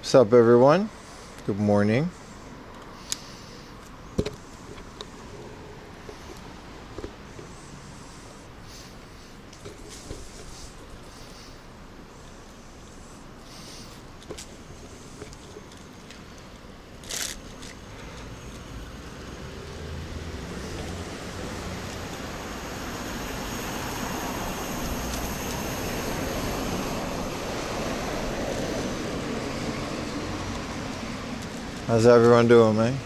What's up, everyone? Good morning. How's everyone doing, man?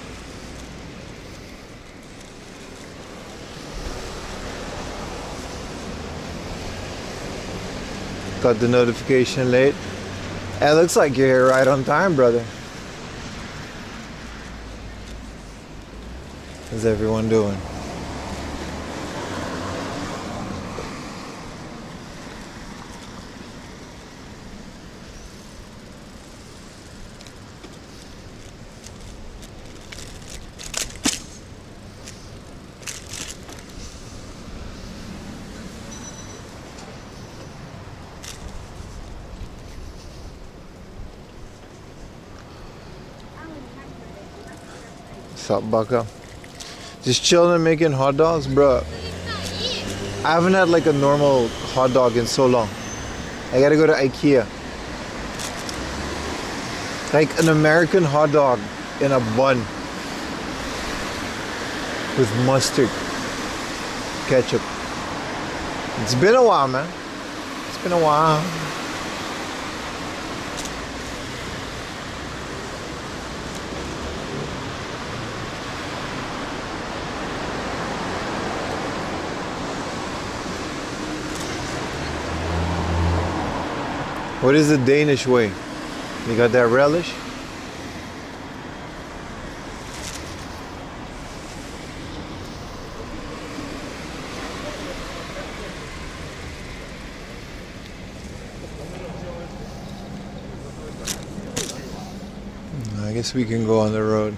Got the notification late. It looks like you're here right on time, brother. How's everyone doing? What's up, Baka? Just chilling and making hot dogs, bro. I haven't had like a normal hot dog in so long. I gotta go to IKEA. Like an American hot dog in a bun with mustard, ketchup. It's been a while, man. It's been a while. What is the Danish way? You got that relish? I guess we can go on the road.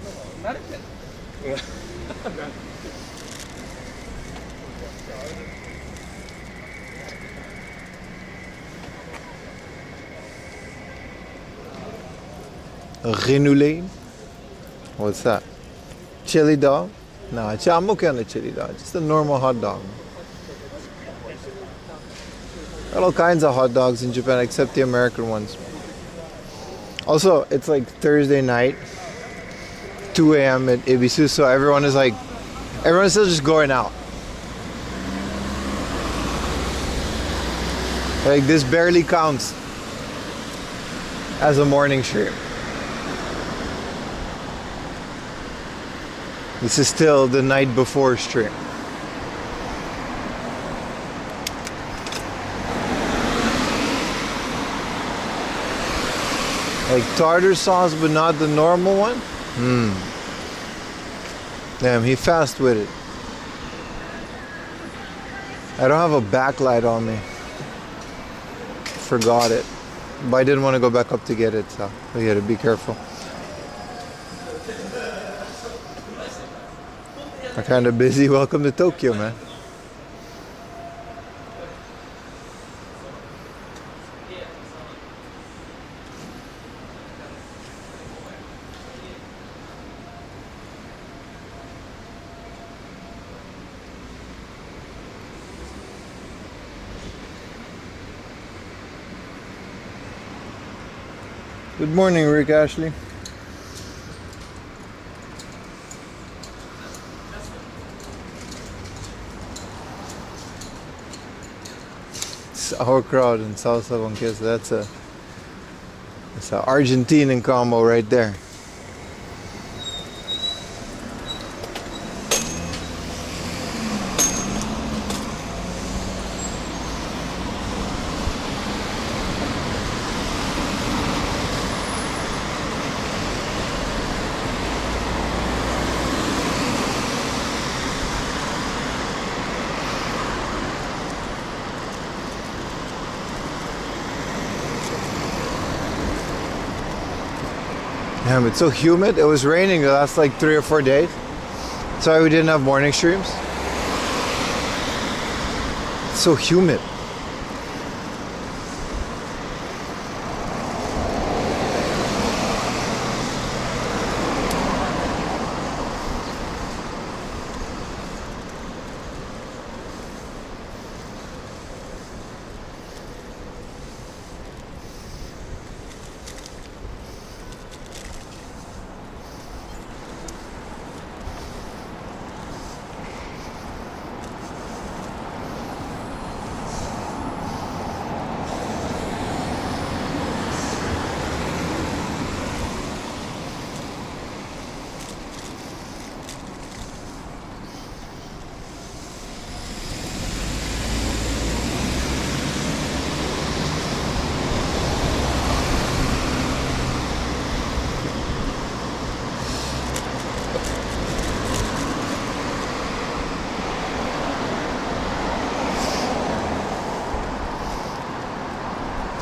Renoulet? What's that? Chili dog? No, I'm okay on the chili dog. Just a normal hot dog. Got all kinds of hot dogs in Japan except the American ones. Also, it's like Thursday night, 2 a.m. at Ibisu, so everyone's still just going out. Like this barely counts as a morning stream. This is still the night before stream. Like tartar sauce, but not the normal one? Damn, he fast with it. I don't have a backlight on me. Forgot it. But I didn't want to go back up to get it, so we had to be careful. I'm kind of busy. Welcome to Tokyo, man. Good morning, Rick Ashley. Sauerkraut and salsa con queso. That's an Argentinian combo right there. Damn, it's so humid. It was raining the last like 3 or 4 days. Sorry we didn't have morning streams. It's so humid.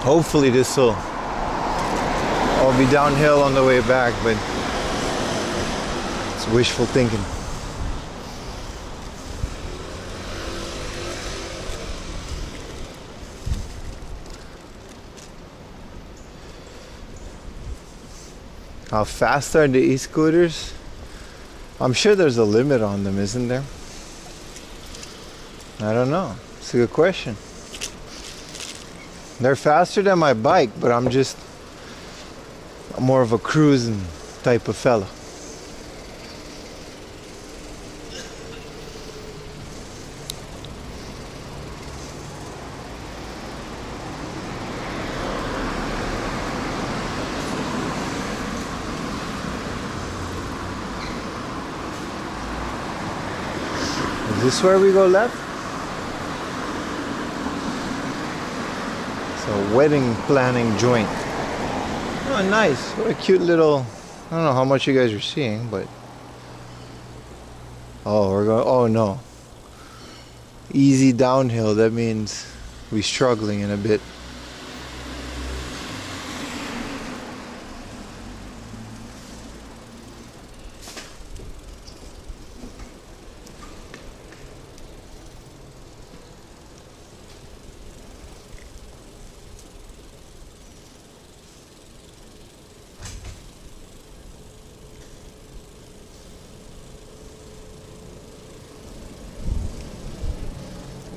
Hopefully this will all be downhill on the way back, but it's wishful thinking. How fast are the e-scooters? I'm sure there's a limit on them, isn't there? I don't know. It's a good question. They're faster than my bike, but I'm more of a cruising type of fella. Is this where we go left? It's a wedding planning joint. Oh, nice. What a cute little... I don't know how much you guys are seeing, but... Oh, we're going... Oh, no. Easy downhill. That means we're struggling in a bit.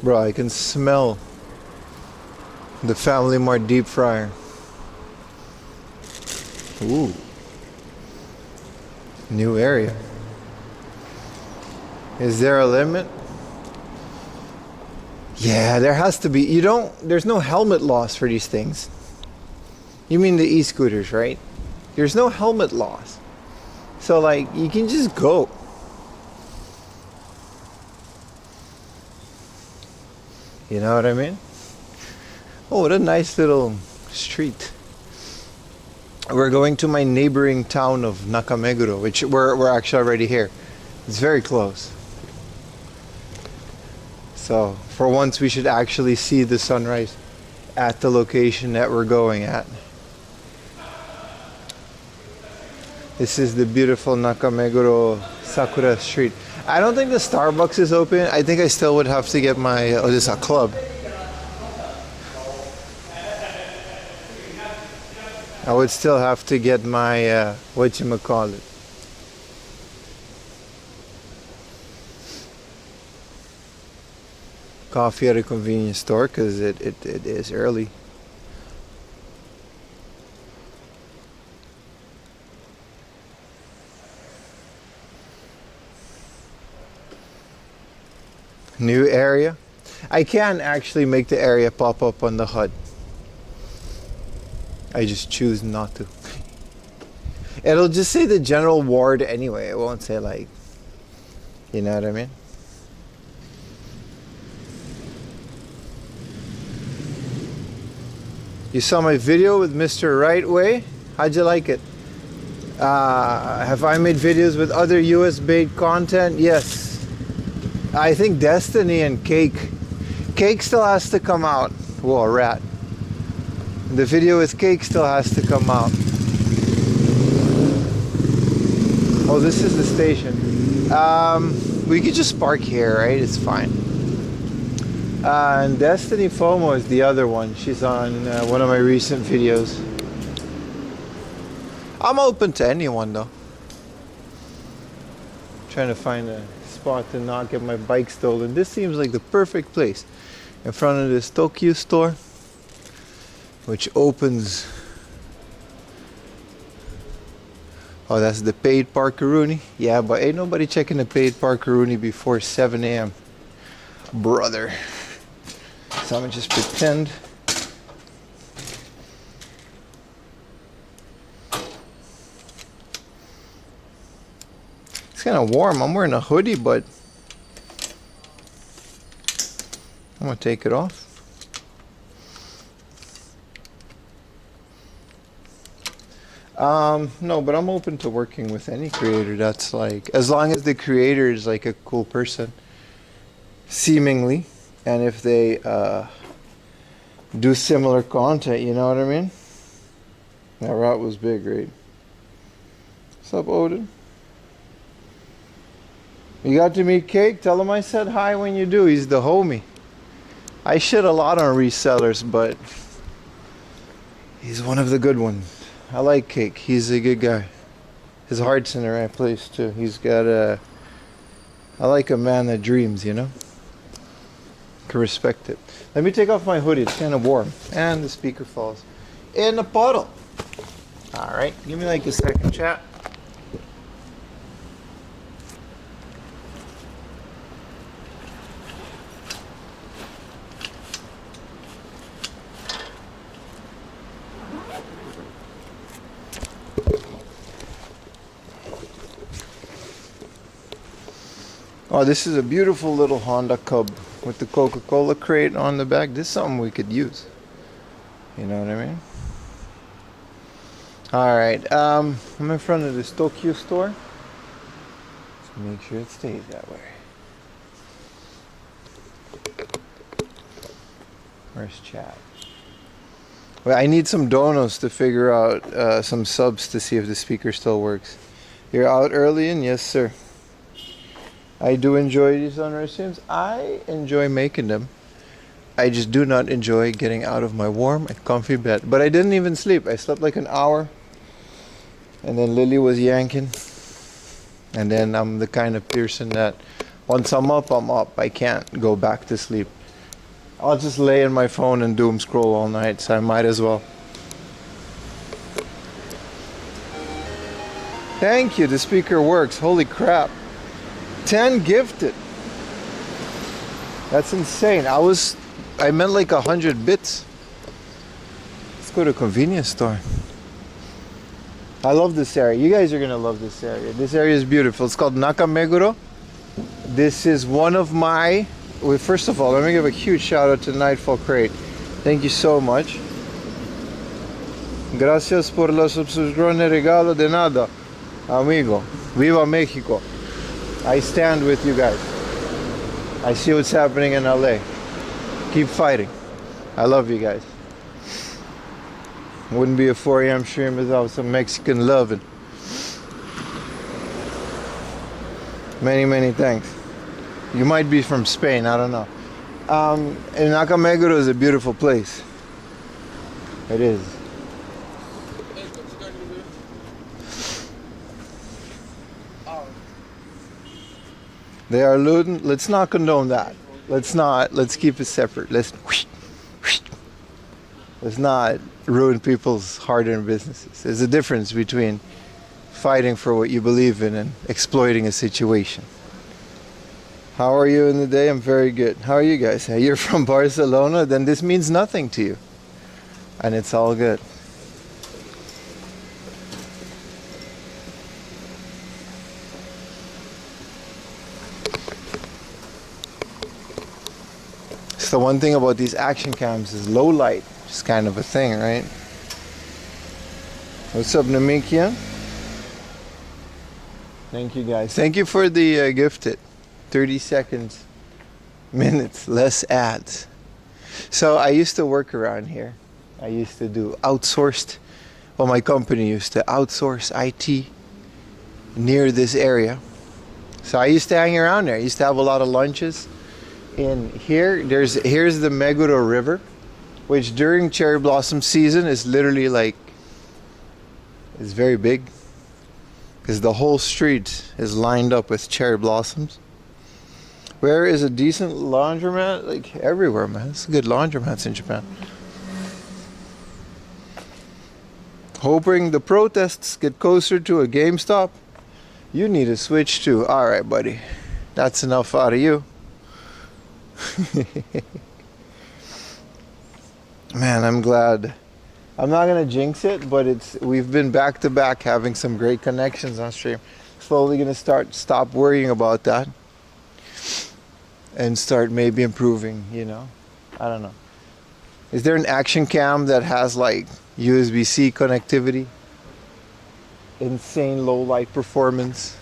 Bro, I can smell the Family Mart deep fryer. Ooh. New area. Is there a limit? Yeah, there has to be. There's no helmet loss for these things. You mean the e-scooters, right? There's no helmet loss. So like, you can just go. You know what I mean? Oh, what a nice little street. We're going to my neighboring town of Nakameguro, which we're actually already here. It's very close. So, for once we should actually see the sunrise at the location that we're going at. This is the beautiful Nakameguro Sakura Street. I don't think the Starbucks is open. I think I still would have to get my... Oh, this is a club. I would still have to get my... whatchamacallit. Coffee at a convenience store, because it is early. New area. I can actually make the area pop up on the HUD. I just choose not to. It'll just say the general ward anyway. It won't say like, you know what I mean? You saw my video with Mr. Right Way? How'd you like it? Have I made videos with other US-based content? Yes. I think Destiny and Cake. Cake still has to come out. Whoa, a rat. The video with Cake still has to come out. Oh, this is the station. We could just park here, right? It's fine. And Destiny FOMO is the other one. She's on one of my recent videos. I'm open to anyone though. Trying to find a spot to not get my bike stolen. This seems like the perfect place. In front of this Tokyo store, which opens... Oh, that's the paid Parkeroonie. Yeah, but ain't nobody checking the paid Parkeroonie before 7 a.m. Brother. So I'm gonna just pretend. It's kind of warm. I'm wearing a hoodie, but I'm gonna take it off. No, but I'm open to working with any creator that's like, as long as the creator is like a cool person, seemingly, and if they do similar content, you know what I mean? That rat was big, right? What's up, Odin? You got to meet Cake? Tell him I said hi when you do. He's the homie. I shit a lot on resellers, but he's one of the good ones. I like Cake. He's a good guy. His heart's in the right place, too. He's got a... I like a man that dreams, you know? Can respect it. Let me take off my hoodie. It's kind of warm. And the speaker falls in a puddle. Alright. Give me like a second, chat. Oh, this is a beautiful little Honda Cub with the Coca-Cola crate on the back. This is something we could use. You know what I mean? Alright, I'm in front of this Tokyo store. Let's make sure it stays that way. Where's chat? Well, I need some donos to figure out some subs to see if the speaker still works. You're out early, and yes, sir. I do enjoy these sunrise streams. I enjoy making them. I just do not enjoy getting out of my warm and comfy bed. But I didn't even sleep. I slept like an hour. And then Lily was yanking. And then I'm the kind of person that once I'm up, I'm up. I can't go back to sleep. I'll just lay in my phone and doom scroll all night. So I might as well. Thank you. The speaker works. Holy crap. 10 gifted. That's insane. I meant like 100 bits. Let's go to a convenience store. I love this area. You guys are gonna love this area. This area is beautiful. It's called Nakameguro. This is one of my... Well, first of all, let me give a huge shout out to Nightfall Crate. Thank you so much. Gracias por la suscripción regalo de nada, amigo. Viva Mexico. I stand with you guys. I see what's happening in LA. Keep fighting. I love you guys. Wouldn't be a 4 a.m. stream without some Mexican loving. Many, many thanks. You might be from Spain, I don't know. And Nakameguro is a beautiful place. It is. They are looting. Let's not condone that. Let's keep it separate. Let's not ruin people's hard-earned businesses. There's a difference between fighting for what you believe in and exploiting a situation. How are you in the day? I'm very good. How are you guys? Hey, you're from Barcelona? Then this means nothing to you. And it's all good. So one thing about these action cams is low light. It's kind of a thing, right? What's up, Namikia? Thank you, guys. Thank you for the gifted 30 seconds, minutes, less ads. So I used to work around here. I used to do outsourced. Well, my company used to outsource IT near this area. So I used to hang around there. I used to have a lot of lunches. In here, here's the Meguro River, which during cherry blossom season is literally like, it's very big, because the whole street is lined up with cherry blossoms. Where is a decent laundromat? Like everywhere, man. It's good laundromats in Japan. Hoping the protests get closer to a GameStop. You need a Switch too. All right, buddy. That's enough out of you. Man, I'm glad. I'm not gonna jinx it, but we've been back to back having some great connections on stream. Slowly gonna stop worrying about that and start maybe improving, you know. I don't know. Is there an action cam that has like USB-C connectivity? Insane low light performance?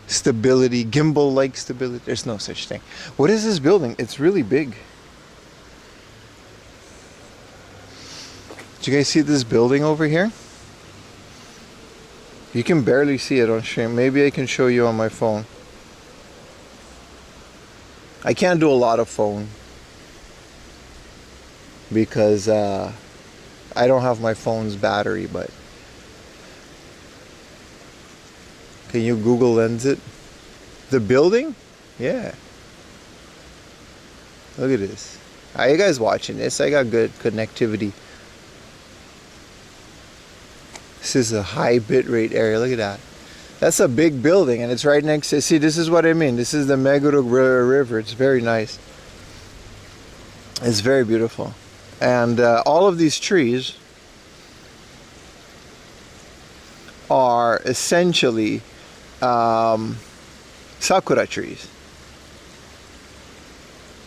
Stability, gimbal-like stability. There's no such thing. What is this building? It's really big. Do you guys see this building over here? You can barely see it on stream. Maybe I can show you on my phone. I can't do a lot of phone because I don't have my phone's battery, but can you Google Lens it? The building? Yeah. Look at this. Are you guys watching this? I got good connectivity. This is a high bitrate area. Look at that. That's a big building, and it's right next to... See, this is what I mean. This is the Meguro River. It's very nice. It's very beautiful. And all of these trees are essentially sakura trees.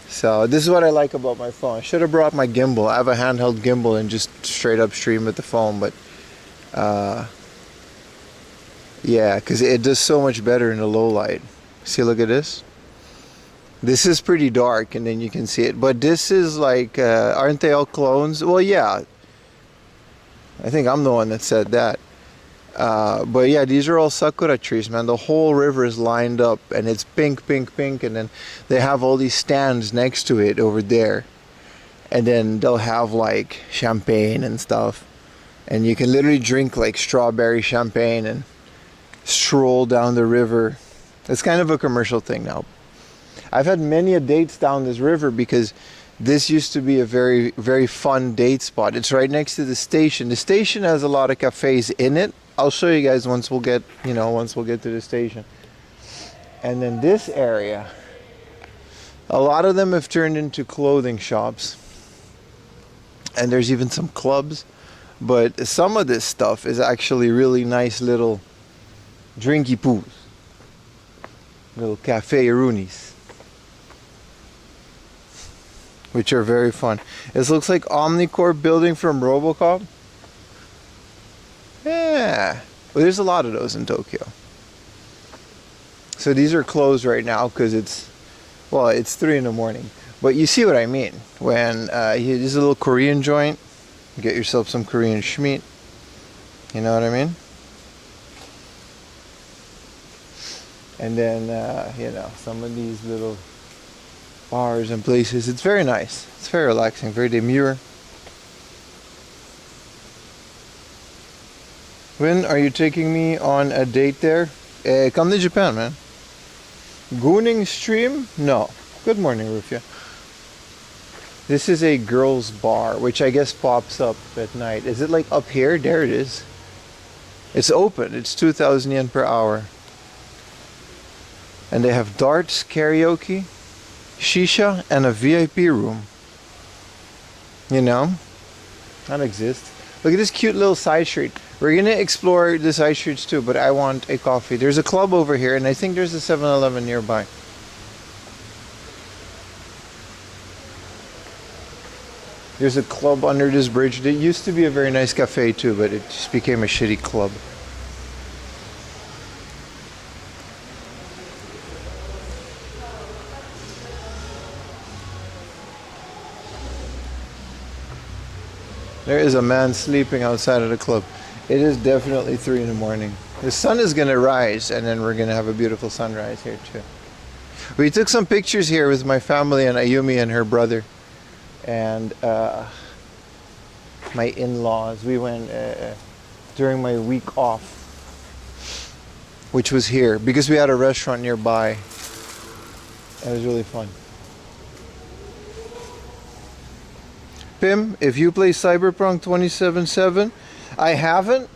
So this is what I like about my phone. I should have brought my gimbal. I have a handheld gimbal and just straight up stream with the phone, but yeah, because it does so much better in the low light. See, look at this. This is pretty dark, and then you can see it. But this is like, aren't they all clones? Well, yeah. I think I'm the one that said that. But yeah, these are all sakura trees, man. The whole river is lined up, and it's pink, pink, pink, and then they have all these stands next to it over there. And then they'll have like champagne and stuff. And you can literally drink like strawberry champagne and stroll down the river. It's kind of a commercial thing now. I've had many a dates down this river because this used to be a very, very fun date spot. It's right next to the station. The station has a lot of cafes in it. I'll show you guys once we'll get, once we'll get to the station. And then this area, a lot of them have turned into clothing shops. And there's even some clubs. But some of this stuff is actually really nice little drinky poos. Little cafe roonies. Which are very fun. This looks like Omnicorp building from RoboCop. Yeah. Well, there's a lot of those in Tokyo. So these are closed right now because it's 3 in the morning. But you see what I mean. When there's a little Korean joint. Get yourself some Korean schmeat. You know what I mean? And then, some of these little bars and places. It's very nice. It's very relaxing, very demure. When are you taking me on a date there? Come to Japan, man. Gooning stream? No. Good morning, Rufia. This is a girls' bar, which I guess pops up at night. Is it like up here? There it is. It's open. It's 2,000 yen per hour. And they have darts, karaoke, shisha, and a VIP room. That exists. Look at this cute little side street. We're going to explore the side streets too, but I want a coffee. There's a club over here, and I think there's a 7-Eleven nearby. There's a club under this bridge. It used to be a very nice cafe too, but it just became a shitty club. There is a man sleeping outside of the club. It is definitely 3 in the morning. The sun is going to rise, and then we're going to have a beautiful sunrise here too. We took some pictures here with my family and Ayumi and her brother. And my in-laws. We went during my week off, which was here because we had a restaurant nearby. It was really fun. Pim, if you play Cyberpunk 2077, I haven't,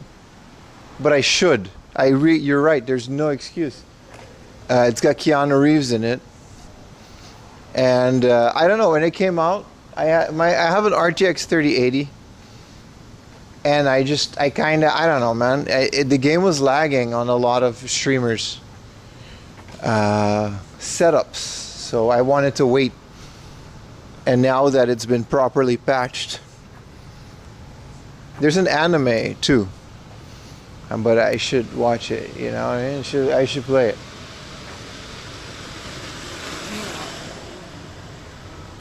but I should. You're right. There's no excuse. It's got Keanu Reeves in it, and I don't know when it came out. I have an RTX 3080, and I don't know, man. The game was lagging on a lot of streamers' setups, so I wanted to wait. And now that it's been properly patched, there's an anime too, but I should watch it. You know what I mean? I should play it.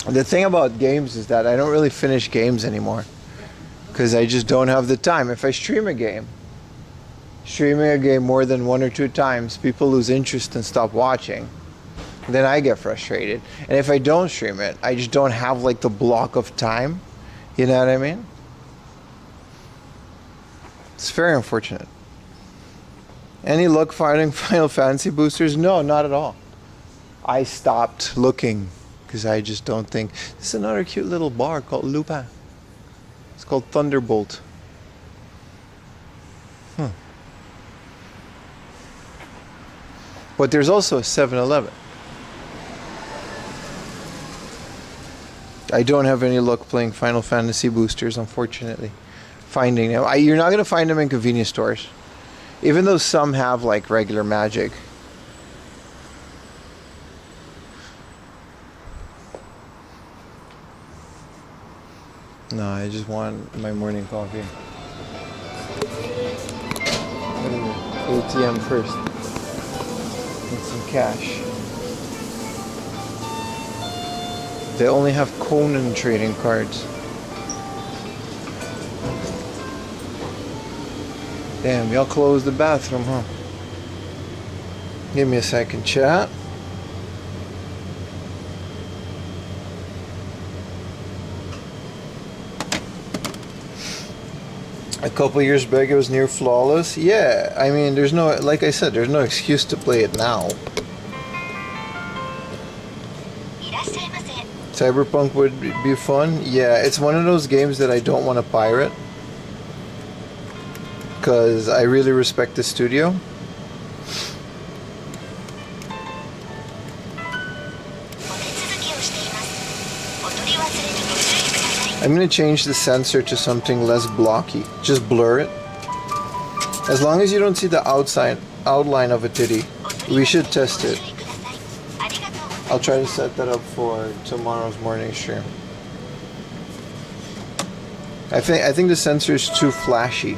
The thing about games is that I don't really finish games anymore because I just don't have the time. If I streaming a game more than 1 or 2 times, people lose interest and stop watching. Then I get frustrated. And if I don't stream it, I just don't have like the block of time. You know what I mean? It's very unfortunate. Any luck finding Final Fantasy boosters? No, not at all. I stopped looking because I just don't think. This is another cute little bar called Lupin. It's called Thunderbolt. But there's also a 7-Eleven. I don't have any luck playing Final Fantasy boosters, unfortunately. Finding them. You're not going to find them in convenience stores. Even though some have like regular magic. No, I just want my morning coffee. ATM first. Need some cash. They only have Conan trading cards. Damn, y'all closed the bathroom, huh? Give me a second, chat. A couple years back it was near flawless. Yeah, I mean, there's no, like I said, there's no excuse to play it now. Cyberpunk would be fun. Yeah, it's one of those games that I don't want to pirate. Because I really respect the studio. I'm going to change the sensor to something less blocky. Just blur it. As long as you don't see the outline of a titty, we should test it. I'll try to set that up for tomorrow's morning stream. I think the sensor is too flashy.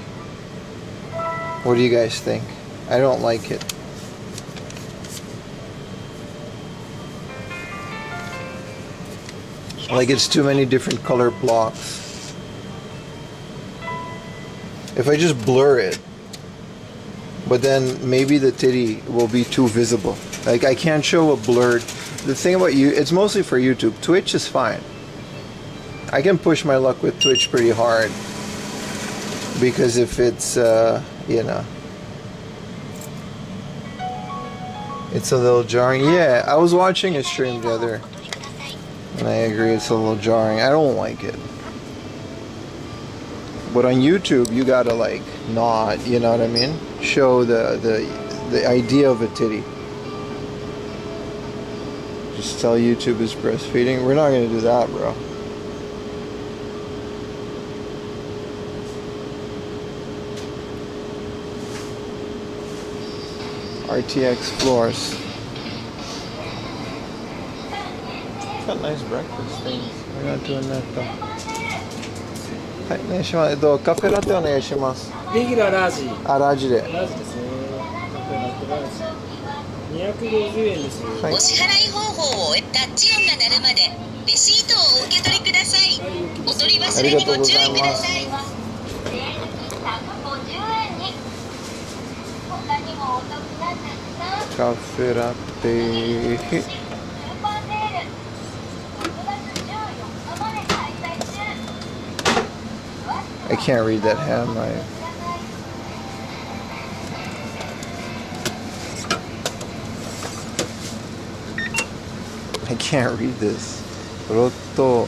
What do you guys think? I don't like it. Like it's too many different color blocks. If I just blur it, but then maybe the titty will be too visible. Like I can't show a blurred. The thing about you, it's mostly for YouTube. Twitch is fine. I can push my luck with Twitch pretty hard. Because if it's, you know, it's a little jarring. Yeah, I was watching a stream the other, and I agree it's a little jarring. I don't like it. But on YouTube, you gotta like not, you know what I mean? Show the idea of a titty. Just tell YouTube is breastfeeding. We're not gonna do that, bro. RTX floors. Got nice breakfast things. We're not doing that though. はい、お願いします。カフェラテお願いします。レギュラーラージ。あ、ラージで。ラージですね。カフェラテラージ。250円です。はい。お支払い方法を終えタッチ音が鳴るまでレシートをお受け取りください。お取り忘れにご注意ください。150円に他にもお得なんですが。カフェラテ。I can't read that hand. I can't read this. Rotto.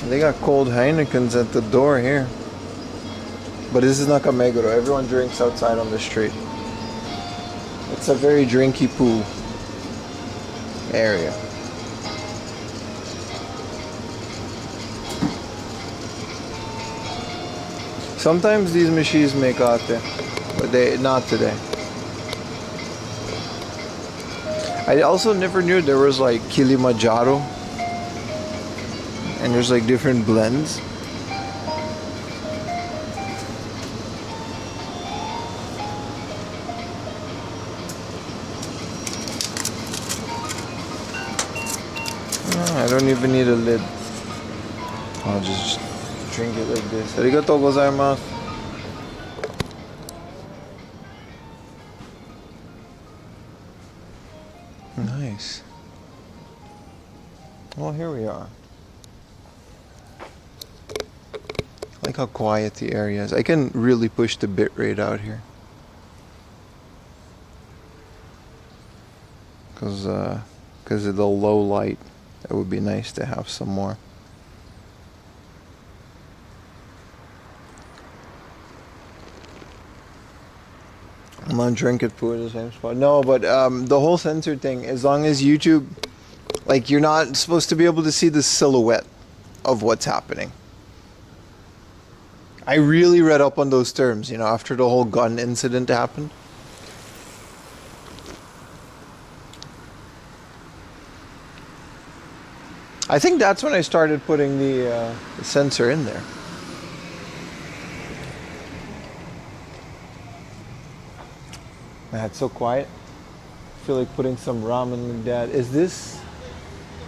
They got cold Heinekens at the door here. But this is Nakameguro. Everyone drinks outside on the street. It's a very drinky pool area. Sometimes these machines make ate, but not today. I also never knew there was like Kilimanjaro, and there's like different blends. I don't even need a lid. I'll just drink it like this. Arigatou gozaimasu. Nice. Well, here we are. I like how quiet the area is. I can really push the bit rate out here. Because of the low light, it would be nice to have some more. I'm gonna drink it, put it in the same spot. No, but the whole sensor thing, as long as YouTube, like, you're not supposed to be able to see the silhouette of what's happening. I really read up on those terms, you know, after the whole gun incident happened. I think that's when I started putting the sensor in there. Man, it's so quiet. I feel like putting some ramen like that. Is this?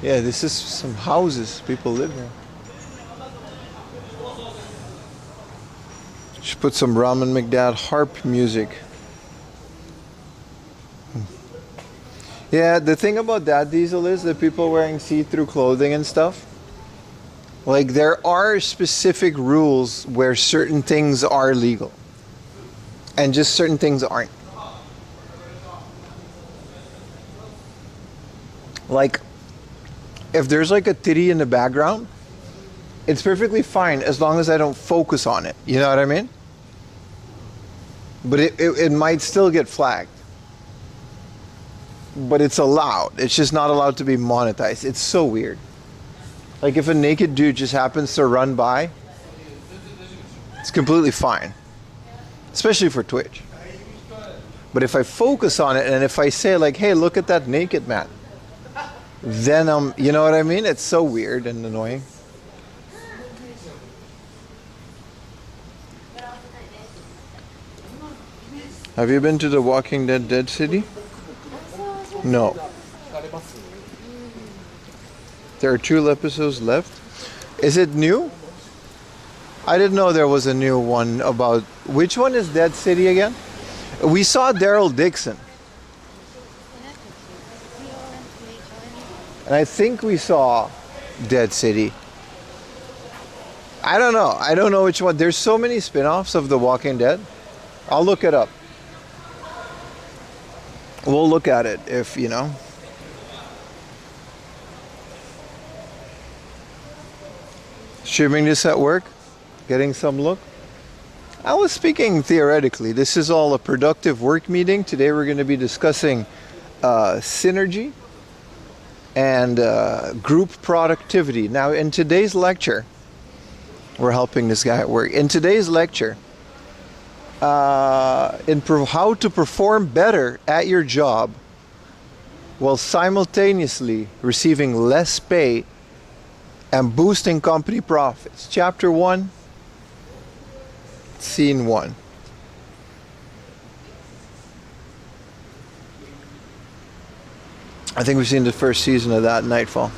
Yeah, this is some houses. People live here. Should put some Ramen McDad harp music. Yeah, the thing about that diesel is that people wearing see-through clothing and stuff. Like, there are specific rules where certain things are legal. And just certain things aren't. Like, if there's like a titty in the background, it's perfectly fine as long as I don't focus on it. You know what I mean? But it might still get flagged. But it's allowed. It's just not allowed to be monetized. It's so weird. Like, if a naked dude just happens to run by, it's completely fine. Especially for Twitch. But if I focus on it and if I say like, hey, look at that naked man, then you know what I mean? It's so weird and annoying. Have you been to the Walking Dead Dead City? No. There are 2 episodes left. Is it new? I didn't know there was a new one about... Which one is Dead City again? We saw Daryl Dixon. And I think we saw Dead City. I don't know. I don't know which one. There's so many spin-offs of The Walking Dead. I'll look it up. We'll look at it if, you know. Streaming this at work, getting some look. I was speaking theoretically. This is all a productive work meeting. Today we're going to be discussing synergy and group productivity. Now, in today's lecture, we're helping this guy at work. In today's lecture, how to perform better at your job while simultaneously receiving less pay and boosting company profits. Chapter 1, Scene 1. I think we've seen the first season of that, Nightfall.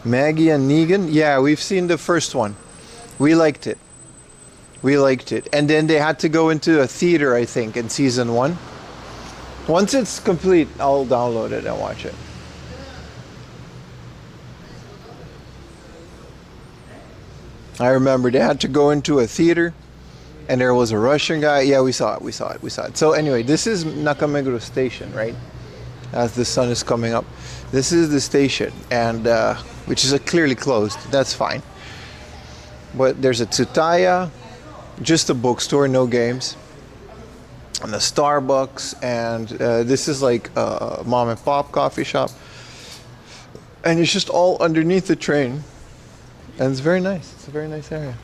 Maggie and Negan? Yeah, we've seen the first one. We liked it. We liked it. And then they had to go into a theater, I think, in season 1. Once it's complete, I'll download it and watch it. I remember they had to go into a theater and there was a Russian guy. Yeah, we saw it. So anyway, this is Nakameguro Station, right? As the sun is coming up. This is the station, and which is clearly closed. That's fine. But there's a Tsutaya, just a bookstore, no games. And a Starbucks, and this is like a mom and pop coffee shop. And it's just all underneath the train. And it's very nice. It's a very nice area.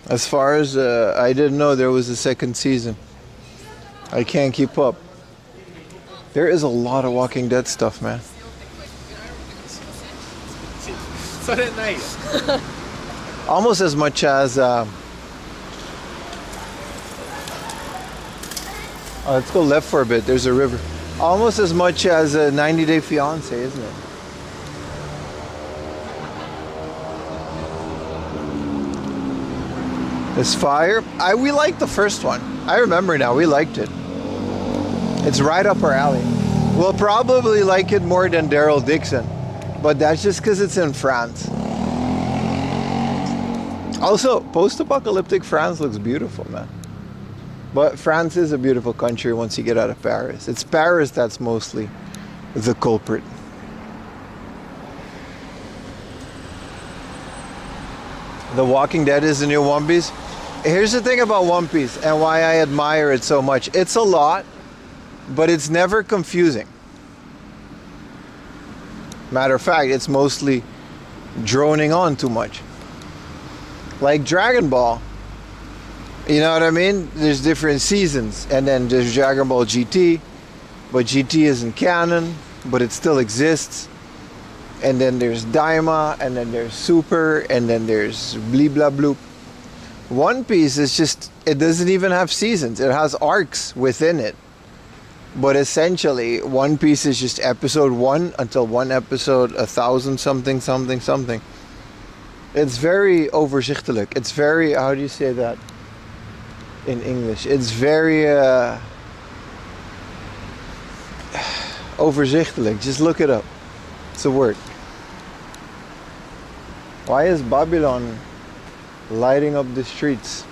As far as I didn't know there was a second season. I can't keep up. There is a lot of Walking Dead stuff, man. それないよ。 Almost as much as let's go left for a bit. There's a river. Almost as much as a 90 Day Fiance, isn't it? This fire. We liked the first one. I remember now. We liked it. It's right up our alley. We'll probably like it more than Daryl Dixon, but that's just because it's in France. Also, post-apocalyptic France looks beautiful, man. But France is a beautiful country once you get out of Paris. It's Paris that's mostly the culprit. The Walking Dead is the new One Piece. Here's the thing about One Piece and why I admire it so much. It's a lot, but it's never confusing. Matter of fact, it's mostly droning on too much. Like Dragon Ball. You know what I mean? There's different seasons. And then there's Dragon Ball GT. But GT isn't canon, but it still exists. And then there's Daima, and then there's Super, and then there's blee blah bloop. One Piece is just, it doesn't even have seasons. It has arcs within it. But essentially, One Piece is just episode 1 until one episode 1,000 something something something. It's very overzichtelijk. It's very, how do you say that in English? It's very overzichtelijk. Just look it up. It's a word. Why is Babylon lighting up the streets?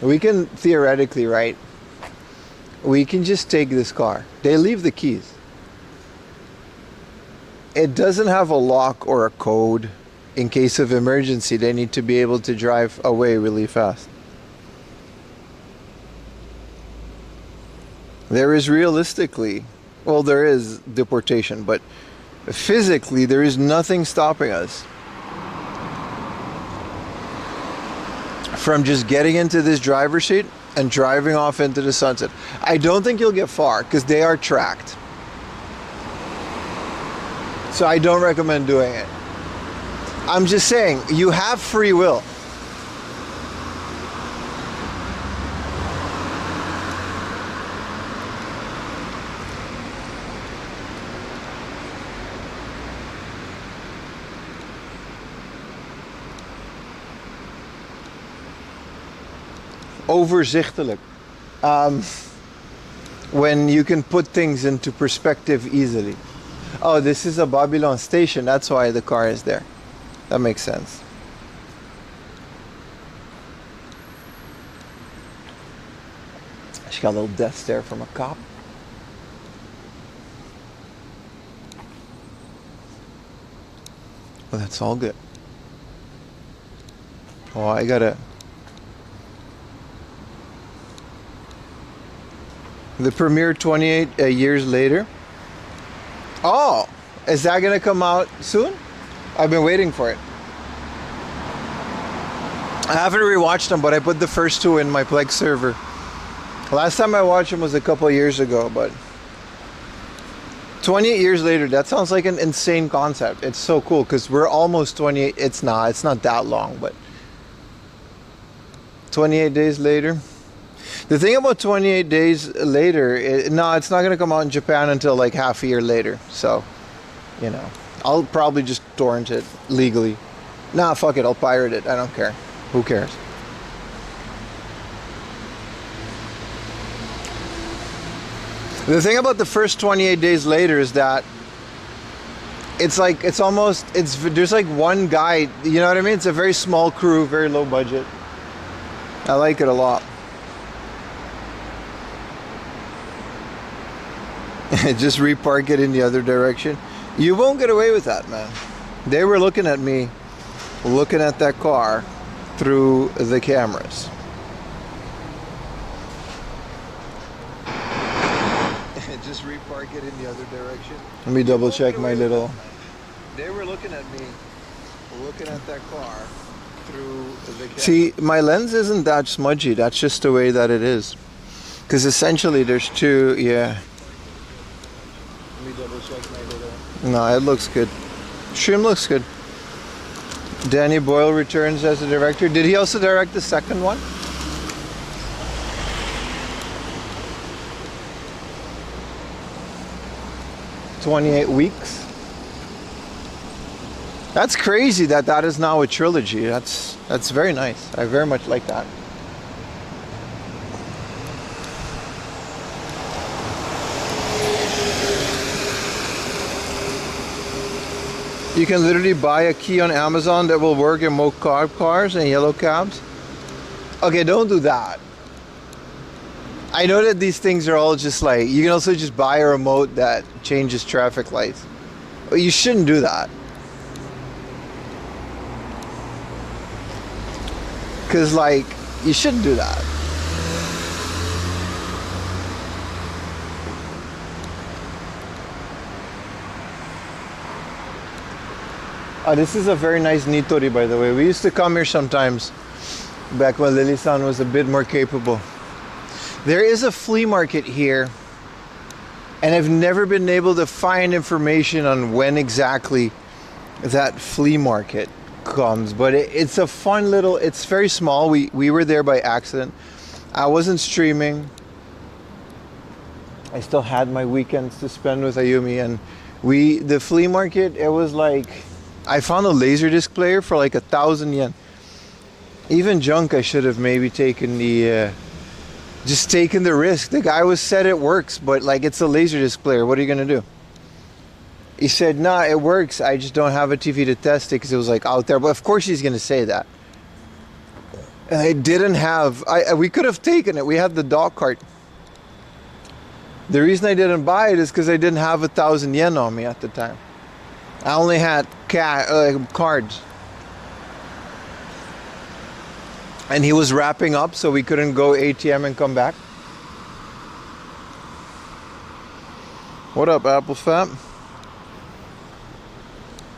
We can theoretically, right? We can just take this car. They leave the keys. It doesn't have a lock or a code. In case of emergency, they need to be able to drive away really fast. There is realistically, well, there is deportation, but physically, there is nothing stopping us from just getting into this driver's seat and driving off into the sunset. I don't think you'll get far because they are tracked. So I don't recommend doing it. I'm just saying, you have free will. Overzichtelijk. When you can put things into perspective easily. Oh, this is a Babylon station. That's why the car is there. That makes sense. She got a little death stare from a cop. Well, that's all good. Oh, I gotta... The premiere 28 years later. Oh, is that gonna come out soon? I've been waiting for it. I haven't rewatched them, but I put the first two in my Plex server. Last time I watched them was a couple years ago, but 28 years later, that sounds like an insane concept. It's so cool because we're almost 28. It's not that long, but 28 days later. The thing about 28 days later, it's not going to come out in Japan until like half a year later. So, you know, I'll probably just torrent it legally. Nah, fuck it, I'll pirate it. I don't care. Who cares? The thing about the first 28 days later is that it's like, there's like one guy, you know what I mean? It's a very small crew, very low budget. I like it a lot. Just repark it in the other direction. You won't get away with that, man. They were looking at me, looking at that car through the cameras. Just repark it in the other direction. Let me double check my little... They were looking at me, looking at that car through the cameras. See, my lens isn't that smudgy. That's just the way that it is. Because essentially there's two, yeah. Let me double check my little... No, it looks good. Stream looks good. Danny Boyle returns as the director. Did he also direct the second one? "28 weeks." That's crazy that is now a trilogy. That's very nice. I very much like that. You can literally buy a key on Amazon that will work in mocap cars and yellow cabs. Okay, don't do that. I know that these things are all just like, you can also just buy a remote that changes traffic lights. But you shouldn't do that. Because, like, you shouldn't do that. Oh, this is a very nice Nitori, by the way. We used to come here sometimes back when Lily-san was a bit more capable. There is a flea market here, and I've never been able to find information on when exactly that flea market comes, but it's a fun little, it's very small. We were there by accident. I wasn't streaming. I still had my weekends to spend with Ayumi, and the flea market, it was like, I found a Laserdisc player for like 1,000 yen. Even junk, I should have maybe taken just taken the risk. The guy was said it works, but like, it's a Laserdisc player. What are you gonna do? He said, nah, it works. I just don't have a TV to test it because it was like out there. But of course he's gonna say that. And I didn't have, we could have taken it. We had the dog cart. The reason I didn't buy it is because I didn't have 1,000 yen on me at the time. I only had cards. And he was wrapping up, so we couldn't go ATM and come back. What up, Apple Fam?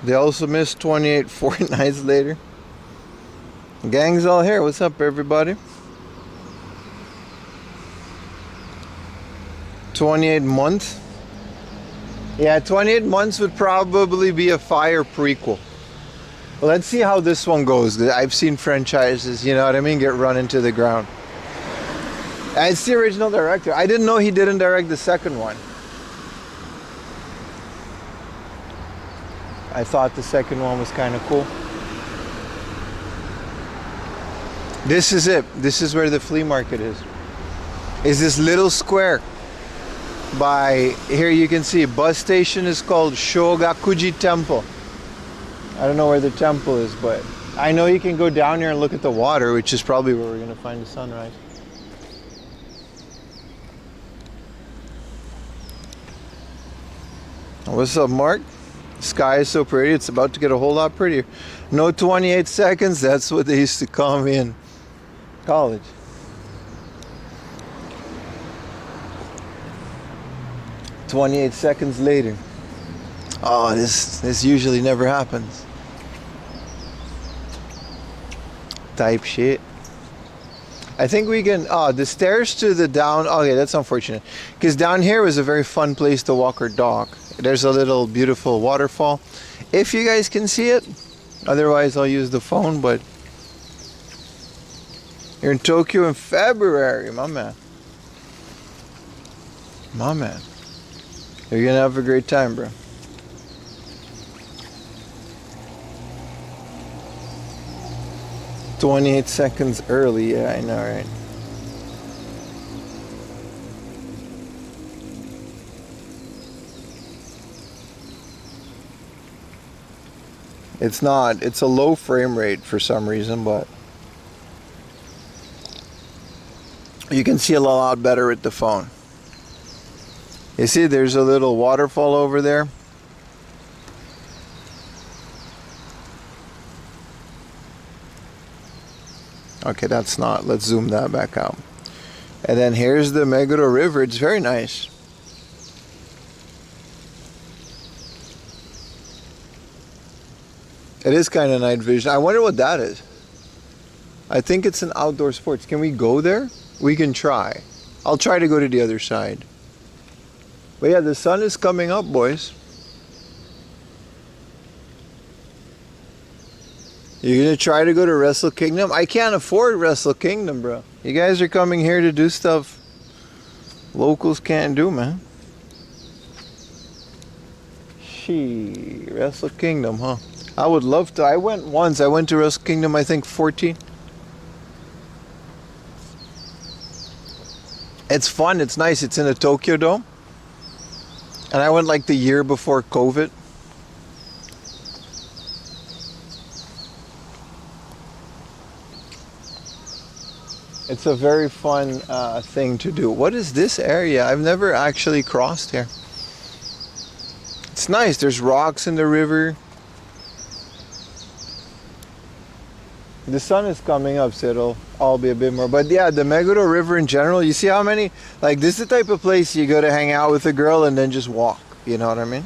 They also missed 28 fortnights later. Gang's all here. What's up, everybody? 28 months. Yeah, 28 months would probably be a fire prequel. Well, let's see how this one goes. I've seen franchises, you know what I mean, get run into the ground. And it's the original director. I didn't know he didn't direct the second one. I thought the second one was kind of cool. This is it. This is where the flea market is. Is this little square by, here you can see, bus station is called Shogakuji Temple. I don't know where the temple is, but I know you can go down here and look at the water, which is probably where we're going to find the sunrise. What's up, Mark? The sky is so pretty, it's about to get a whole lot prettier. No 28 seconds, that's what they used to call me in college. "28 seconds later." Oh, this usually never happens. Type shit. I think we can, the stairs to the down, okay, that's unfortunate. Because down here was a very fun place to walk our dog. There's a little beautiful waterfall. If you guys can see it, otherwise I'll use the phone, but you're in Tokyo in February, my man. My man. You're gonna have a great time, bro. "28 seconds early," yeah, I know, right? It's not, it's a low frame rate for some reason, but you can see a lot better with the phone. You see, there's a little waterfall over there. Okay, that's not. Let's zoom that back out. And then here's the Meguro River. It's very nice. It is kind of night vision. I wonder what that is. I think it's an outdoor sports. Can we go there? We can try. I'll try to go to the other side. But yeah, the sun is coming up, boys. You're gonna try to go to Wrestle Kingdom? I can't afford Wrestle Kingdom, bro. You guys are coming here to do stuff locals can't do, man. Wrestle Kingdom, huh? I would love to. I went once. I went to Wrestle Kingdom, I think 14. It's fun. It's nice. It's in a Tokyo Dome. And I went like the year before COVID. It's a very fun thing to do. What is this area? I've never actually crossed here. It's nice. There's rocks in the river. The sun is coming up, so it'll all be a bit more. But yeah, the Meguro River in general, you see how many, like this is the type of place you go to hang out with a girl and then just walk. You know what I mean?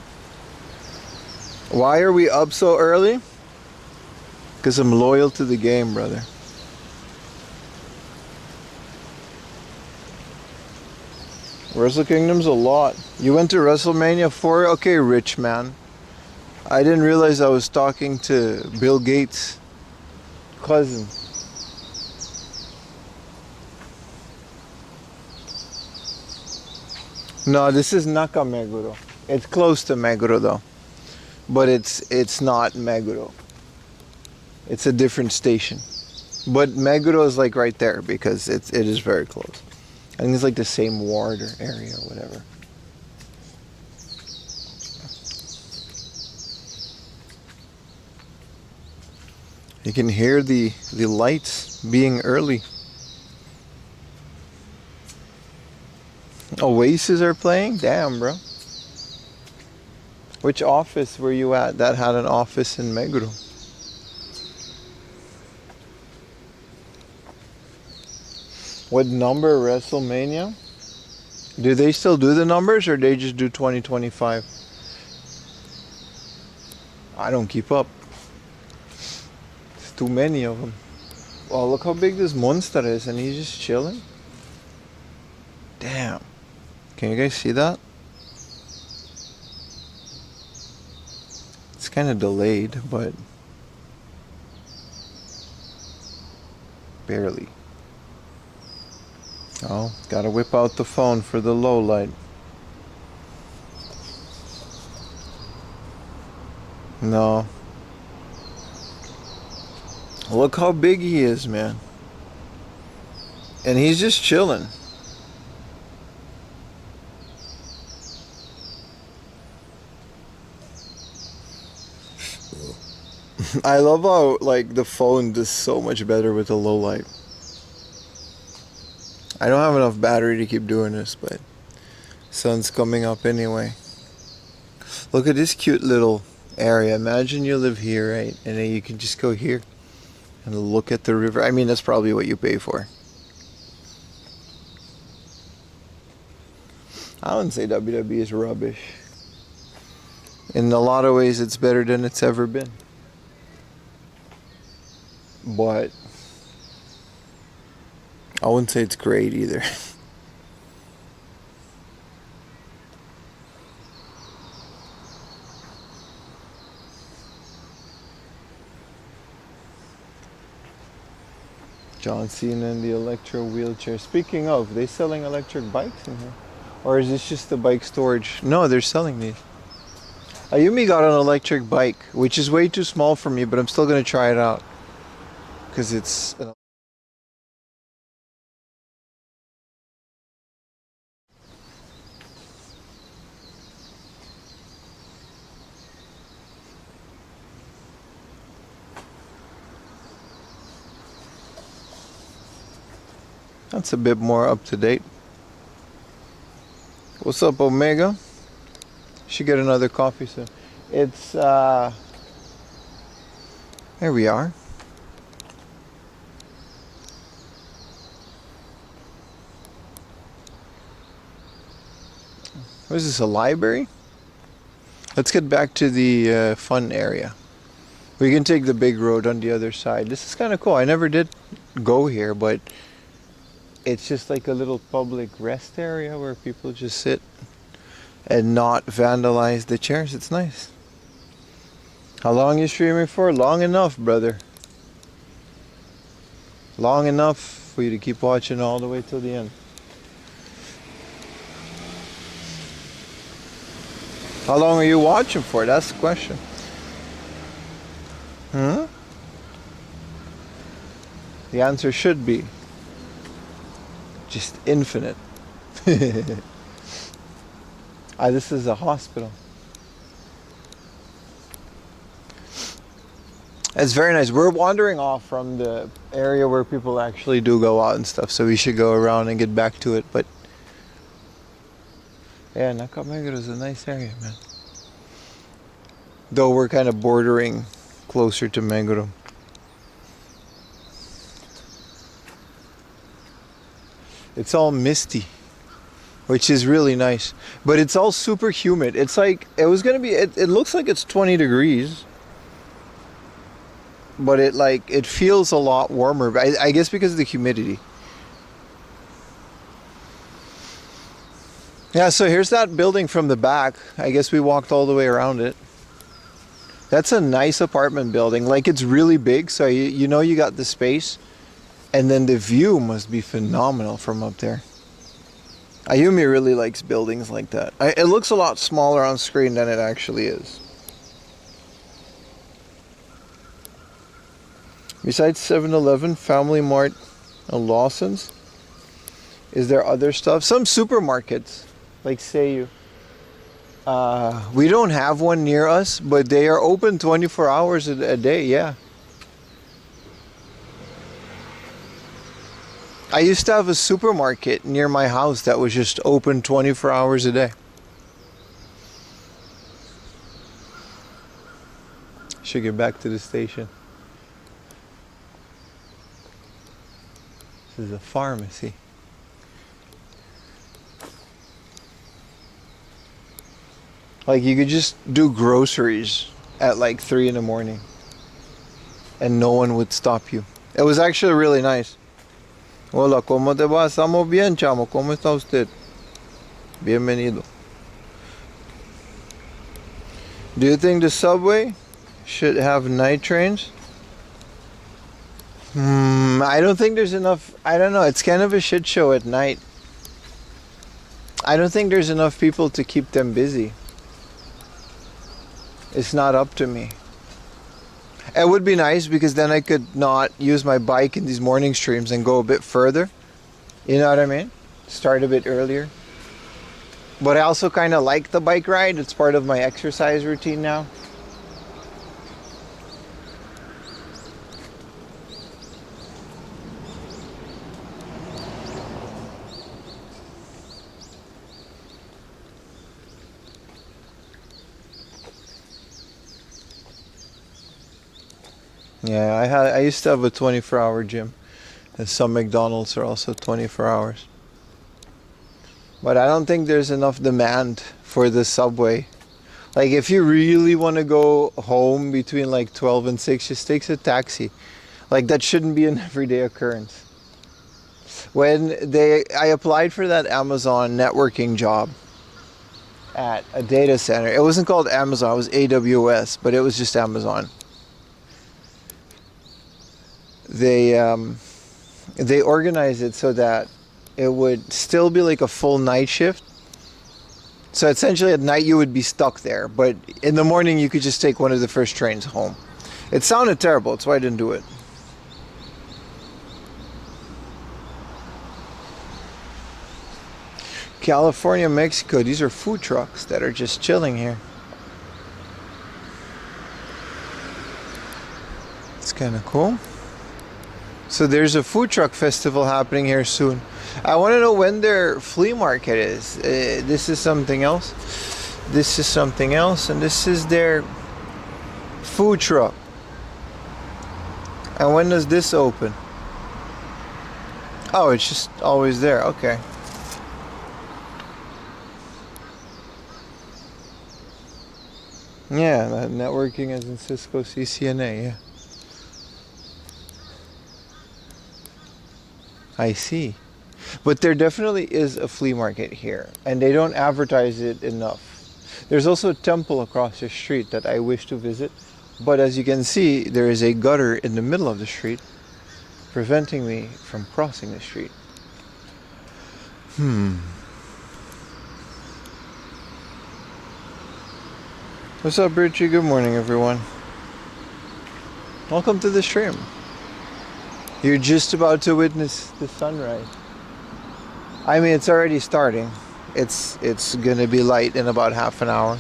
Why are we up so early? Because I'm loyal to the game, brother. Wrestle Kingdom's a lot. You went to WrestleMania 4? Okay, rich man. I didn't realize I was talking to Bill Gates' cousin. No, this is Naka Meguro. It's close to Meguro though. But it's not Meguro. It's a different station. But Meguro is like right there because it is very close. I think it's like the same ward or area or whatever. You can hear the lights being early. Oasis are playing? Damn, bro. Which office were you at that had an office in Meguro? What number WrestleMania? Do they still do the numbers or they just do 2025? I don't keep up. It's too many of them. Oh, look how big this monster is and he's just chilling. Damn. Can you guys see that? It's kind of delayed, but barely. Oh, gotta whip out the phone for the low light. No. Look how big he is, man. And he's just chilling. I love how like the phone does so much better with the low light. I don't have enough battery to keep doing this, but sun's coming up anyway. Look at this cute little area. Imagine you live here, right? And then you can just go here and look at the river. I mean, that's probably what you pay for. I wouldn't say WWE is rubbish. In a lot of ways, it's better than it's ever been. But I wouldn't say it's great either. John Cena in the electro wheelchair. Speaking of, they selling electric bikes in here? Or is this just the bike storage? No, they're selling these. Ayumi got an electric bike, which is way too small for me, but I'm still going to try it out. Because it's... That's a bit more up to date. What's up, Omega? Should get another coffee soon. It's there we are. What is this, a library? Let's get back to the fun area. We can take the big road on the other side. This is kind of cool. I never did go here, but it's just like a little public rest area where people just sit and not vandalize the chairs. It's nice. How long are you streaming for? Long enough, brother. Long enough for you to keep watching all the way till the end. How long are you watching for? That's the question. The answer should be just infinite. This is a hospital. It's very nice. We're wandering off from the area where people actually do go out and stuff, so we should go around and get back to it. But yeah, Nakameguro is a nice area, man. Though we're kind of bordering closer to Meguro. It's all misty, which is really nice. But it's all super humid. It's like, it was going to be, it looks like it's 20 degrees. But it feels a lot warmer. I guess because of the humidity. Yeah, so here's that building from the back. I guess we walked all the way around it. That's a nice apartment building. Like, it's really big, so you know you got the space. And then the view must be phenomenal from up there. Ayumi really likes buildings like that. It looks a lot smaller on screen than it actually is. Besides 7-Eleven, Family Mart, and Lawson's, is there other stuff? Some supermarkets, like Seiyu. We don't have one near us, but they are open 24 hours a day, yeah. I used to have a supermarket near my house that was just open 24 hours a day. Should get back to the station. This is a pharmacy. Like, you could just do groceries at like 3 in the morning and no one would stop you. It was actually really nice. Hola, ¿cómo te va? Estamos bien, chamo. ¿Cómo está usted? Bienvenido. Do you think the subway should have night trains? I don't think there's enough. I don't know. It's kind of a shit show at night. I don't think there's enough people to keep them busy. It's not up to me. It would be nice because then I could not use my bike in these morning streams and go a bit further. You know what I mean? Start a bit earlier. But I also kind of like the bike ride. It's part of my exercise routine now. Yeah, I used to have a 24-hour gym, and some McDonald's are also 24 hours. But I don't think there's enough demand for the subway. Like, if you really want to go home between like 12 and 6, just take a taxi. Like, that shouldn't be an everyday occurrence. When I applied for that Amazon networking job at a data center. It wasn't called Amazon, it was AWS, but it was just Amazon. They organized it so that it would still be like a full night shift. So essentially at night you would be stuck there, but in the morning you could just take one of the first trains home. It sounded terrible, that's why I didn't do it. California, Mexico, these are food trucks that are just chilling here. It's kind of cool. So there's a food truck festival happening here soon. I want to know when their flea market is. This is something else. This is something else. And this is their food truck. And when does this open? Oh, it's just always there. Okay. Yeah, that networking as in Cisco CCNA, yeah. I see. But there definitely is a flea market here, and they don't advertise it enough. There's also a temple across the street that I wish to visit, but as you can see, there is a gutter in the middle of the street. preventing me from crossing the street. What's up, Richie? Good morning, everyone. Welcome to the stream. You're just about to witness the sunrise. I mean, it's already starting. It's gonna be light in about half an hour.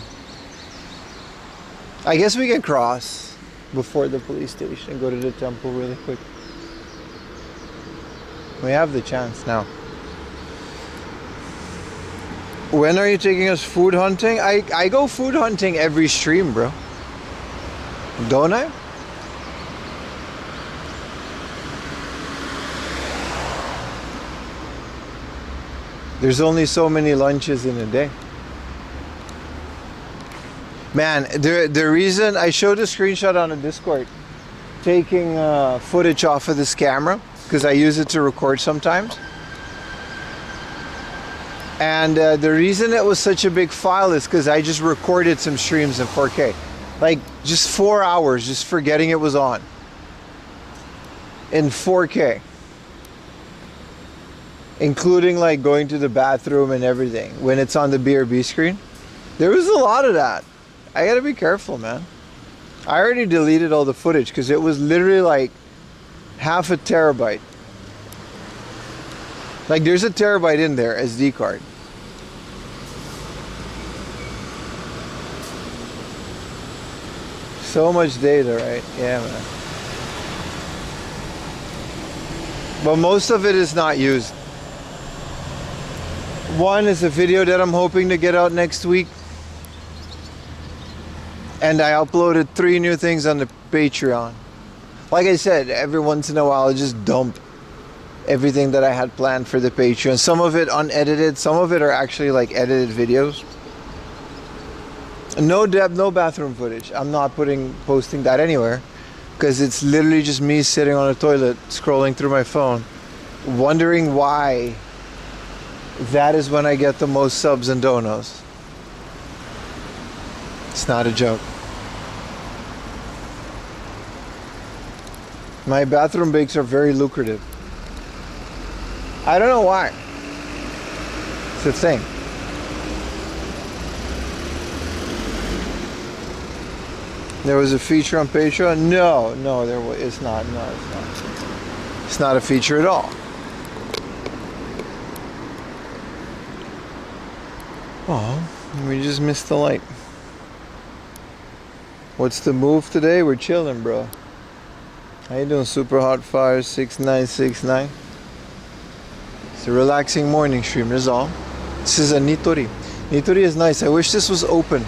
I guess we can cross before the police station and go to the temple really quick. We have the chance now. When are you taking us food hunting? I go food hunting every stream, bro. Don't I? There's only so many lunches in a day. Man, the reason I showed a screenshot on the Discord taking footage off of this camera, because I use it to record sometimes. And the reason it was such a big file is because I just recorded some streams in 4K. Like just 4 hours just forgetting it was on. In 4K. Including like going to the bathroom and everything when it's on the BRB screen. There was a lot of that. I gotta be careful, man. I already deleted all the footage because it was literally like half a terabyte. Like there's a terabyte in there, SD card. So much data, right? Yeah, man. But most of it is not used. One is a video that I'm hoping to get out next week. And I uploaded 3 new things on the Patreon. Like I said, every once in a while I just dump everything that I had planned for the Patreon. Some of it unedited, some of it are actually like edited videos. No bathroom footage. I'm not posting that anywhere because it's literally just me sitting on a toilet scrolling through my phone wondering why that is when I get the most subs and donos. It's not a joke. My bathroom breaks are very lucrative. I don't know why. It's a thing. There was a feature on Patreon? No, it's not. No, it's not. It's not a feature at all. Oh, we just missed the light. What's the move today? We're chilling, bro. How you doing, Super Hot Fire 6969? It's a relaxing morning stream, that's all. This is a Nitori. Nitori is nice. I wish this was open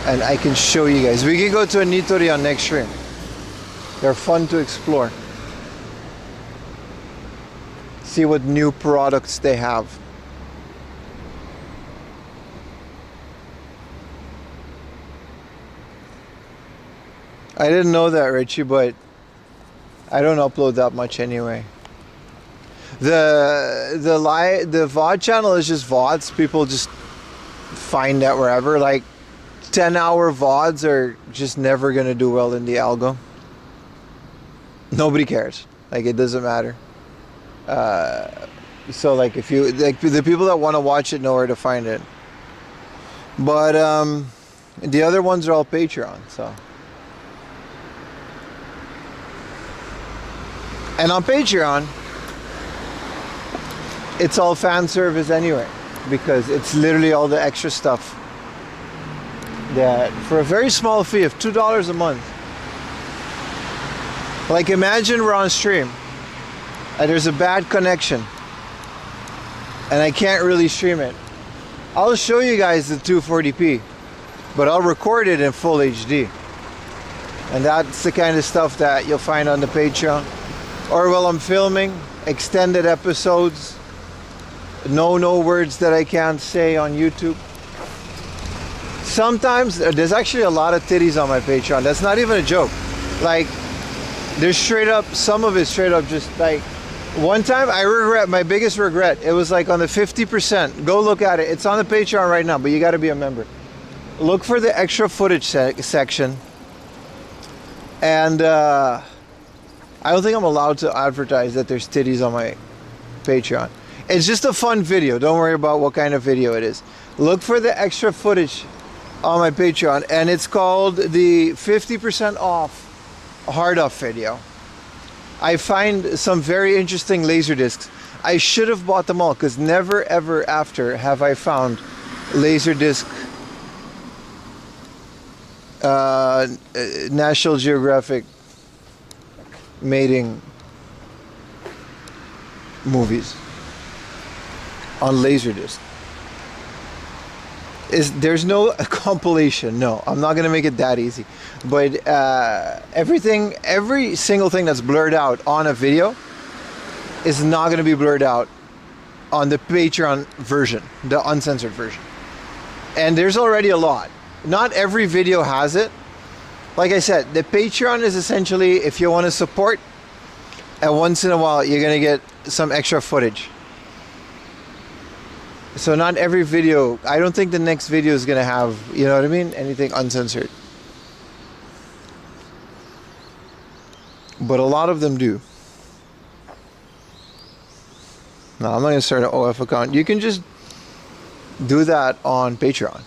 and I can show you guys. We can go to a Nitori on next stream. They're fun to explore. See what new products they have. I didn't know that, Richie, but I don't upload that much anyway. The VOD channel is just VODs. People just find that wherever. Like 10-hour VODs are just never gonna do well in the algo. Nobody cares. Like it doesn't matter. So like if you like the people that want to watch it know where to find it. But the other ones are all Patreon. So. And on Patreon, it's all fan service anyway, because it's literally all the extra stuff that for a very small fee of $2 a month. Like imagine we're on stream and there's a bad connection and I can't really stream it. I'll show you guys the 240p, but I'll record it in full HD. And that's the kind of stuff that you'll find on the Patreon. Or while I'm filming, extended episodes, no words that I can't say on YouTube. Sometimes, there's actually a lot of titties on my Patreon. That's not even a joke. Like, there's straight up, some of it straight up just like, one time I regret, my biggest regret, it was like on the 50%. Go look at it. It's on the Patreon right now, but you gotta be a member. Look for the extra footage section. And, I don't think I'm allowed to advertise that there's titties on my Patreon. It's just a fun video. Don't worry about what kind of video it is. Look for the extra footage on my Patreon, and it's called the 50% off hard up video. I find some very interesting laser discs. I should have bought them all, because never ever after have I found laser disc National Geographic mating movies on Laserdisc. There's no compilation. No, I'm not gonna make it that easy. But every single thing that's blurred out on a video is not gonna be blurred out on the Patreon version, the uncensored version. And there's already a lot. Not every video has it. Like I said, the Patreon is essentially if you want to support, and once in a while you're gonna get some extra footage. So not every video, I don't think the next video is gonna have, you know what I mean, anything uncensored. But a lot of them do. No, I'm not gonna start an OF account. You can just do that on Patreon.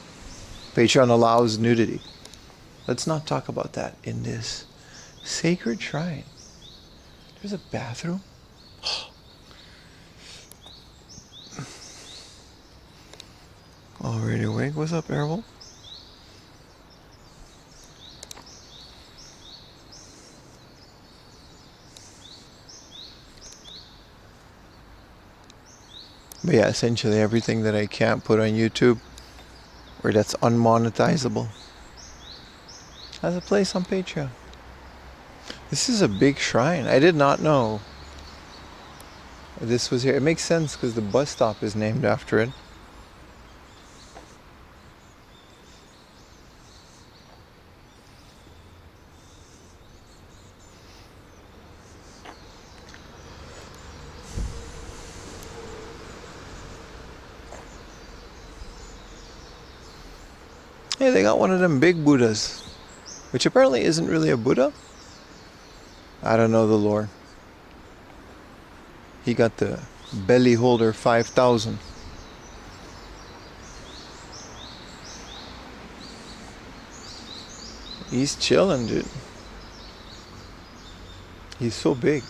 Patreon allows nudity. Let's not talk about that in this sacred shrine. There's a bathroom. Already awake? What's up, Errol? But yeah, essentially everything that I can't put on YouTube or that's unmonetizable has a place on Patreon. This is a big shrine. I did not know this was here. It makes sense because the bus stop is named after it. Hey, they got one of them big Buddhas, which apparently isn't really a Buddha. I don't know the lore. He got the belly holder 5000. He's chilling, dude. He's so big.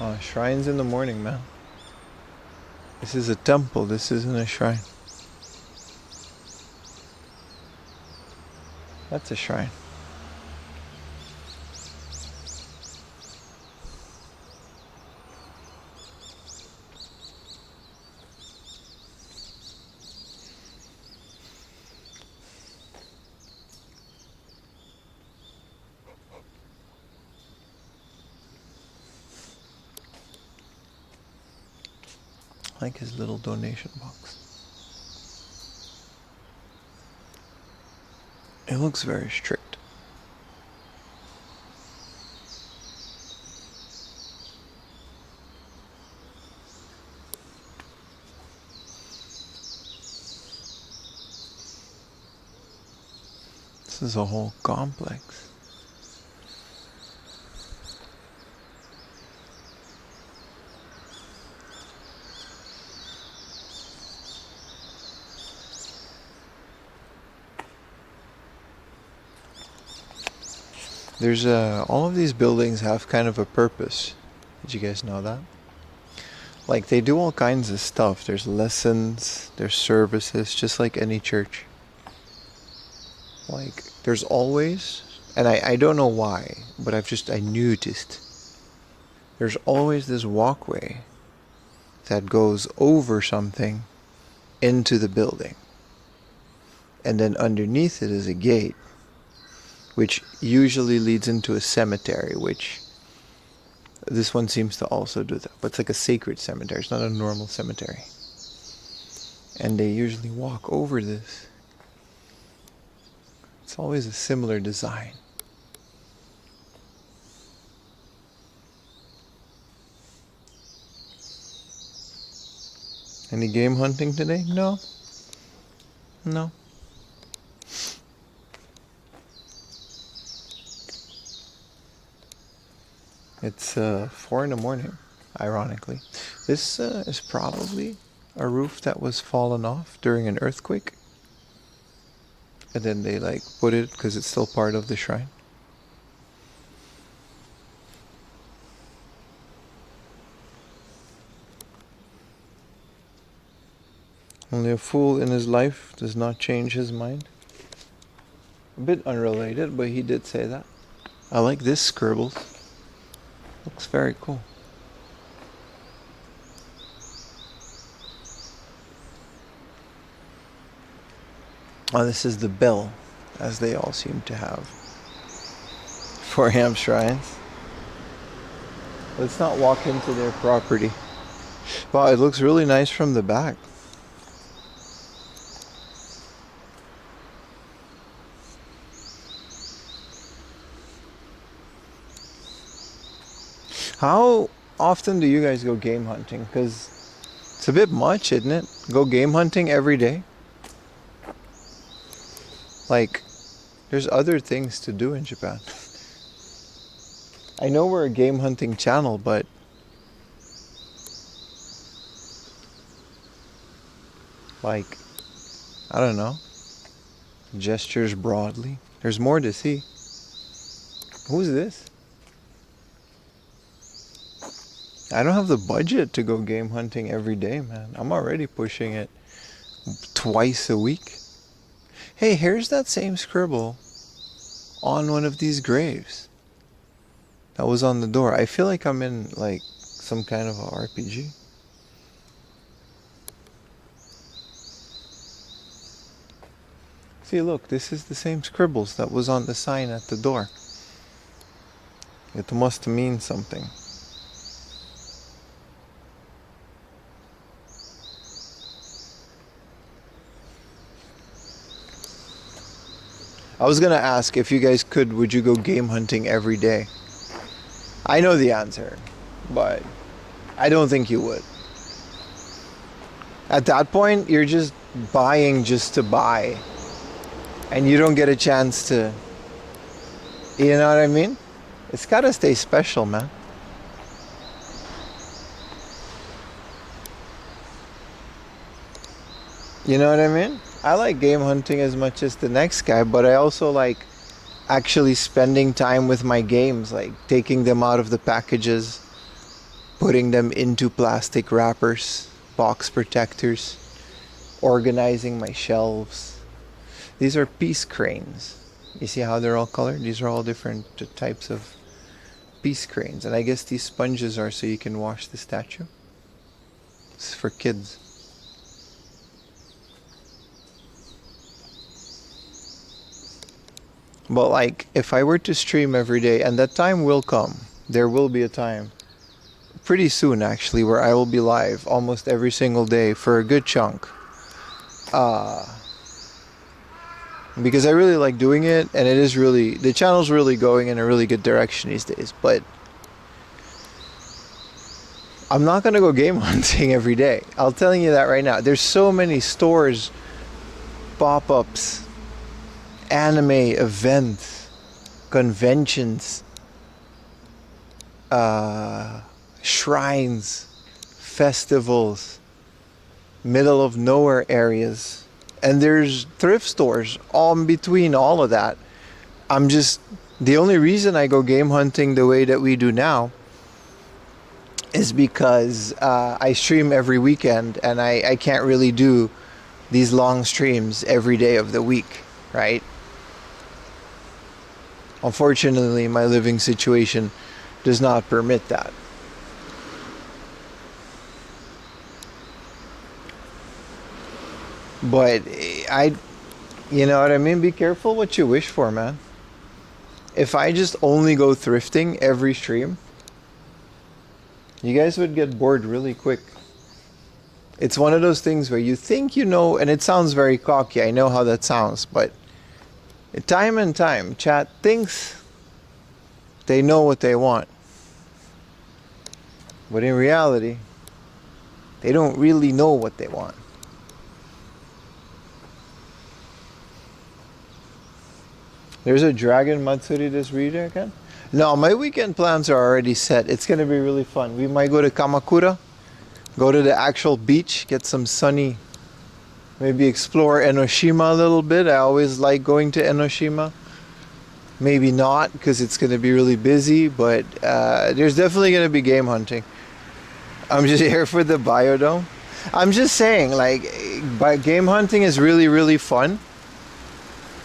Oh, shrines in the morning, man. This is a temple. This isn't a shrine. That's a shrine. I like his little donation box. It looks very strict. This is a whole complex. There's all of these buildings have kind of a purpose. Did you guys know that? Like they do all kinds of stuff. There's lessons, there's services, just like any church. Like there's always, and I don't know why, but I noticed. There's always this walkway that goes over something into the building. And then underneath it is a gate, which usually leads into a cemetery, which this one seems to also do that. But it's like a sacred cemetery. It's not a normal cemetery. And they usually walk over this. It's always a similar design. Any game hunting today? No. No. It's 4 in the morning, ironically. This is probably a roof that was fallen off during an earthquake. And then they like put it because it's still part of the shrine. Only a fool in his life does not change his mind. A bit unrelated, but he did say that. I like this scribbles. Looks very cool. Oh, this is the bell, as they all seem to have for ham shrines. Let's not walk into their property. Wow, it looks really nice from the back. How often do you guys go game hunting? Because it's a bit much, isn't it? Go game hunting every day? Like, there's other things to do in Japan. I know we're a game hunting channel, but like, I don't know. Gestures broadly. There's more to see. Who's this? I don't have the budget to go game hunting every day, man. I'm already pushing it twice a week. Hey, here's that same scribble on one of these graves that was on the door. I feel like I'm in like some kind of a RPG. See, look, this is the same scribbles that was on the sign at the door. It must mean something. I was gonna ask if you guys could, would you go game hunting every day? I know the answer, but I don't think you would. At that point, you're just buying just to buy. And you don't get a chance to, you know what I mean? It's gotta stay special, man. You know what I mean? I like game hunting as much as the next guy, but I also like actually spending time with my games, like taking them out of the packages, putting them into plastic wrappers, box protectors, organizing my shelves. These are peace cranes. You see how they're all colored? These are all different types of peace cranes. And I guess these sponges are so you can wash the statue. This is for kids. But like, if I were to stream every day, and that time will come, there will be a time, pretty soon actually, where I will be live almost every single day for a good chunk. Because I really like doing it, and it is really, the channel's really going in a really good direction these days, but I'm not gonna go game hunting every day. I'll tell you that right now. There's so many stores, pop-ups, anime events, conventions, shrines, festivals, middle of nowhere areas, and there's thrift stores all in between all of that. The only reason I go game hunting the way that we do now is because I stream every weekend, and I can't really do these long streams every day of the week, right? Unfortunately, my living situation does not permit that. But you know what I mean? Be careful what you wish for, man. If I just only go thrifting every stream, you guys would get bored really quick. It's one of those things where you think you know, and it sounds very cocky. I know how that sounds, but time and time, chat thinks they know what they want. But in reality, they don't really know what they want. There's a Dragon Matsuri this weekend. No, my weekend plans are already set. It's gonna be really fun. We might go to Kamakura, go to the actual beach, get some sunny, maybe explore Enoshima a little bit. I always like going to Enoshima. Maybe not because it's gonna be really busy, but there's definitely gonna be game hunting. I'm just here for the biodome. I'm just saying, like, game hunting is really, really fun.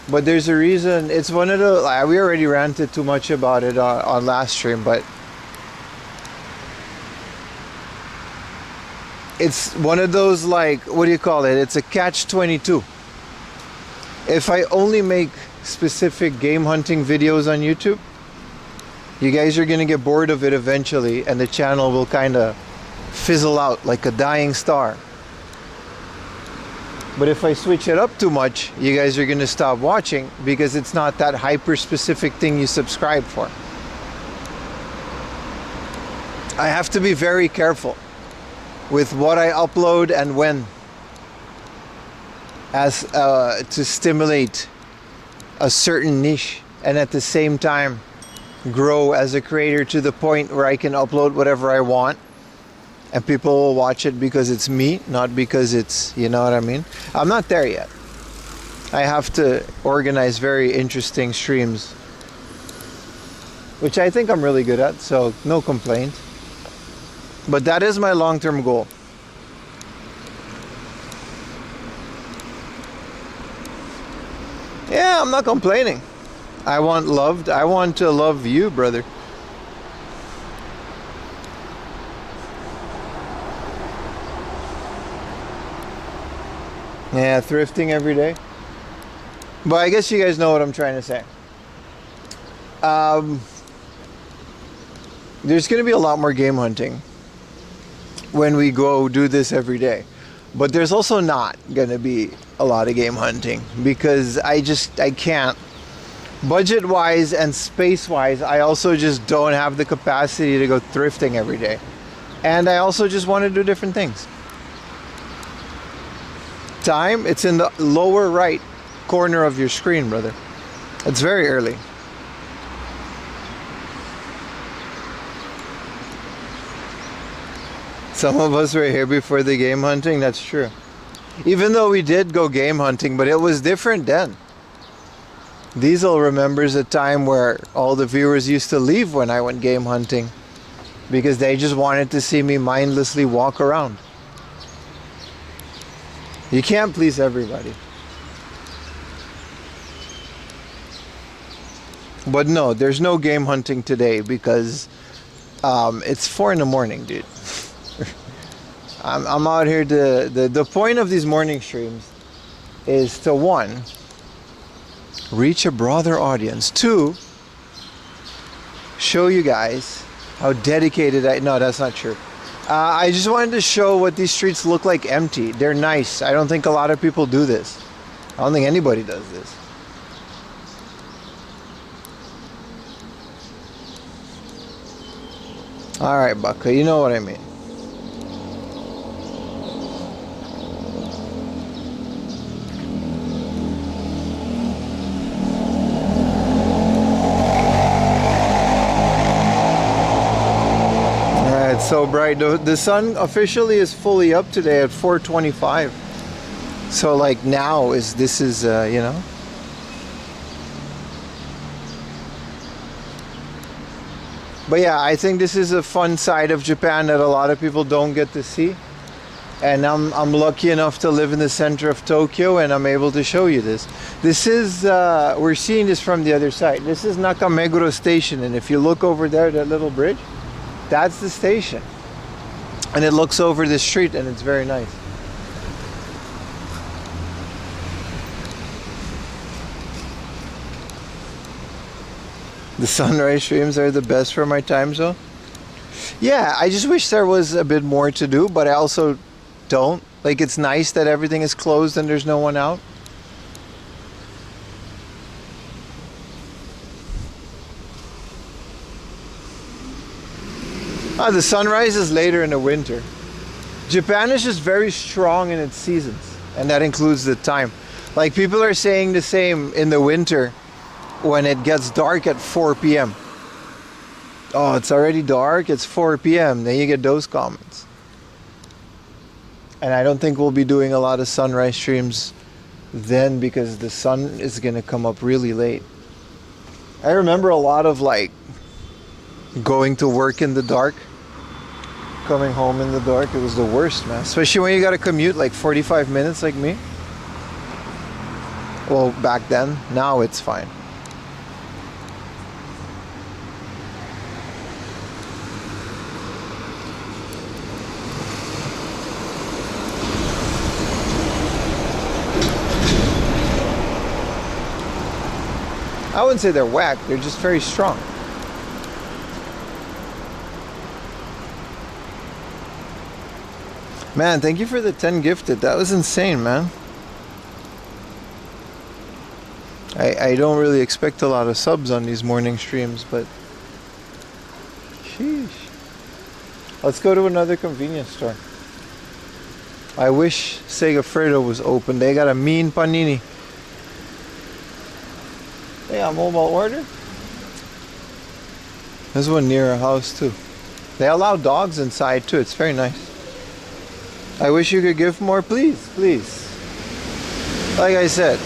But there's a reason. It's one of the, like, we already ranted too much about it on last stream, but it's one of those, like, what do you call it? It's a catch-22. If I only make specific game hunting videos on YouTube, you guys are gonna get bored of it eventually, and the channel will kind of fizzle out like a dying star. But if I switch it up too much, you guys are going to stop watching because it's not that hyper-specific thing you subscribe for. I have to be very careful with what I upload and when, as to stimulate a certain niche and at the same time grow as a creator to the point where I can upload whatever I want. And people will watch it because it's me, not because it's, you know what I mean? I'm not there yet. I have to organize very interesting streams, which I think I'm really good at, so no complaints. But that is my long-term goal. Yeah, I'm not complaining. I want loved. I want to love you, brother. Yeah, thrifting every day. But I guess you guys know what I'm trying to say. There's going to be a lot more game hunting when we go do this every day. But there's also not going to be a lot of game hunting because I can't. Budget-wise and space-wise, I also just don't have the capacity to go thrifting every day. And I also just want to do different things. Time, it's in the lower right corner of your screen, brother. It's very early. Some of us were here before the game hunting, that's true. Even though we did go game hunting, but it was different then. Diesel remembers a time where all the viewers used to leave when I went game hunting because they just wanted to see me mindlessly walk around. You can't please everybody. But no, there's no game hunting today because it's 4 in the morning, dude. I'm out here to... The point of these morning streams is to, 1, reach a broader audience. 2, show you guys how dedicated I... No, that's not true. I just wanted to show what these streets look like empty. They're nice. I don't think a lot of people do this. I don't think anybody does this. Alright, Baka, you know what I mean. It's so bright. The sun officially is fully up today at 4:25. So like now this is you know. But yeah, I think this is a fun side of Japan that a lot of people don't get to see. And I'm lucky enough to live in the center of Tokyo and I'm able to show you this. This is we're seeing this from the other side. This is Nakameguro Station, and if you look over there, that little bridge, that's the station. And it looks over the street and it's very nice. The sunrise streams are the best for my time zone. Yeah, I just wish there was a bit more to do, but I also don't. Like, it's nice that everything is closed and there's no one out. The sunrise is later in the winter. Japan is just very strong in its seasons, and that includes the time. Like, people are saying the same in the winter. when it gets dark at 4 p.m. Oh, it's already dark, it's 4 p.m. Then you get those comments. And I don't think we'll be doing a lot of sunrise streams then because the sun is going to come up really late. I remember a lot of like going to work in the dark, coming home in the dark. It was the worst, man. Especially when you got to commute like 45 minutes like me. Well, back then. Now it's fine. I wouldn't say they're whack, they're just very strong. Man, thank you for the 10 gifted. That was insane, man. I don't really expect a lot of subs on these morning streams, but sheesh. Let's go to another convenience store. I wish Segafredo was open. They got a mean panini. They got mobile order. There's one near our house too. They allow dogs inside too. It's very nice. I wish you could give more, please, please. Like I said,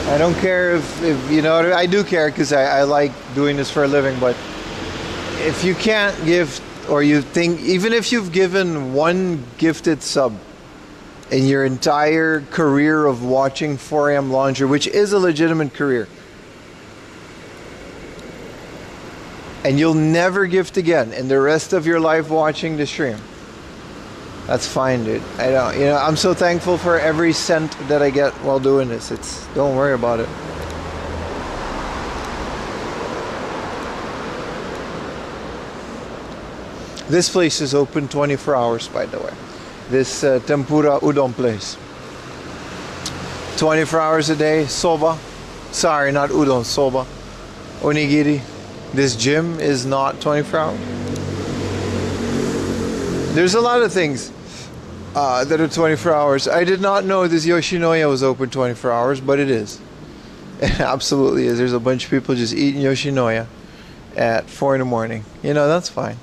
I don't care if you know, I do care because I like doing this for a living, but if you can't give, or you think, even if you've given one gifted sub in your entire career of watching 4am Laundry, which is a legitimate career, and you'll never gift again in the rest of your life watching the stream, that's fine, dude. I don't, you know, I'm so thankful for every cent that I get while doing this. Don't worry about it. This place is open 24 hours, by the way. This tempura udon place. 24 hours a day, soba. Sorry, not udon, soba. Onigiri. This gym is not 24 hours. There's a lot of things that are 24 hours. I did not know this Yoshinoya was open 24 hours, but it is. It absolutely is. There's a bunch of people just eating Yoshinoya at 4 in the morning. You know, that's fine.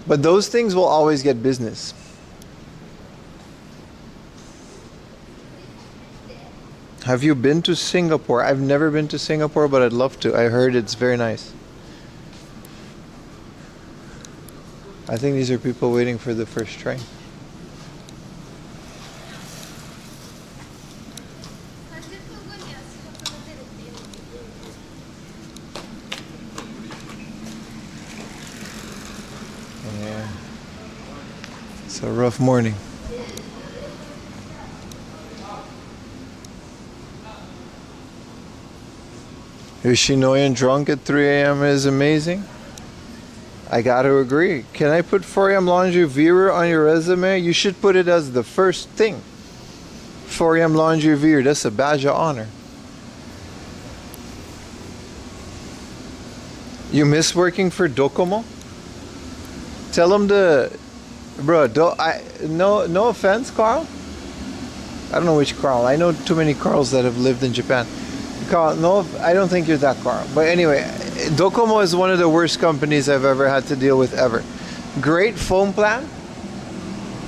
But those things will always get business. Have you been to Singapore? I've never been to Singapore, but I'd love to. I heard it's very nice. I think these are people waiting for the first train. Yeah. It's a rough morning. Yoshinoya drunk at 3 a.m. is amazing. I gotta agree. Can I put 4am Laundry viewer on your resume? You should put it as the first thing. 4am Laundry viewer, that's a badge of honor. You miss working for Docomo? Tell them to, bro. No offense, Carl. I don't know which Carl. I know too many Carls that have lived in Japan. Carl, no, I don't think you're that Carl. But anyway, Docomo is one of the worst companies I've ever had to deal with ever. Great phone plan.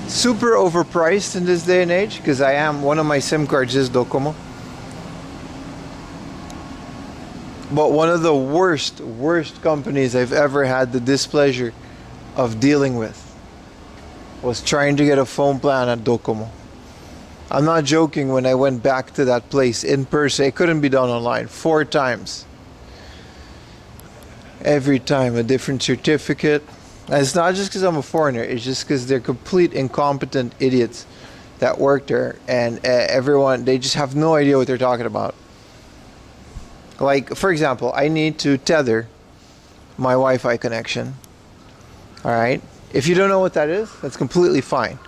Super overpriced in this day and age because one of my SIM cards is Docomo. But one of the worst companies I've ever had the displeasure of dealing with was trying to get a phone plan at Docomo. I'm not joking. When I went back to that place in person, it couldn't be done online. 4 times. Every time a different certificate. And it's not just because I'm a foreigner. It's just because they're complete incompetent idiots that work there. And everyone, they just have no idea what they're talking about. Like, for example, I need to tether my Wi-Fi connection. Alright? If you don't know what that is, that's completely fine.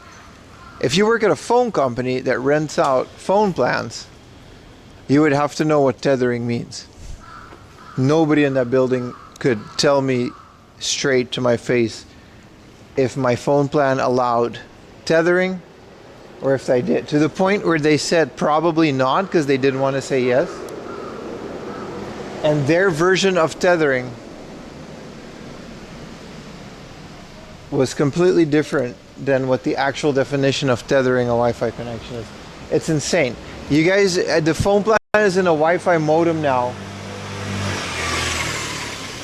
If you work at a phone company that rents out phone plans, you would have to know what tethering means. Nobody in that building could tell me straight to my face if my phone plan allowed tethering or if I did. To the point where they said probably not because they didn't want to say yes. And their version of tethering was completely different than what the actual definition of tethering a Wi-Fi connection is. It's insane. You guys, the phone plan is in a Wi-Fi modem now.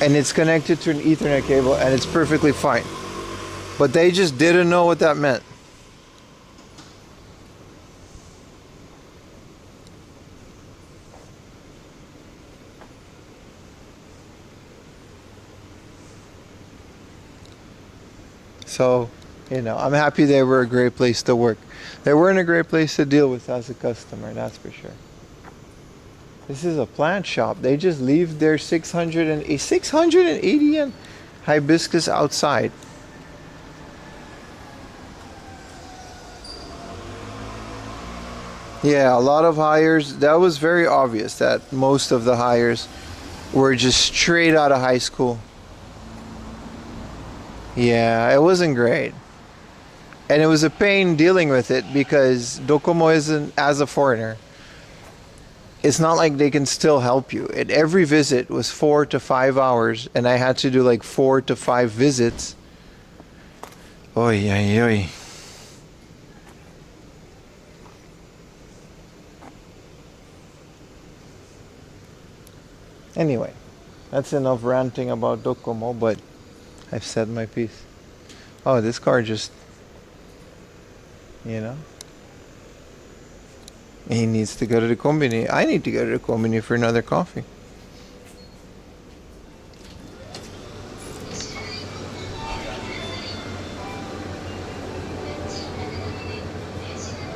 And it's connected to an Ethernet cable and it's perfectly fine. But they just didn't know what that meant. So, you know, I'm happy they were a great place to work. They weren't a great place to deal with as a customer, that's for sure. This is a plant shop. They just leave their 680 yen hibiscus outside. Yeah, a lot of hires. That was very obvious that most of the hires were just straight out of high school. Yeah, it wasn't great. And it was a pain dealing with it because Docomo isn't, as a foreigner, it's not like they can still help you. And every visit was 4 to 5 hours, and I had to do like 4 to 5 visits. Oy, oy, oy. Anyway, that's enough ranting about Docomo, but I've said my piece. Oh, this car just, you know. He needs to go to the combini. I need to go to the combini for another coffee.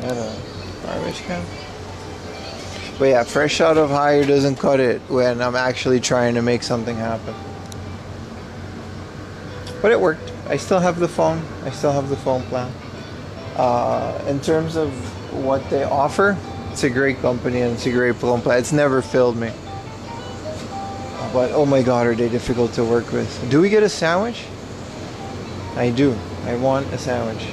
Got a garbage can. But yeah, fresh out of hire doesn't cut it when I'm actually trying to make something happen. But it worked. I still have the phone. I still have the phone plan. In terms of what they offer, it's a great company and it's a great phone plan. It's never failed me. But oh my god, are they difficult to work with. Do we get a sandwich? I do. I want a sandwich.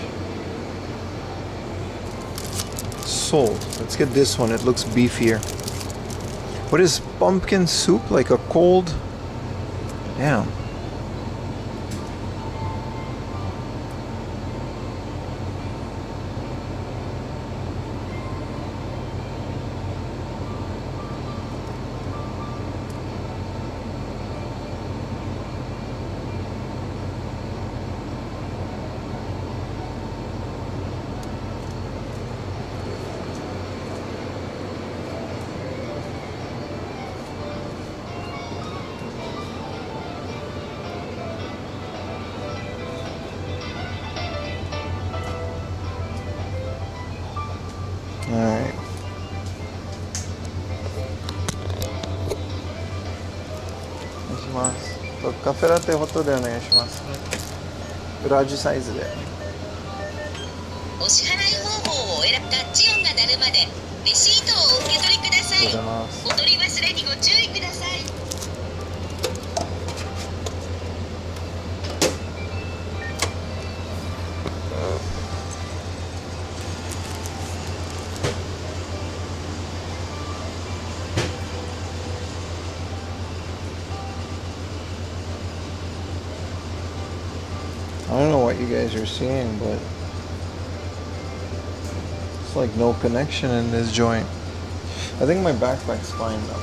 Sold. Let's get this one. It looks beefier. What is pumpkin soup? Like a cold... Damn. Alright. Cafe latte hotでお願いします。裏地サイズで。お支払い方法をお選び、タッチ音が鳴るまでレシートをお受け取りください。お取り忘れにご注意ください。I don't know what you guys are seeing, but it's like no connection in this joint. I think my backpack's fine though.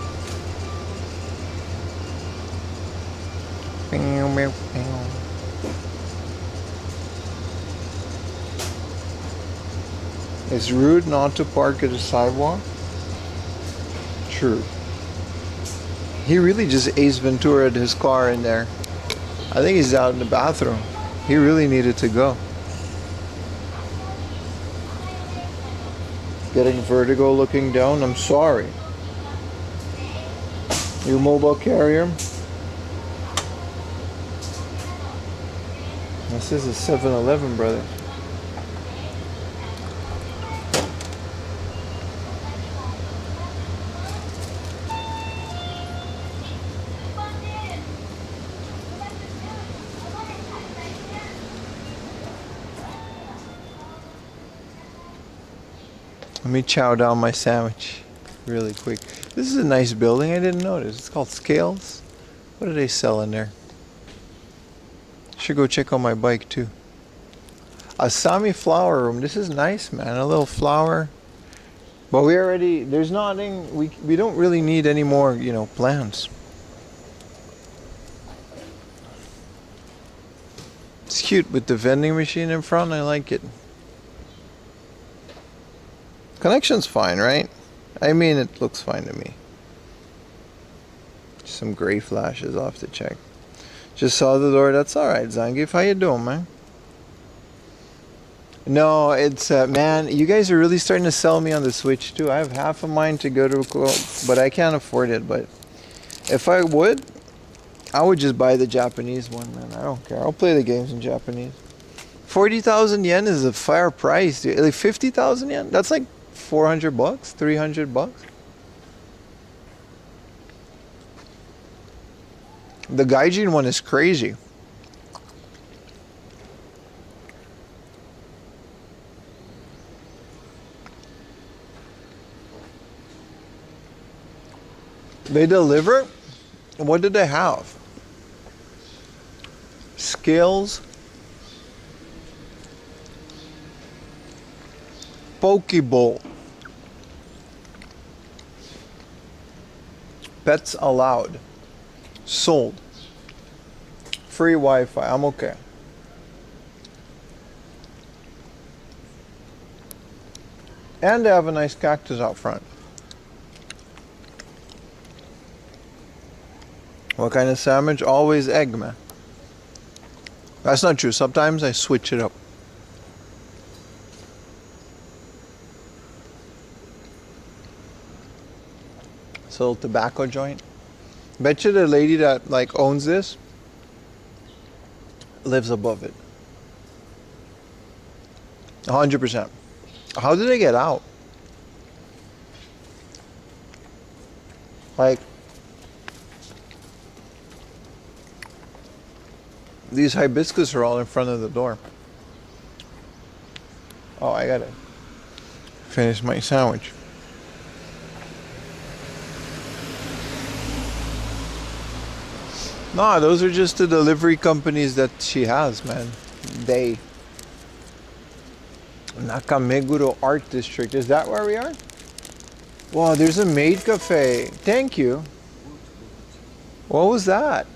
It's rude not to park at a sidewalk. True. He really just Ace Ventura'd his car in there. I think he's out in the bathroom. He really needed to go. Getting vertigo looking down, I'm sorry. Your mobile carrier? This is a 7-Eleven, brother. Let me chow down my sandwich really quick. This is a nice building. I didn't notice. It's called Scales. What do they sell in there? Should go check out my bike too. A Sami flower room. This is nice, man. A little flower. But we already, there's nothing, we don't really need any more, you know, plants. It's cute with the vending machine in front. I like it. Connection's fine, right? I mean, it looks fine to me. Some gray flashes off to check. Just saw the door. That's all right, Zangief. How you doing, man? No, it's man. You guys are really starting to sell me on the Switch too. I have half of mine to go to, but I can't afford it. But if I would just buy the Japanese one, man. I don't care. I'll play the games in Japanese. 40,000 yen is a fair price, dude. Like 50,000 yen. That's like $400, $300. The Gaijin one is crazy. They deliver? What did they have? Skills. Pokeball. Pets allowed. Sold. Free Wi-Fi. I'm okay. And they have a nice cactus out front. What kind of sandwich? Always egg, man. That's not true. Sometimes I switch it up. It's a little tobacco joint. Bet you the lady that like owns this lives above it. 100%. How did they get out? Like, these hibiscus are all in front of the door. Oh, I gotta finish my sandwich. Nah, those are just the delivery companies that she has, man. They. Nakameguro Art District. Is that where we are? Wow, there's a maid cafe. Thank you. What was that?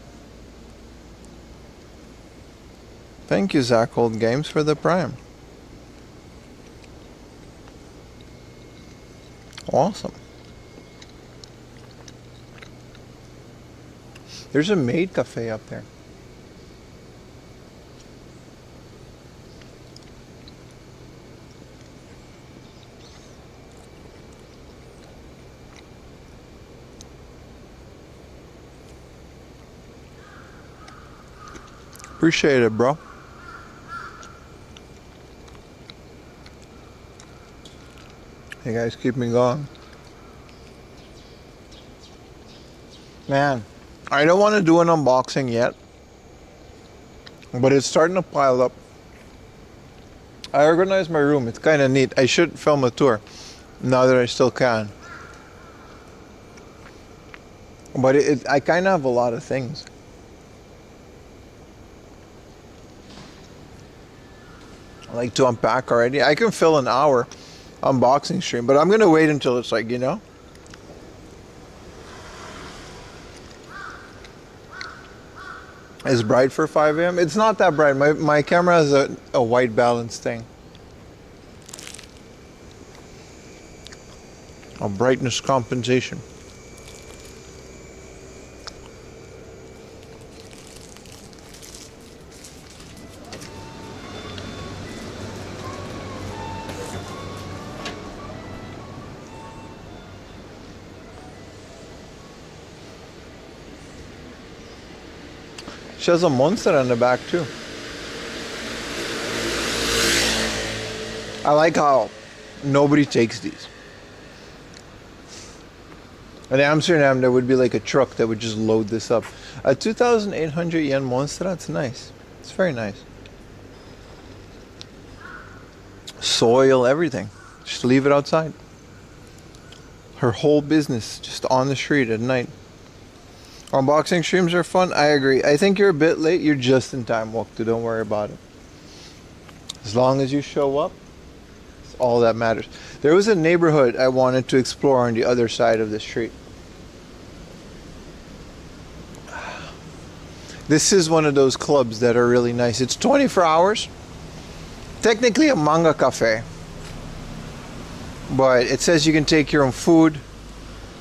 Thank you, Zach Old Games, for the Prime. Awesome. There's a maid cafe up there. Appreciate it, bro. You guys keep me going. Man, I don't want to do an unboxing yet, but it's starting to pile up. I organized my room. It's kind of neat. I should film a tour now that I still can. But I kind of have a lot of things. I like to unpack already. I can fill an hour unboxing stream, but I'm going to wait until it's like, you know. It's bright for 5 a.m. It's not that bright. My camera has a white balance thing. A brightness compensation. She has a monster on the back too. I like how nobody takes these. In Amsterdam, there would be like a truck that would just load this up. A 2,800 yen monster, that's nice. It's very nice. Soil, everything. Just leave it outside. Her whole business just on the street at night. Unboxing streams are fun. I agree. I think you're a bit late. You're just in time, Woktu. Don't worry about it. As long as you show up, it's all that matters. There was a neighborhood I wanted to explore on the other side of the street. This is one of those clubs that are really nice. It's 24 hours. Technically a manga cafe. But it says you can take your own food.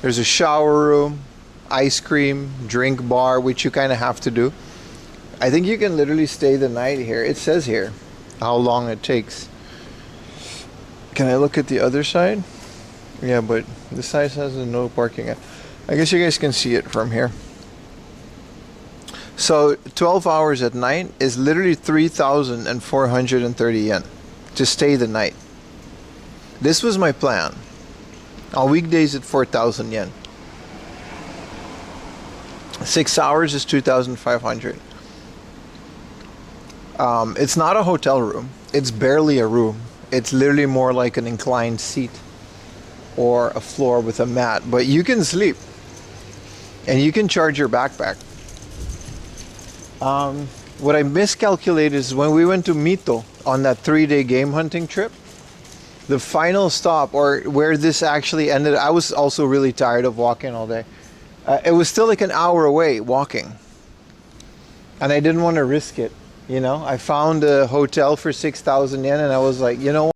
There's a shower room, ice cream, drink bar, which you kind of have to do. I think you can literally stay the night here. It says here how long it takes. Can I look at the other side? Yeah, but this side has no parking. I guess you guys can see it from here. So 12 hours at night is literally 3,430 yen to stay the night. This was my plan. On weekdays at 4,000 yen. 6 hours is 2,500. It's not a hotel room. It's barely a room. It's literally more like an inclined seat or a floor with a mat. But you can sleep. And you can charge your backpack. What I miscalculated is when we went to Mito on that 3-day game hunting trip, the final stop, or where this actually ended, I was also really tired of walking all day. It was still like an hour away walking. And I didn't want to risk it, you know. I found a hotel for 6,000 yen and I was like, you know what?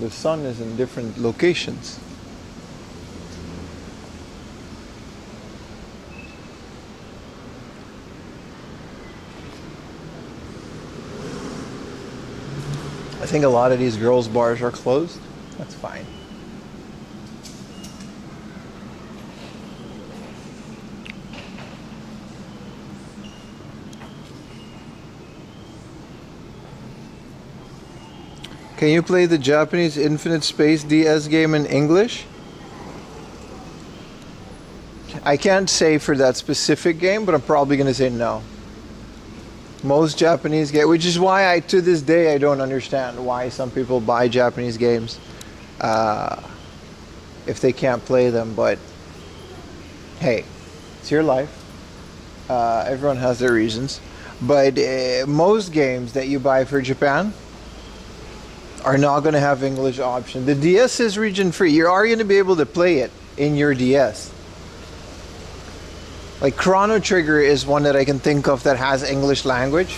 The sun is in different locations. I think a lot of these girls' bars are closed. That's fine. Can you play the Japanese Infinite Space DS game in English? I can't say for that specific game, but I'm probably going to say no. Most Japanese games, which is why to this day I don't understand why some people buy Japanese games if they can't play them. But hey, it's your life. Everyone has their reasons. But most games that you buy for Japan are not going to have English option. The DS is region free. You are going to be able to play it in your DS. Like Chrono Trigger is one that I can think of that has English language,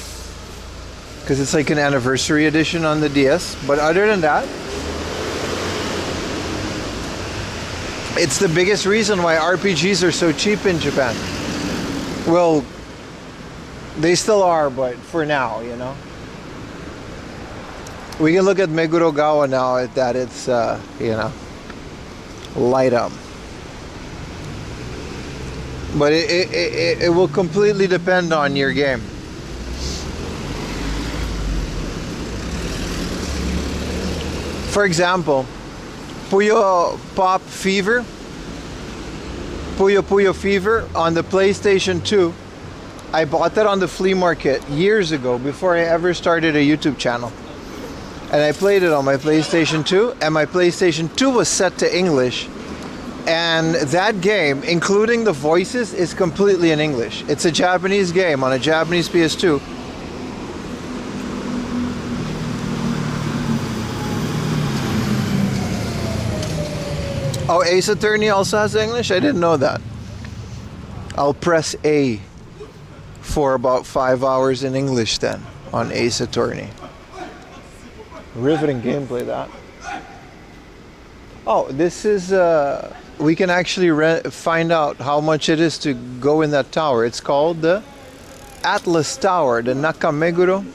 because it's like an anniversary edition on the DS. But other than that, it's the biggest reason why RPGs are so cheap in Japan. Well, they still are, but for now, you know. We can look at Megurogawa now at that it's, you know, light up. But it will completely depend on your game. For example, Puyo Pop Fever, Puyo Puyo Fever on the PlayStation 2. I bought that on the flea market years ago before I ever started a YouTube channel. And I played it on my PlayStation 2, and my PlayStation 2 was set to English. And that game, including the voices, is completely in English. It's a Japanese game on a Japanese PS2. Oh, Ace Attorney also has English? I didn't know that. I'll press A for about 5 hours in English then on Ace Attorney. Riveting gameplay, that. Oh, this is, we can actually find out how much it is to go in that tower. It's called the Atlas Tower, the Nakameguro.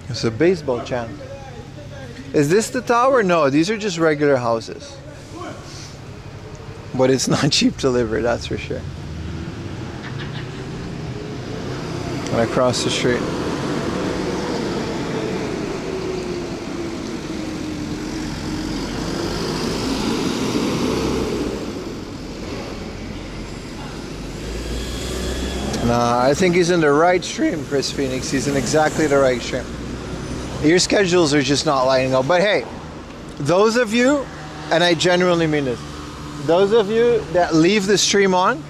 It's a baseball chant. Is this the tower? No, these are just regular houses. But it's not cheap to live here, that's for sure. And I cross the street. Nah, I think he's in the right stream, Chris Phoenix. He's in exactly the right stream. Your schedules are just not lining up. But hey, those of you, and I genuinely mean this, those of you that leave the stream on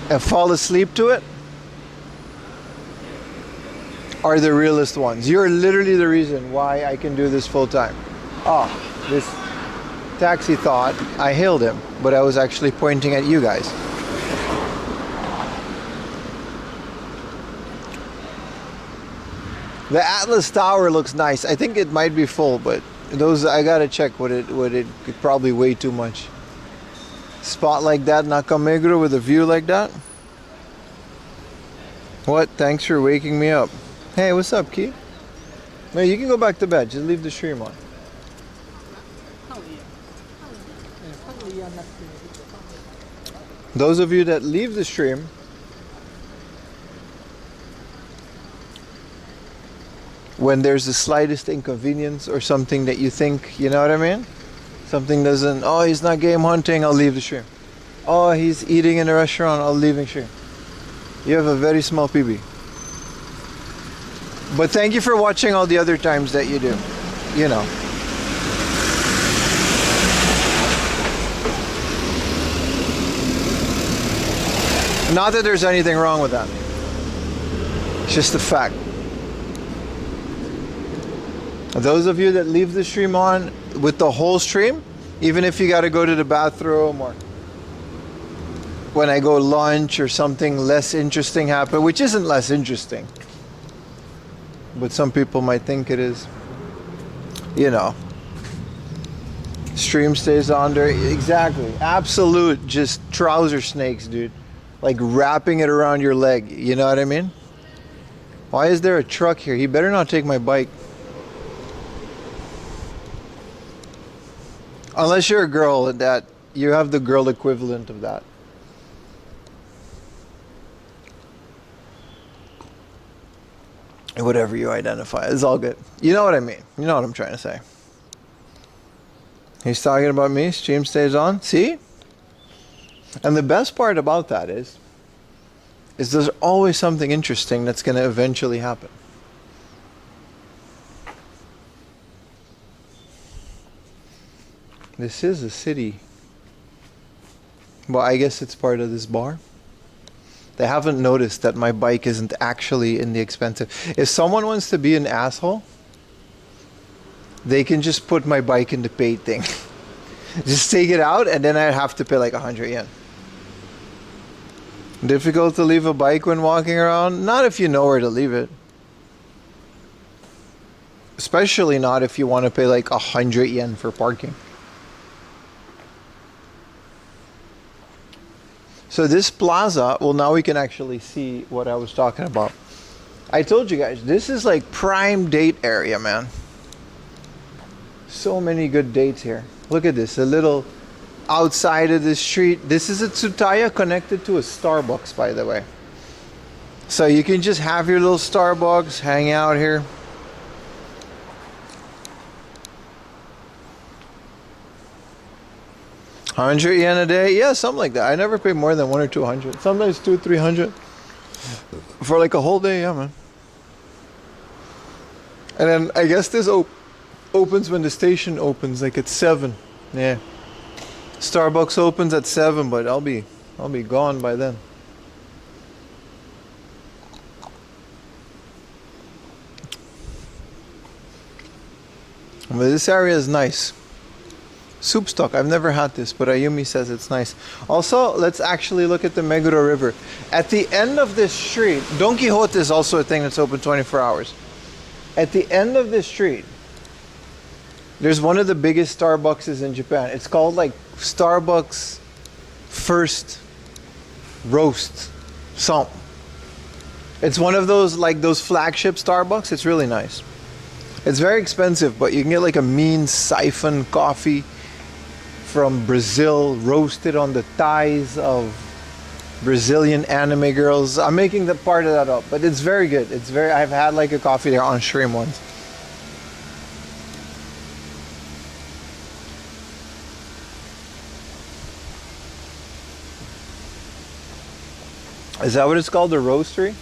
and fall asleep to it are the realest ones. You're literally the reason why I can do this full time. Oh, this taxi thought I hailed him, but I was actually pointing at you guys. The Atlas Tower looks nice. I think it might be full, but those I gotta check what it could probably way too much. Spot like that, Nakameguro with a view like that. What? Thanks for waking me up. Hey, what's up, Key? No, you can go back to bed. Just leave the stream on. Those of you that leave the stream, when there's the slightest inconvenience or something that you think, you know what I mean? Something doesn't, oh, he's not game hunting, I'll leave the stream. Oh, he's eating in a restaurant, I'll leave the stream. You have a very small PB. But thank you for watching all the other times that you do. You know. Not that there's anything wrong with that. It's just a fact. Those of you that leave the stream on with the whole stream, even if you got to go to the bathroom or when I go lunch or something less interesting happen, which isn't less interesting, but some people might think it is, you know, stream stays on there. Exactly. Absolute just trouser snakes, dude. Like wrapping it around your leg. You know what I mean? Why is there a truck here? He better not take my bike. Unless you're a girl and that you have the girl equivalent of that. Whatever you identify, it's all good. You know what I mean. You know what I'm trying to say. He's talking about me. Stream stays on. See? And the best part about that is there's always something interesting that's going to eventually happen. This is a city. Well, I guess it's part of this bar. They haven't noticed that my bike isn't actually in the expensive. If someone wants to be an asshole, they can just put my bike in the paid thing. Just take it out and then I'd have to pay like 100 yen. Difficult to leave a bike when walking around? Not if you know where to leave it. Especially not if you want to pay like 100 yen for parking. So this plaza, well, now we can actually see what I was talking about. I told you guys, this is like prime date area, man. So many good dates here. Look at this, a little outside of the street. This is a Tsutaya connected to a Starbucks, by the way. So you can just have your little Starbucks, hang out here. $100 a day? Yeah, something like that. I never pay more than 100 or 200. Sometimes 200-300 for like a whole day. Yeah, man. And then I guess this opens when the station opens, like at 7. Yeah. Starbucks opens at 7, but I'll be gone by then. But this area is nice. Soup stock, I've never had this, but Ayumi says it's nice. Also, let's actually look at the Meguro River. At the end of this street, Don Quixote is also a thing that's open 24 hours. At the end of this street, there's one of the biggest Starbucks in Japan. It's called like Starbucks First Roast something. It's one of those like those flagship Starbucks. It's really nice. It's very expensive, but you can get like a mean siphon coffee from Brazil, roasted on the thighs of Brazilian anime girls. I'm making the part of that up, but it's very good. I've had like a coffee there on stream once. Is that what it's called, the roastery?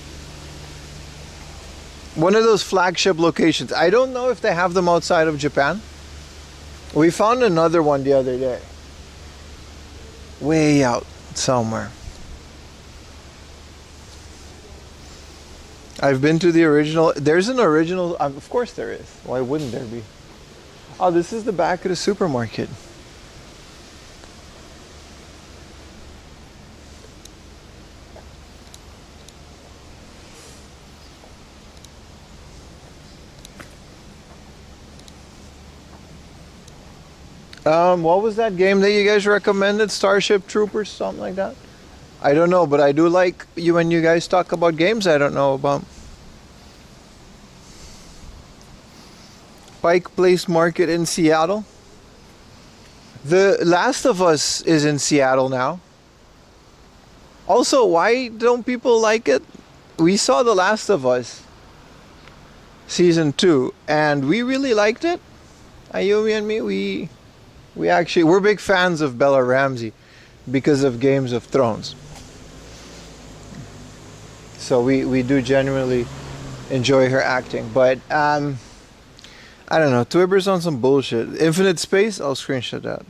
One of those flagship locations. I don't know if they have them outside of Japan. We found another one the other day. Way out somewhere. I've been to the original. There's an original. Of course there is. Why wouldn't there be? Oh, this is the back of the supermarket. What was that game that you guys recommended? Starship Troopers, something like that? I don't know, but I do like you when you guys talk about games I don't know about. Pike Place Market in Seattle. The Last of Us is in Seattle now. Also, why don't people like it? We saw The Last of Us season 2 and we really liked it. Ayumi and me, we're big fans of Bella Ramsey because of Games of Thrones. So we do genuinely enjoy her acting. But I don't know, Twibber's on some bullshit. Infinite Space, I'll screenshot that.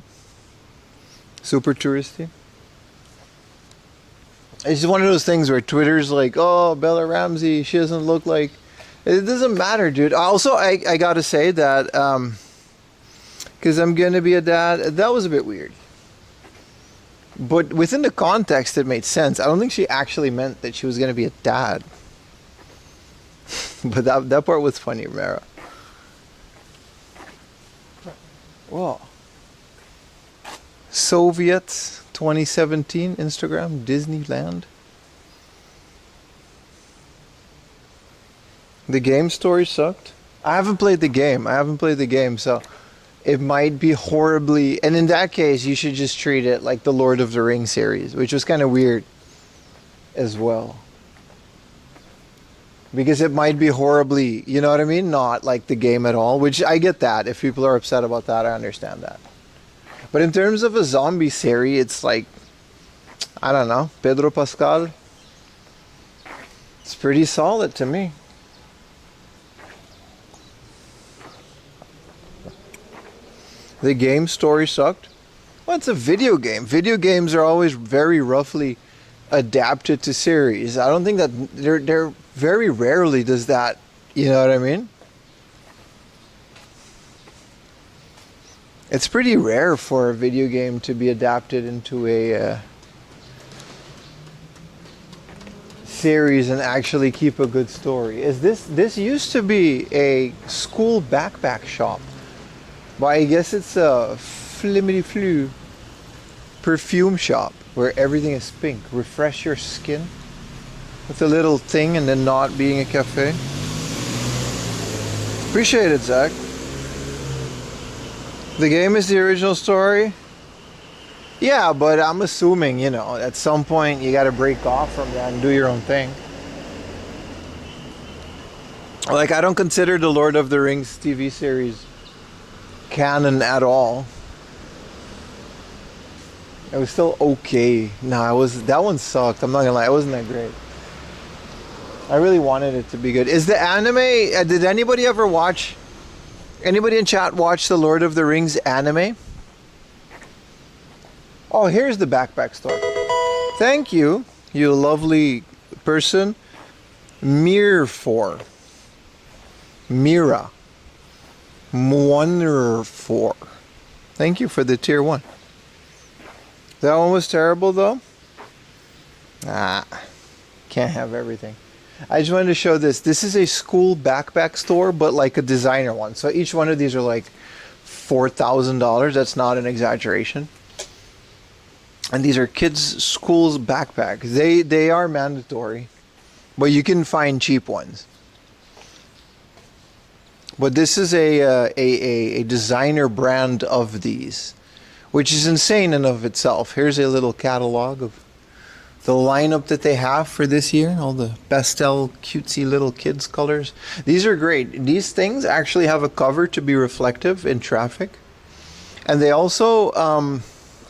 Super touristy. It's just one of those things where Twitter's like, oh, Bella Ramsey, she doesn't look like... It doesn't matter, dude. Also, I gotta say that... because I'm gonna be a dad. That was a bit weird. But within the context, it made sense. I don't think she actually meant that she was gonna be a dad. But that part was funny, Mara. Whoa. Soviet 2017 Instagram Disneyland. The game story sucked. I haven't played the game, so it might be horribly, and in that case you should just treat it like the Lord of the Rings series, which was kind of weird as well, because it might be horribly, you know what I mean, not like the game at all, which I get that. If people are upset about that, I understand that. But in terms of a zombie series, it's like, I don't know, Pedro Pascal, it's pretty solid to me. The game story sucked. Well, it's a video game. Video games are always very roughly adapted to series. I don't think that they're very rarely does that. You know what I mean? It's pretty rare for a video game to be adapted into a series and actually keep a good story is this used to be a school backpack shop, but I guess it's a flimity flu perfume shop where everything is pink. Refresh your skin with a little thing and then not being a cafe. Appreciate it, Zach. The game is the original story. Yeah, but I'm assuming, you know, at some point you gotta break off from that and do your own thing. Like, I don't consider the Lord of the Rings TV series canon at all. It was still okay. No, that one sucked. I'm not gonna lie, it wasn't that great. I really wanted it to be good. Is the anime, did anybody ever watch, anybody in chat watch the Lord of the Rings anime? Oh, here's the backpack store. Thank you, you lovely person. Mira. Wonderful. Thank you for the tier 1. That one was terrible though. Can't have everything. I just wanted to show this. This is a school backpack store, but like a designer one. So each one of these are like $4,000. That's not an exaggeration. And these are kids' schools backpacks. They are mandatory, but you can find cheap ones. But this is a designer brand of these, which is insane in of itself. Here's a little catalog of the lineup that they have for this year. All the pastel, cutesy little kids colors. These are great. These things actually have a cover to be reflective in traffic, and they also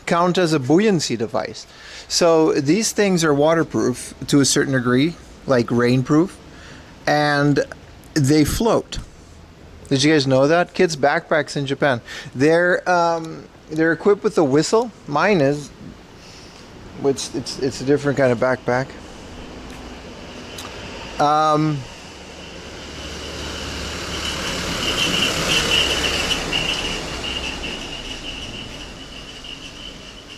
count as a buoyancy device. So these things are waterproof to a certain degree, like rainproof, and they float. Did you guys know that? Kids' backpacks in Japan, they're equipped with a whistle. Mine is, which it's a different kind of backpack.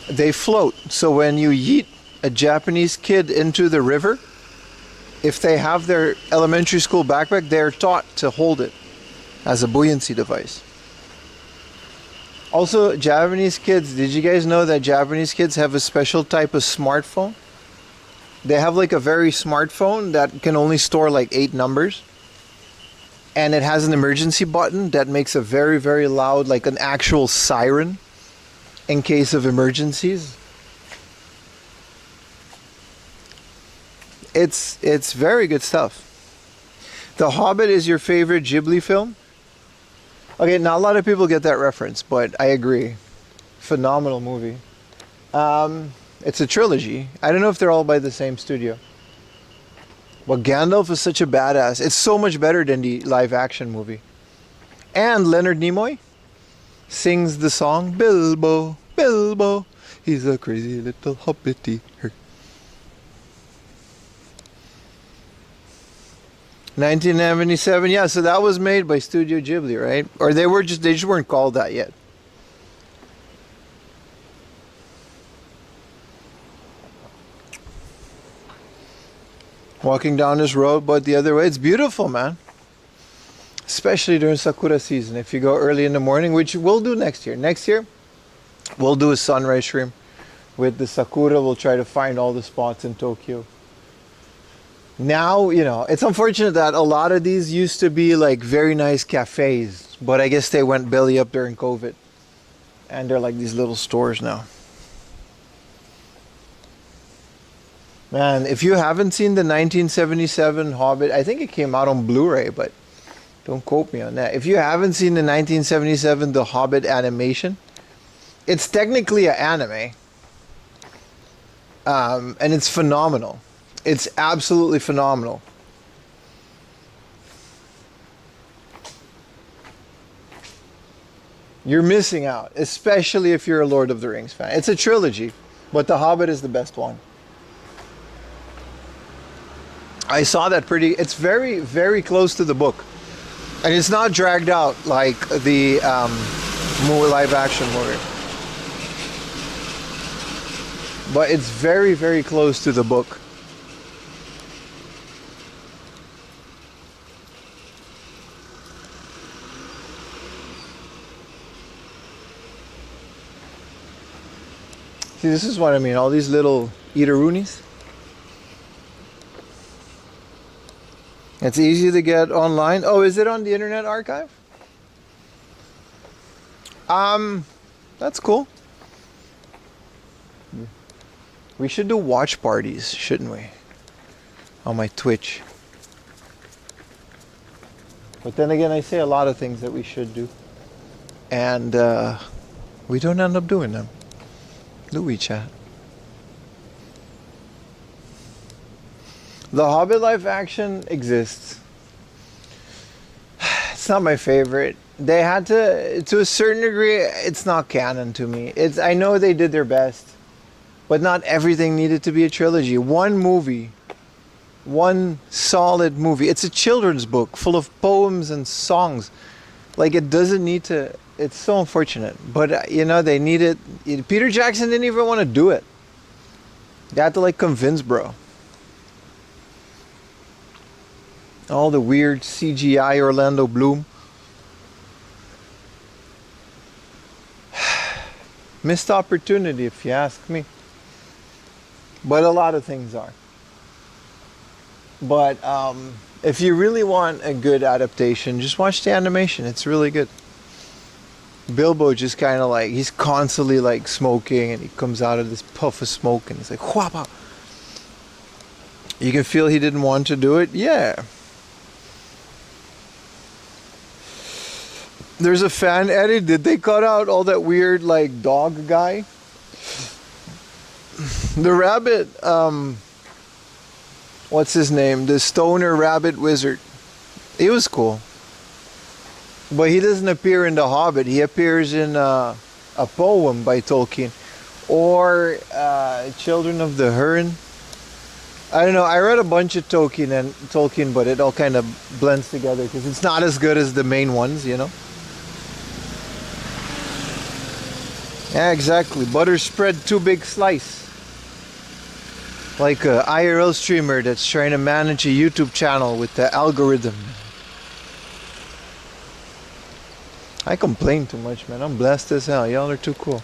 They float, so when you yeet a Japanese kid into the river, if they have their elementary school backpack, they're taught to hold it as a buoyancy device. Also, Japanese kids, did you guys know that Japanese kids have a special type of smartphone? They have like a very smartphone that can only store like 8 numbers. And it has an emergency button that makes a very, very loud, like an actual siren in case of emergencies. It's very good stuff. The Hobbit is your favorite Ghibli film? Okay, not a lot of people get that reference, but I agree. Phenomenal movie. It's a trilogy. I don't know if they're all by the same studio. But Gandalf is such a badass. It's so much better than the live action movie. And Leonard Nimoy sings the song, Bilbo, Bilbo, he's a crazy little hobbity. 1997, yeah, so that was made by Studio Ghibli, right? Or they just weren't called that yet. Walking down this road, but the other way, it's beautiful, man. Especially during Sakura season. If you go early in the morning, which we'll do next year. Next year, we'll do a sunrise stream with the Sakura. We'll try to find all the spots in Tokyo. Now, you know, it's unfortunate that a lot of these used to be like very nice cafes, but I guess they went belly up during COVID. And they're like these little stores now. Man, if you haven't seen the 1977 Hobbit, I think it came out on Blu-ray, but don't quote me on that. If you haven't seen the 1977 The Hobbit animation, it's technically an anime. And it's phenomenal. It's absolutely phenomenal. You're missing out, especially if you're a Lord of the Rings fan. It's a trilogy, but The Hobbit is the best one. I saw that it's very, very close to the book. And it's not dragged out like the live action movie. But it's very, very close to the book. See, this is what I mean. All these little eateroonies. It's easy to get online. Oh, is it on the Internet Archive? That's cool. We should do watch parties, shouldn't we? On my Twitch. But then again, I say a lot of things that we should do. And we don't end up doing them. Do we, chat? The Hobbit live action exists. It's not my favorite. They had to a certain degree, it's not canon to me. I know they did their best, but not everything needed to be a trilogy. One movie, one solid movie. It's a children's book full of poems and songs. Like, it doesn't need to, it's so unfortunate. But, you know, they needed, Peter Jackson didn't even want to do it. They had to, like, convince bro. All the weird CGI Orlando Bloom. Missed opportunity, if you ask me. But a lot of things are. But if you really want a good adaptation, just watch the animation. It's really good. Bilbo just kind of like, he's constantly like smoking, and he comes out of this puff of smoke, and he's like, whapa. You can feel he didn't want to do it. Yeah. There's a fan edit. Did they cut out all that weird like dog guy? The rabbit, what's his name? The stoner rabbit wizard. He was cool. But he doesn't appear in The Hobbit. He appears in a poem by Tolkien. Or Children of the Hurin. I don't know. I read a bunch of Tolkien, but it all kind of blends together because it's not as good as the main ones, you know? Yeah, exactly. Butter spread too big slice. Like a IRL streamer that's trying to manage a YouTube channel with the algorithm. I complain too much, man. I'm blessed as hell. Y'all are too cool.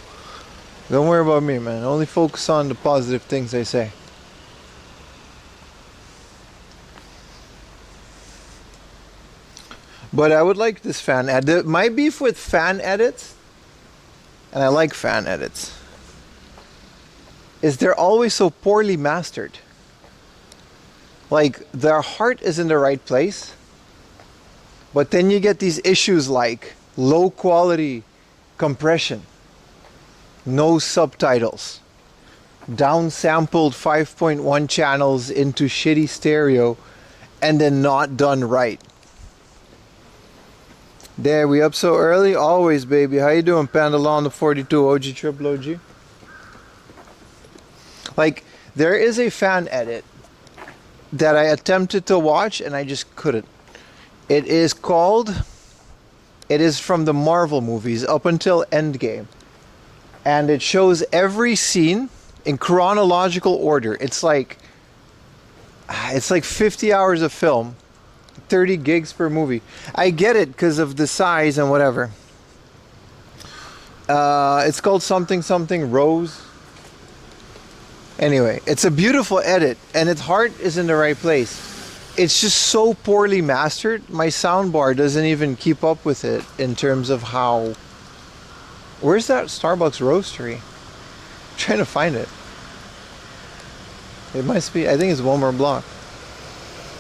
Don't worry about me, man. Only focus on the positive things I say. But I would like this fan edit. My beef with fan edits, and I like fan edits, is they're always so poorly mastered. Like, their heart is in the right place, but then you get these issues like low quality compression, no subtitles, downsampled 5.1 channels into shitty stereo, and then not done right. There, we up so early? Always, baby. How you doing, Pandalon, the 42 OG Triple OG? Like, there is a fan edit that I attempted to watch and I just couldn't. It is from the Marvel movies up until Endgame. And it shows every scene in chronological order. It's like 50 hours of film. 30 gigs per movie. I get it because of the size and whatever. It's called something Rose. Anyway, it's a beautiful edit and its heart is in the right place. It's just so poorly mastered. My soundbar doesn't even keep up with it in terms of how... Where's that Starbucks roastery? I'm trying to find it. It must be, I think it's one more block.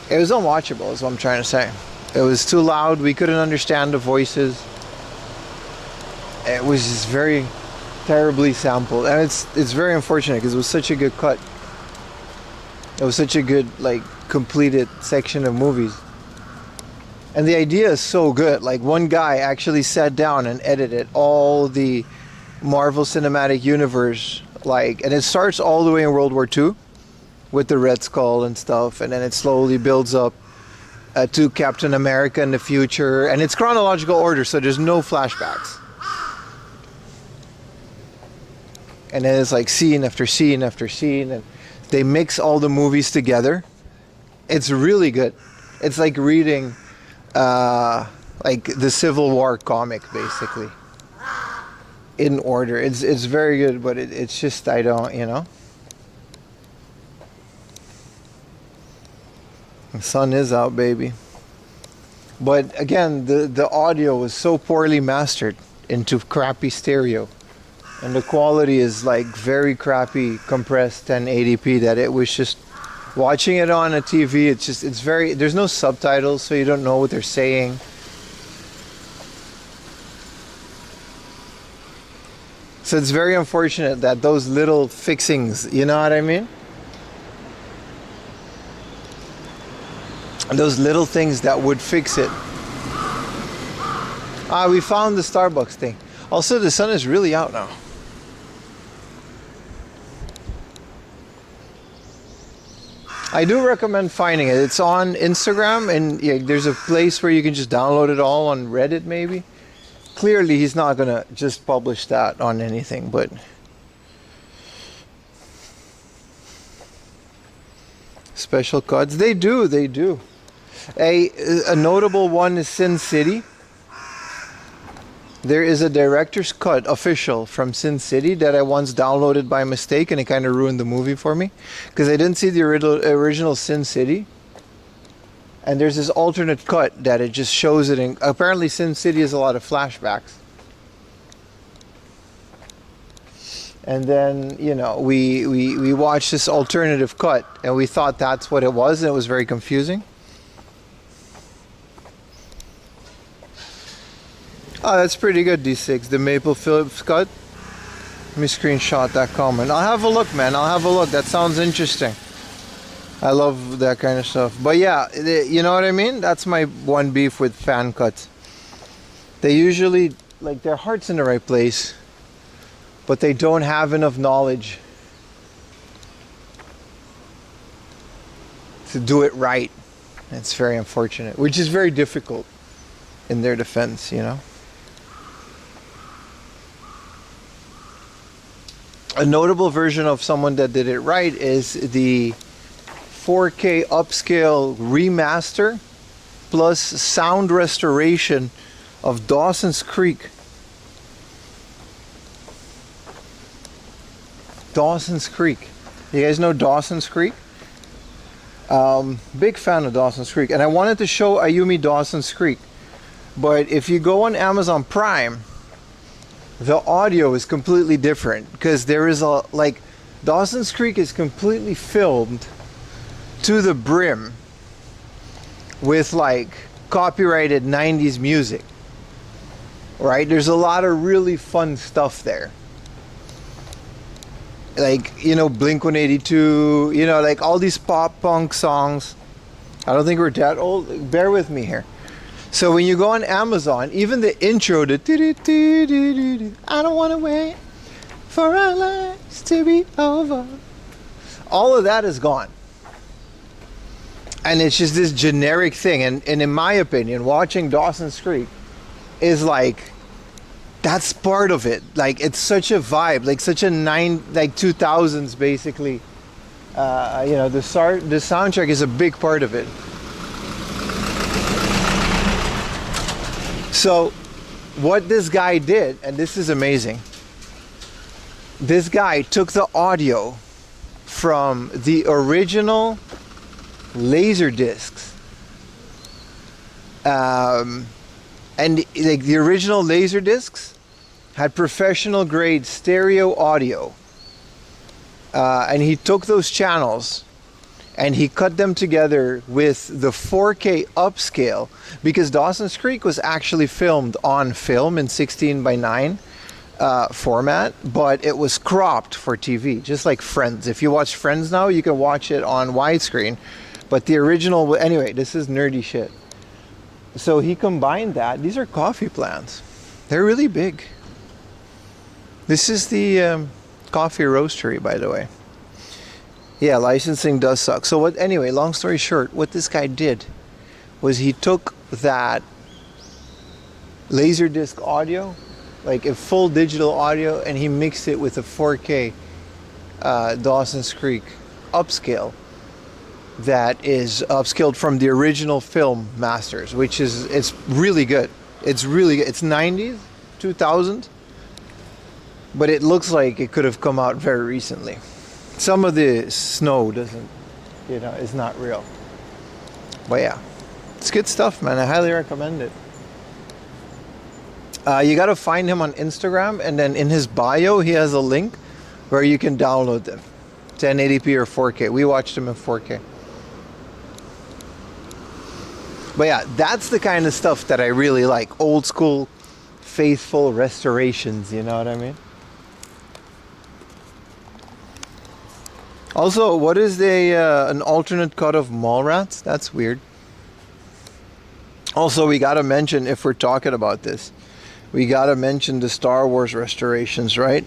It was unwatchable is what I'm trying to say. It was too loud. We couldn't understand the voices. It was just very terribly sampled. And it's very unfortunate because it was such a good cut. It was such a good, like, completed section of movies. And the idea is so good. Like, one guy actually sat down and edited all the Marvel Cinematic Universe. Like, and it starts all the way in World War II. With the Red Skull and stuff, and then it slowly builds up to Captain America in the future, and it's chronological order, so there's no flashbacks. And then it's like scene after scene after scene, and they mix all the movies together. It's really good. It's like reading like the Civil War comic, basically. in order. It's very good, but it's just I don't, you know. The sun is out, baby. But again, the audio was so poorly mastered into crappy stereo, and the quality is like very crappy compressed 1080p that it was just watching it on a TV. It's very, there's no subtitles, so you don't know what they're saying. So it's very unfortunate that those little fixings, you know what I mean? Those little things that would fix it. We found the Starbucks thing. Also, the sun is really out now. I do recommend finding it. It's on Instagram, and yeah, there's a place where you can just download it all on Reddit, maybe. Clearly, he's not gonna just publish that on anything, but special cuts. They do. A notable one is Sin City. There is a director's cut official from Sin City that I once downloaded by mistake, and it kind of ruined the movie for me because I didn't see the original Sin City. And there's this alternate cut that it just shows it in. Apparently, Sin City has a lot of flashbacks. And then, you know, we watched this alternative cut, and we thought that's what it was, and it was very confusing. Oh, that's pretty good, D6. The Maple Phillips cut. Let me screenshot that comment. I'll have a look, man. I'll have a look. That sounds interesting. I love that kind of stuff. But yeah, you know what I mean? That's my one beef with fan cuts. They usually, like, their heart's in the right place, but they don't have enough knowledge to do it right. It's very unfortunate, which is very difficult in their defense, you know? A notable version of someone that did it right is the 4K upscale remaster plus sound restoration of Dawson's Creek. Dawson's Creek. You guys know Dawson's Creek? Big fan of Dawson's Creek. And I wanted to show Ayumi Dawson's Creek. But if you go on Amazon Prime, the audio is completely different. Because there is a, like, Dawson's Creek is completely filmed to the brim with, like, copyrighted 90s music. Right? There's a lot of really fun stuff there. Like, you know, Blink-182, you know, like all these pop punk songs. I don't think we're that old. Bear with me here. So when you go on Amazon, even the intro, the I don't want to wait for our lives to be over. All of that is gone. And it's just this generic thing. And in my opinion, watching Dawson's Creek is like, that's part of it. Like, it's such a vibe, like such a 2000s basically. You know, the soundtrack is a big part of it. So, what this guy did, and this is amazing. This guy took the audio from the original laser discs, and like the original laser discs had professional grade stereo audio, and he took those channels and he cut them together with the 4K upscale, because Dawson's Creek was actually filmed on film in 16:9 format, but it was cropped for TV, just like Friends. If you watch Friends now, you can watch it on widescreen, but the original, anyway, this is nerdy shit. So he combined that. These are coffee plants. They're really big. This is the coffee roastery, by the way. Yeah, licensing does suck. So what? Anyway, long story short, what this guy did was he took that Laserdisc audio, like a full digital audio, and he mixed it with a 4K Dawson's Creek upscale that is upscaled from the original film masters, which is, it's really good. It's really good. It's 90s, 2000. but it looks like it could have come out very recently. Some of the snow doesn't, is not real. But yeah, it's good stuff, man. I highly recommend it. You got to find him on Instagram, and then in his bio, he has a link where you can download them, 1080p or 4K. We watched them in 4K. But yeah, that's the kind of stuff that I really like. Old school, faithful restorations, you know what I mean? Also, what is an alternate cut of Mallrats? That's weird. Also, we gotta mention, if we're talking about this, we gotta mention the Star Wars restorations, right?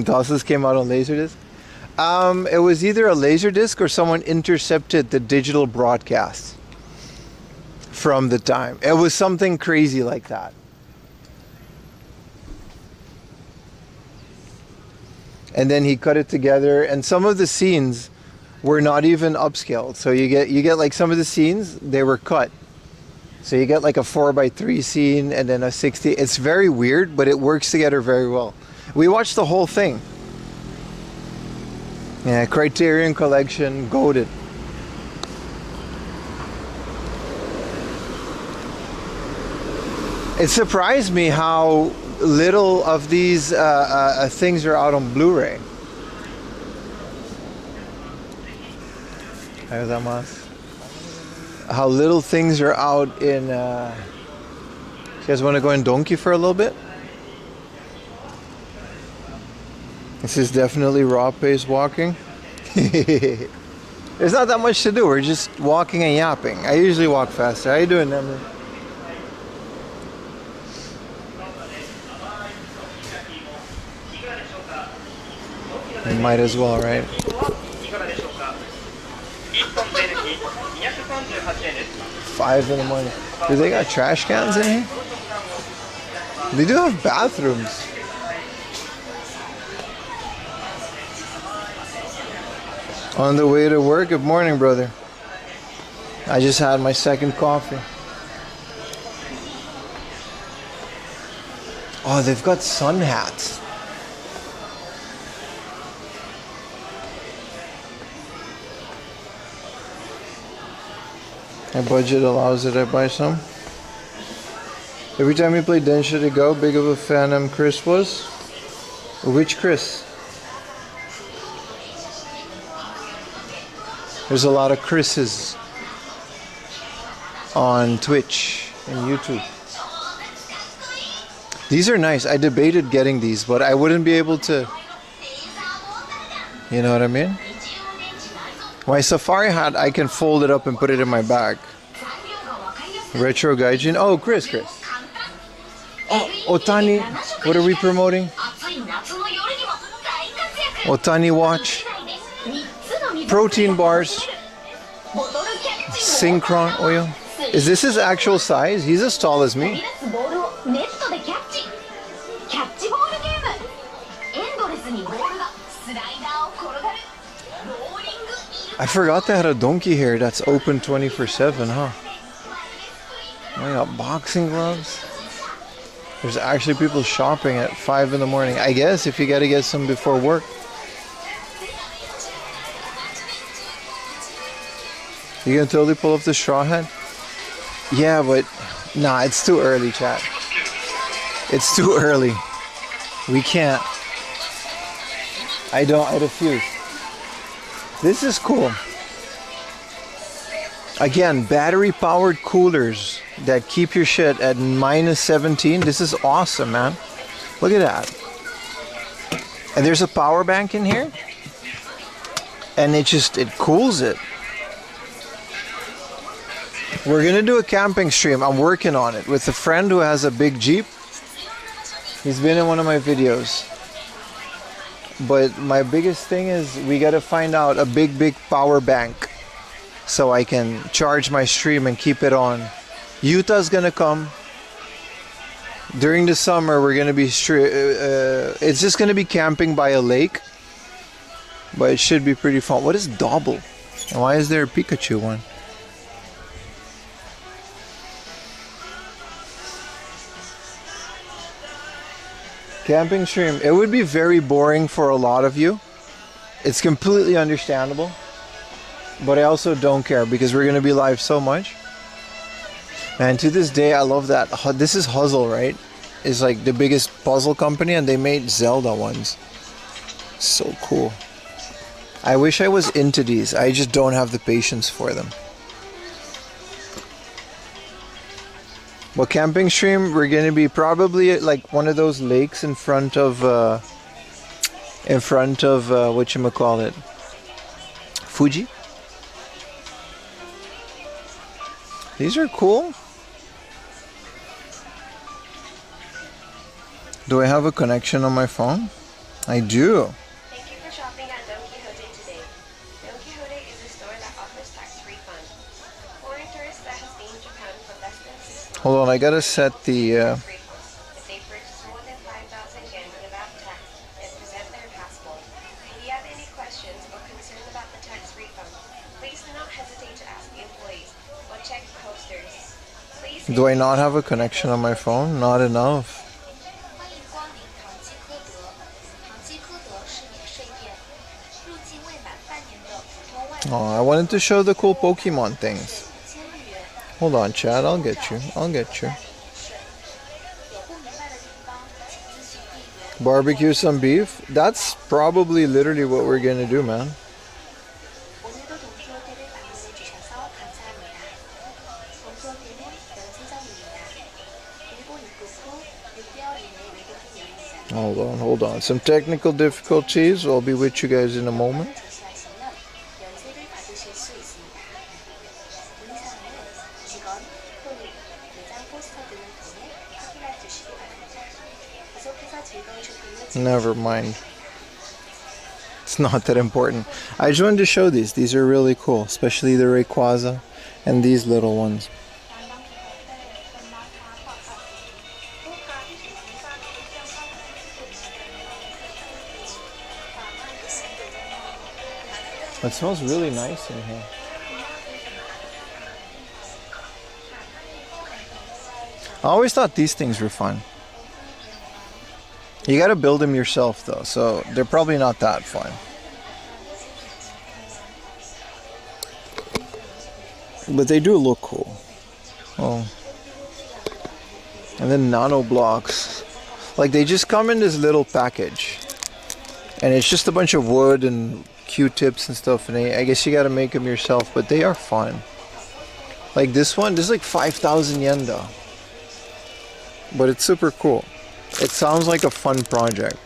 Dawson's came out on Laserdisc. It was either a Laserdisc or someone intercepted the digital broadcast from the time. It was something crazy like that. And then he cut it together, and some of the scenes were not even upscaled. So you get like some of the scenes, they were cut. So you get like a 4:3 scene and then a 60. It's very weird, but it works together very well. We watched the whole thing. Yeah, Criterion Collection, goated. It surprised me how little of these things are out on Blu-ray. How little things are out in... You guys want to go in Donkey for a little bit? This is definitely raw pace walking. There's not that much to do. We're just walking and yapping. I usually walk faster. How you doing, Nemri? You might as well, right? 5 in the morning. Do they got trash cans in here? They do have bathrooms. On the way to work. Good morning, brother. I just had my second coffee. Oh, they've got sun hats. My budget allows it, I buy some. Every time we play Densha to Go, big of a fan Chris was. Which Chris? There's a lot of Chris's on Twitch and YouTube. These are nice. I debated getting these, but I wouldn't be able to. You know what I mean? My Safari hat, I can fold it up and put it in my bag. Retro Gaijin. Oh, Chris. Oh, Otani. What are we promoting? Otani watch. Protein bars. Synchron oil. Is this his actual size? He's as tall as me. I forgot they had a donkey here that's open 24/7, huh? I got boxing gloves. There's actually people shopping at 5 in the morning. I guess if you gotta get some before work. You can totally pull off the straw hat? Yeah, but nah, it's too early, chat. It's too early. We can't. I refuse. This is cool. Again, battery powered coolers that keep your shit at -17. This is awesome, man. Look at that. And there's a power bank in here. And it cools it. We're gonna do a camping stream. I'm working on it with a friend who has a big Jeep. He's been in one of my videos. But my biggest thing is we gotta find out a big power bank so I can charge my stream and keep it on. Utah's gonna come. During the summer we're gonna be it's just gonna be camping by a lake. But it should be pretty fun. What is Double? And why is there a Pikachu one? Camping stream. It would be very boring for a lot of you. It's completely understandable. But I also don't care because we're going to be live so much. And to this day, I love that. This is Huzzle, right? It's like the biggest puzzle company, and they made Zelda ones. So cool. I wish I was into these. I just don't have the patience for them. Well, camping stream, we're going to be probably at like one of those lakes in front of whatchamacallit, Fuji. These are cool. Do I have a connection on my phone? I do. Thank you for shopping at Don Quixote today. Don Quixote is a store that offers tax refund. Foreign tourists that have been in Japan for less than 6 months. Hold on, I gotta set the. If they purchase more than 5,000 yen without tax and present their passport. If you have any questions or concerns about the tax refund, please do not hesitate to ask the employees or check posters. Please. Do I not have a connection on my phone? Not enough. Oh, I wanted to show the cool Pokemon things. Hold on, Chad. I'll get you. I'll get you. Barbecue some beef. That's probably literally what we're gonna do, man. Hold on. Some technical difficulties. I'll be with you guys in a moment. Never mind. It's not that important. I just wanted to show these. These are really cool, especially the Rayquaza and these little ones. It smells really nice in here. I always thought these things were fun. You gotta build them yourself though, so they're probably not that fun. But they do look cool. Oh. And then nano blocks. Like they just come in this little package. And it's just a bunch of wood and Q-tips and stuff, and I guess you gotta make them yourself, but they are fun. Like this one, this is like 5,000 yen though. But it's super cool. It sounds like a fun project.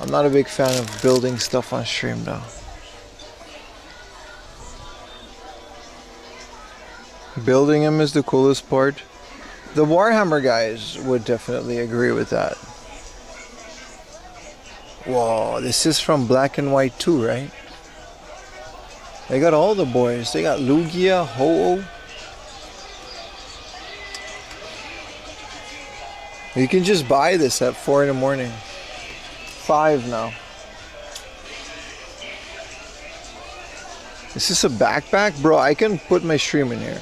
I'm not a big fan of building stuff on stream though. Building them is the coolest part. The Warhammer guys would definitely agree with that. Whoa, this is from Black and White 2, right? They got all the boys. They got Lugia, Ho-Oh. You can just buy this at 4 in the morning. 5 now. Is this a backpack? Bro, I can put my stream in here.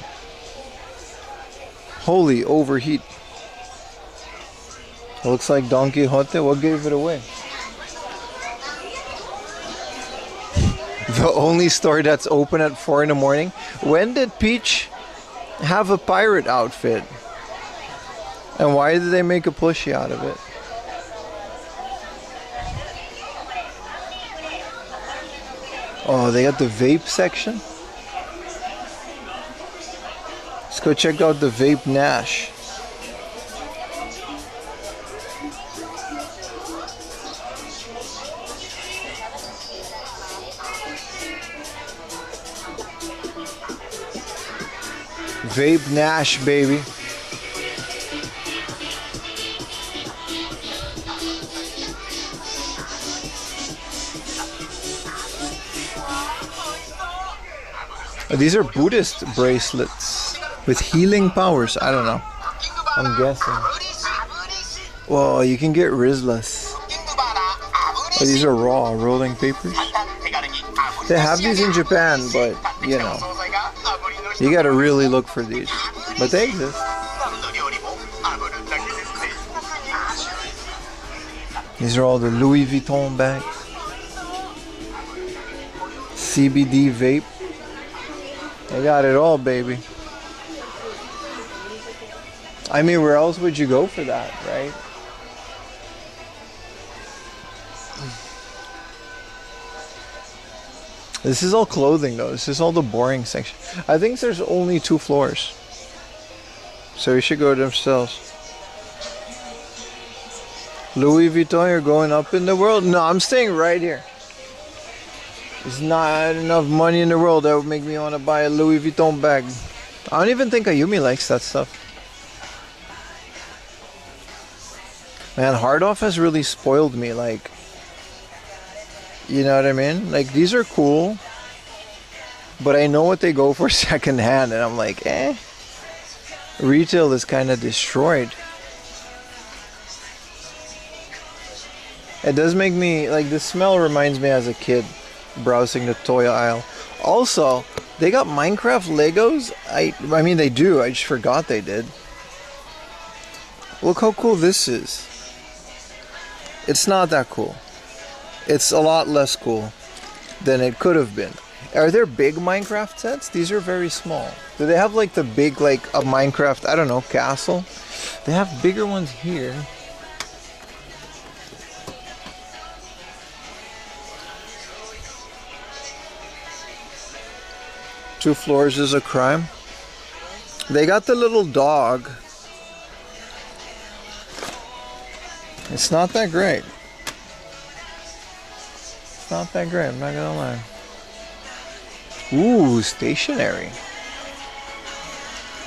Holy overheat. It looks like Don Quixote. What gave it away? The only store that's open at 4 in the morning. When did Peach have a pirate outfit? And why did they make a plushie out of it? Oh, they got the vape section? Let's go check out the vape Nash. Vape Nash, baby. These are Buddhist bracelets with healing powers. I don't know. I'm guessing. Whoa, you can get Rizlas. Oh, these are raw rolling papers. They have these in Japan, but you know, you gotta really look for these. But they exist. These are all the Louis Vuitton bags. CBD vape. They got it all, baby. I mean, where else would you go for that, right? This is all clothing though. This is all the boring section. I think there's only 2 floors. So you should go themselves. Louis Vuitton, you're going up in the world? No, I'm staying right here. There's not enough money in the world that would make me want to buy a Louis Vuitton bag. I don't even think Ayumi likes that stuff. Man, Hardoff has really spoiled me, like, you know what I mean? Like, these are cool, but I know what they go for secondhand, and I'm like, eh. Retail is kind of destroyed. It does make me, like, the smell reminds me as a kid browsing the toy aisle. Also, they got Minecraft Legos. I mean, they do. I just forgot they did. Look how cool this is. It's not that cool. It's a lot less cool than it could have been. Are there big Minecraft sets? These are very small. Do they have like the big, like a Minecraft, I don't know, castle? They have bigger ones here. Two floors is a crime. They got the little dog. It's not that great. It's not that great, I'm not gonna lie. Ooh, stationery.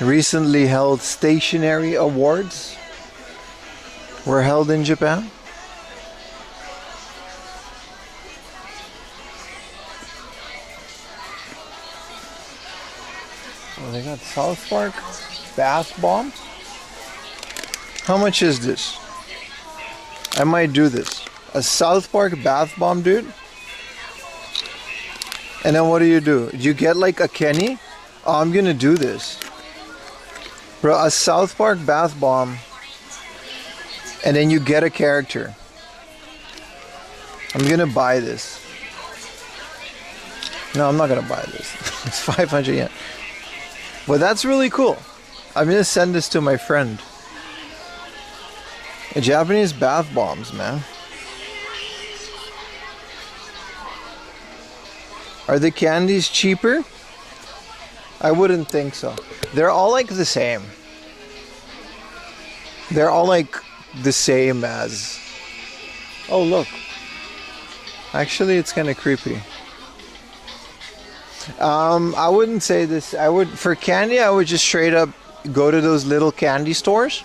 Recently held stationery awards were held in Japan. Oh, they got South Park bath bombs. How much is this? I might do this. A South Park bath bomb, dude. And then what do? You get like a Kenny? Oh, I'm gonna do this. Bro, a South Park bath bomb. And then you get a character. I'm gonna buy this. No, I'm not gonna buy this. It's 500 yen. But that's really cool. I'm gonna send this to my friend. Japanese bath bombs, man. Are the candies cheaper? I wouldn't think so. They're all like the same. They're all like the same as... Oh, look. Actually, it's kind of creepy. I wouldn't say this. For candy, I would just straight up go to those little candy stores.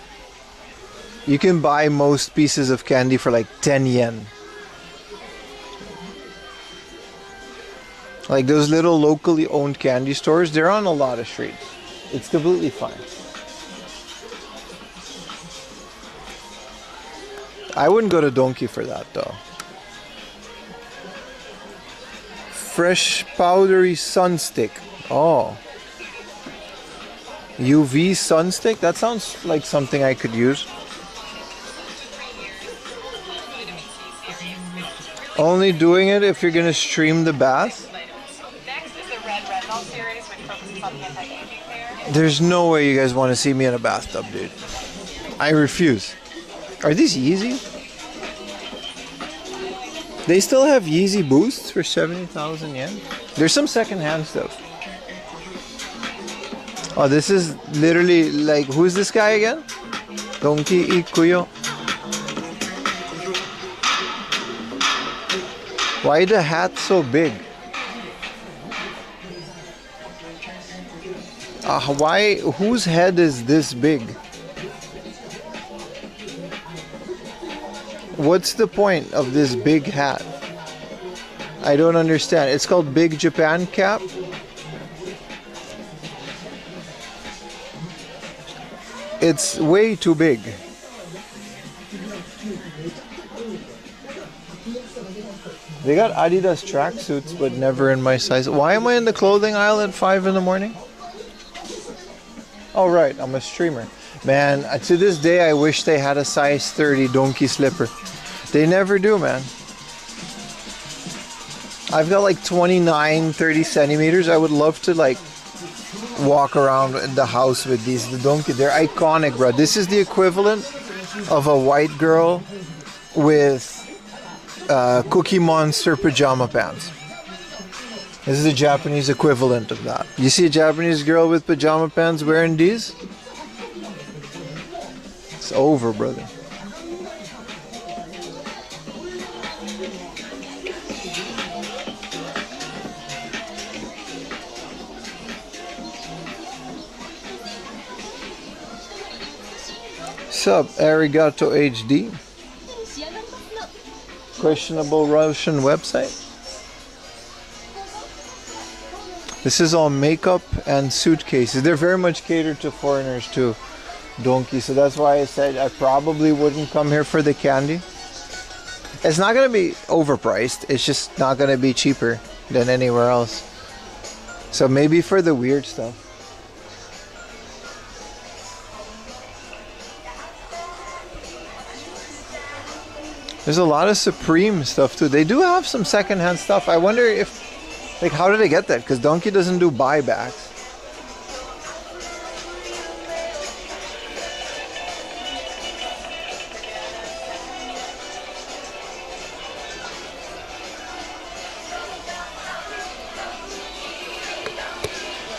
You can buy most pieces of candy for like 10 yen. Like those little locally owned candy stores, they're on a lot of streets. It's completely fine. I wouldn't go to Donkey for that though. Fresh powdery sun stick. Oh. UV sun stick? That sounds like something I could use. Only doing it if you're gonna stream the bath? There's no way you guys want to see me in a bathtub, dude. I refuse. Are these Yeezy? They still have Yeezy boosts for 70,000 yen? There's some secondhand stuff. Oh, this is literally like, who's this guy again? Donkey Ikuyo. Why the hat so big? Whose head is this big? What's the point of this big hat? I don't understand. It's called Big Japan Cap. It's way too big. They got Adidas tracksuits, but never in my size. Why am I in the clothing aisle at 5 in the morning? Oh, right, I'm a streamer. Man, to this day, I wish they had a size 30 donkey slipper. They never do, man. I've got like 29, 30 centimeters. I would love to like walk around in the house with these. The donkey, they're iconic, bro. This is the equivalent of a white girl with Cookie Monster pajama pants. This is the Japanese equivalent of that. You see a Japanese girl with pajama pants wearing these? It's over, brother. Sup, Arigato HD. Questionable Russian website. This is all makeup and suitcases. They're very much catered to foreigners too, Donkey. So that's why I said I probably wouldn't come here for the candy. It's not gonna be overpriced. It's just not gonna be cheaper than anywhere else. So maybe for the weird stuff. There's a lot of Supreme stuff too. They do have some secondhand stuff. I wonder if, like, how did they get that? Because Donkey doesn't do buybacks.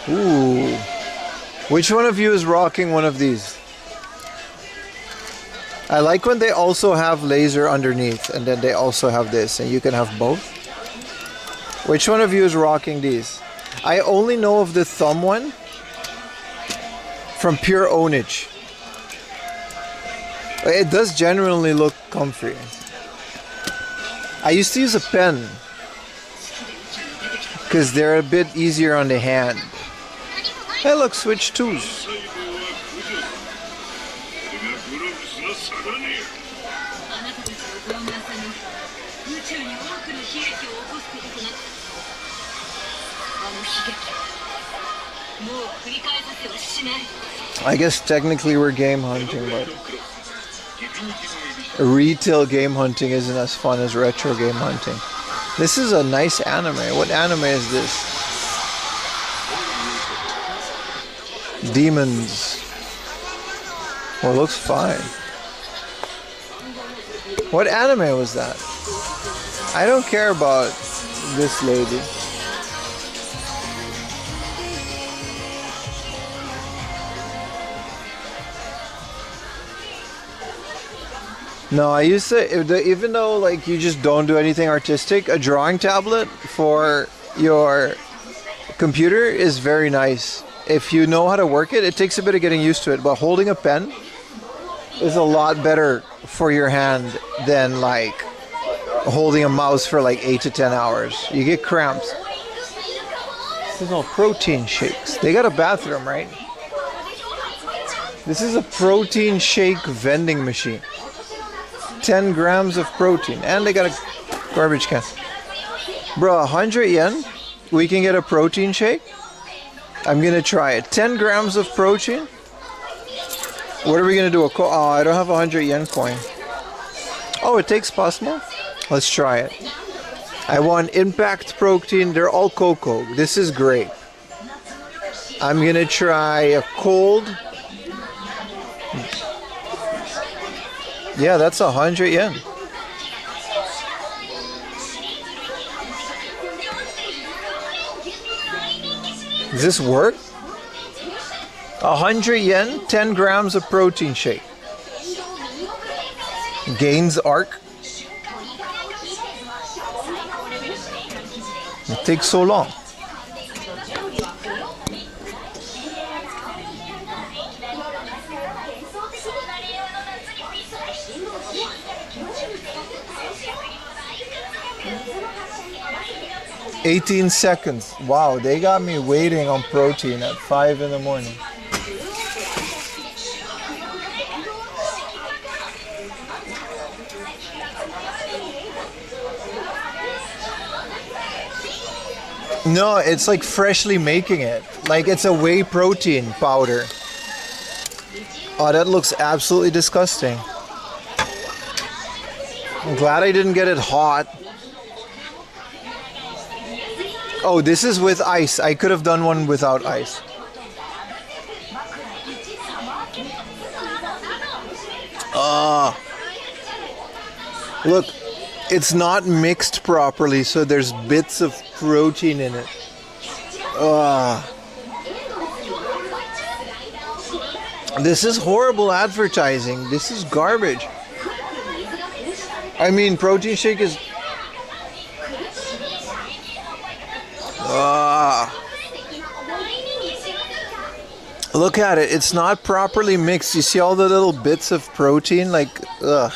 Ooh. Which one of you is rocking one of these? I like when they also have laser underneath and then they also have this and you can have both. Which one of you is rocking these? I only know of the thumb one from pure ownage. It does genuinely look comfy. I used to use a pen because they're a bit easier on the hand. Hey look, switch twos. I guess technically we're game hunting, but retail game hunting isn't as fun as retro game hunting. This is a nice anime. What anime is this? Demons. Well, it looks fine. What anime was that? I don't care about this lady. No, I used to, even though like you just don't do anything artistic, a drawing tablet for your computer is very nice. If you know how to work it, it takes a bit of getting used to it, but holding a pen is a lot better for your hand than like holding a mouse for like 8 to 10 hours. You get cramps. This is all protein shakes. They got a bathroom, right? This is a protein shake vending machine. 10 grams of protein. And they got a garbage can. Bro, 100 yen? We can get a protein shake? I'm gonna try it. 10 grams of protein? What are we gonna do? Oh, I don't have a 100 yen coin. Oh, it takes Pasmo? Let's try it. I want Impact Protein. They're all cocoa. This is grape. I'm gonna try a cold. Yeah, that's 100 yen. Does this work? 100 yen, 10 grams of protein shake. Gaines Arc. It takes so long. "18 seconds. Wow, they got me waiting on protein at 5 in the morning. No, it's like freshly making it. Like it's a whey protein powder. Oh, that looks absolutely disgusting. I'm glad I didn't get it hot. Oh, this is with ice. I could have done one without ice. Look, it's not mixed properly, so there's bits of protein in it. This is horrible advertising. This is garbage. I mean, protein shake is... Look at it. It's not properly mixed. You see all the little bits of protein? Like, ugh.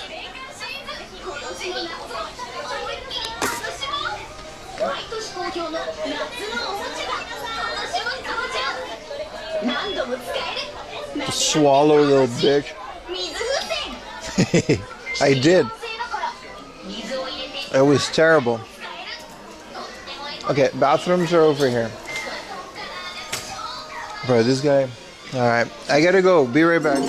Swallow, little bitch. I did. It was terrible. Okay, bathrooms are over here. Bro, this guy. Alright, I gotta go. Be right back.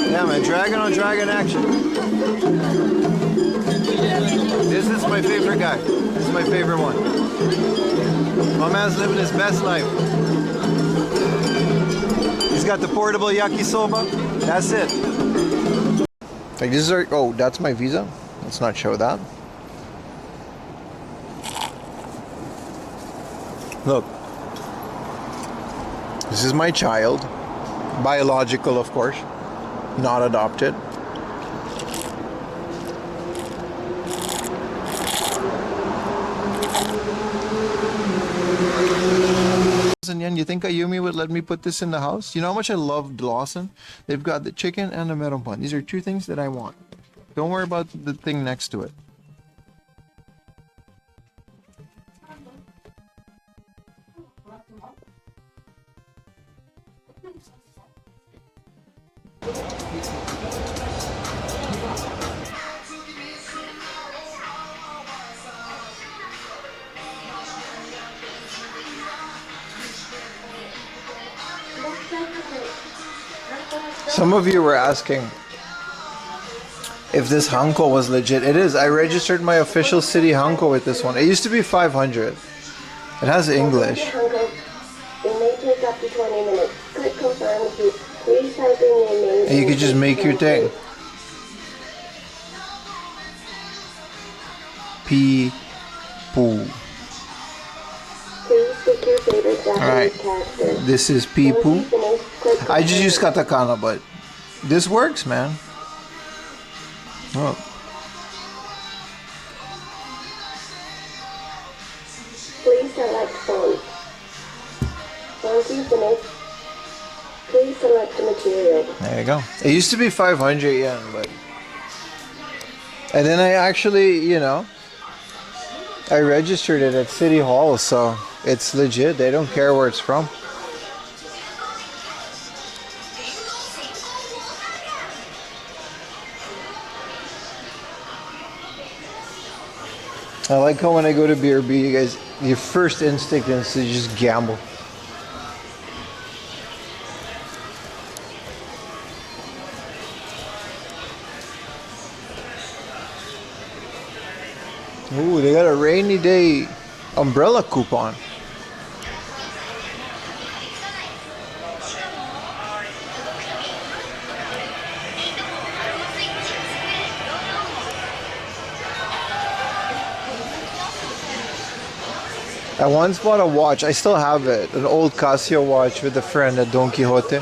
Yeah, man, dragon on dragon action. This is my favorite guy. This is my favorite one. My man's living his best life. He's got the portable yakisoba. That's it. Like, this is our, oh, that's my visa. Let's not show that. Look. This is my child. Biological, of course. Not adopted. Yen, you think Ayumi would let me put this in the house? You know how much I love Lawson? They've got the chicken and the meron bun. These are two things that I want. Don't worry about the thing next to it. Some of you were asking if this hanko was legit. It is. I registered my official city hanko with this one. It used to be 500. It has English. It may take up to 20 minutes. Click confirm if you please type in your name. And you could just make your thing. Pee-poo. Please pick your favorite Japanese character. This is pee-poo. I just use katakana, but this works, man. Oh. Please select font. Once you finish, please select the material. There you go. It used to be 500 yen, but... And then I actually, you know, I registered it at City Hall, so it's legit. They don't care where it's from. I like how when I go to BRB, you guys, your first instinct is to just gamble. Ooh, they got a rainy day umbrella coupon. I once bought a watch, I still have it, an old Casio watch with a friend at Don Quixote.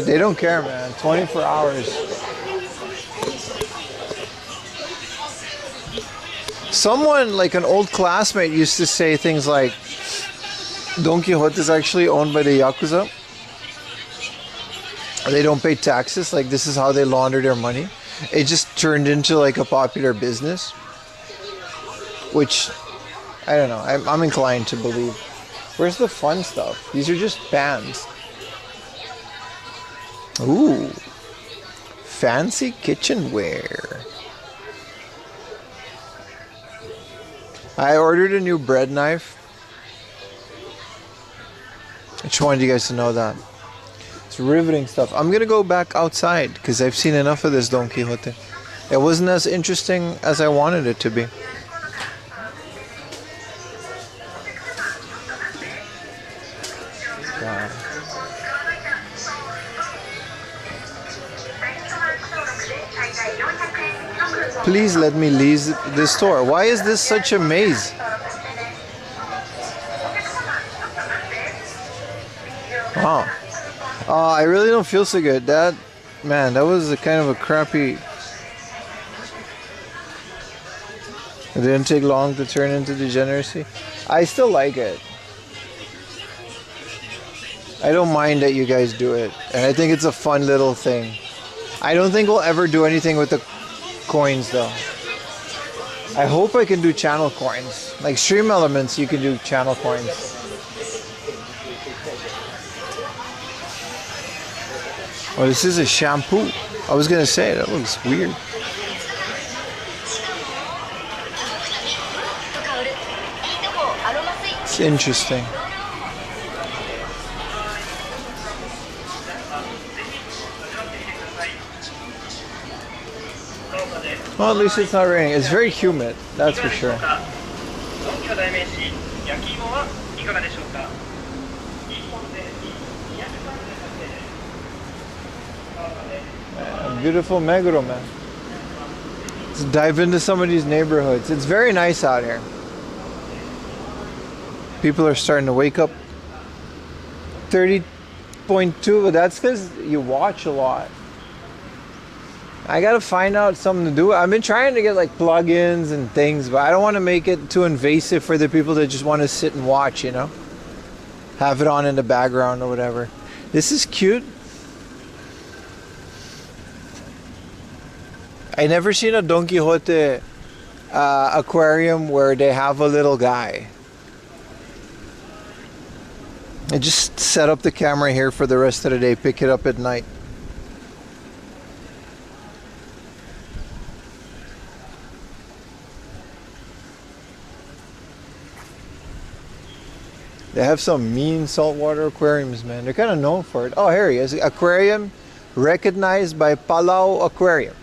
They don't care, man, 24 hours. Someone, like an old classmate, used to say things like, Don Quixote is actually owned by the Yakuza. They don't pay taxes, like this is how they launder their money. It just turned into like a popular business. Which I don't know. I'm inclined to believe. Where's the fun stuff? These are just pans. Ooh. Fancy kitchenware. I ordered a new bread knife. I just wanted you guys to know that. It's riveting stuff. I'm gonna go back outside because I've seen enough of this Don Quixote. It wasn't as interesting as I wanted it to be. Wow. Please let me leave this store. Why is this such a maze? Wow. I really don't feel so good. That was a kind of a crappy. It didn't take long to turn into degeneracy. I still like it. I don't mind that you guys do it. And I think it's a fun little thing. I don't think we'll ever do anything with the coins though. I hope I can do channel coins. Like Stream Elements, you can do channel coins. Oh, this is a shampoo. I was gonna say, that looks weird. It's interesting. Well, at least it's not raining. It's very humid, that's for sure. Beautiful Meguro, man. Let's dive into some of these neighborhoods. It's very nice out here. People are starting to wake up. 30.2, but that's because you watch a lot. I gotta find out something to do. I've been trying to get like plugins and things, but I don't want to make it too invasive for the people that just want to sit and watch, you know? Have it on in the background or whatever. This is cute. I never seen a Don Quixote aquarium where they have a little guy. I just set up the camera here for the rest of the day, pick it up at night. They have some mean saltwater aquariums, man. They're kind of known for it. Oh, here he is. Aquarium recognized by Palau Aquarium.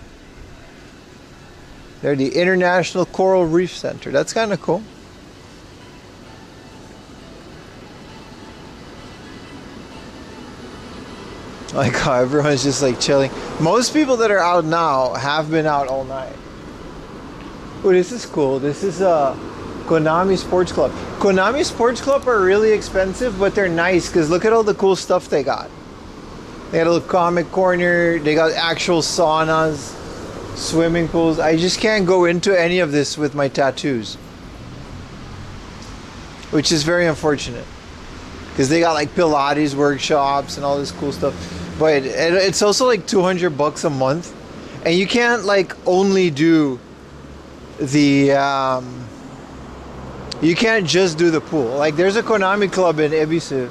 They're the International Coral Reef Center. That's kind of cool. Like how everyone's just like chilling. Most people that are out now have been out all night. Oh, this is cool. This is Konami Sports Club. Konami Sports Club are really expensive, but they're nice because look at all the cool stuff they got. They got a little comic corner. They got actual saunas, swimming pools. I just can't go into any of this with my tattoos, which is very unfortunate because they got like Pilates workshops and all this cool stuff. But it's also like $200 a month, and you can't like only do the you can't just do the pool. Like there's a Konami club in Ebisu,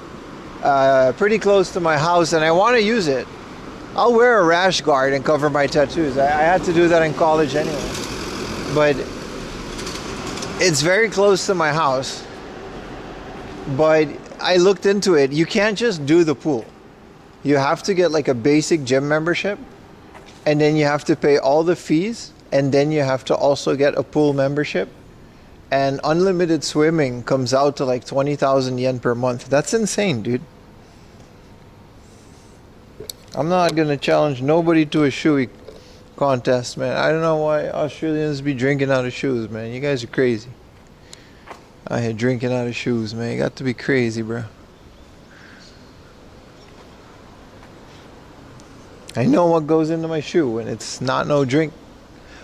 pretty close to my house, and I want to use it. I'll wear a rash guard and cover my tattoos. I had to do that in college anyway. But it's very close to my house. But I looked into it. You can't just do the pool. You have to get like a basic gym membership, and then you have to pay all the fees, and then you have to also get a pool membership. And unlimited swimming comes out to like 20,000 yen per month. That's insane, dude. I'm not gonna challenge nobody to a shoey contest, man. I don't know why Australians be drinking out of shoes, man. You guys are crazy. I had drinking out of shoes, man. You got to be crazy, bro. I know what goes into my shoe, and it's not no drink.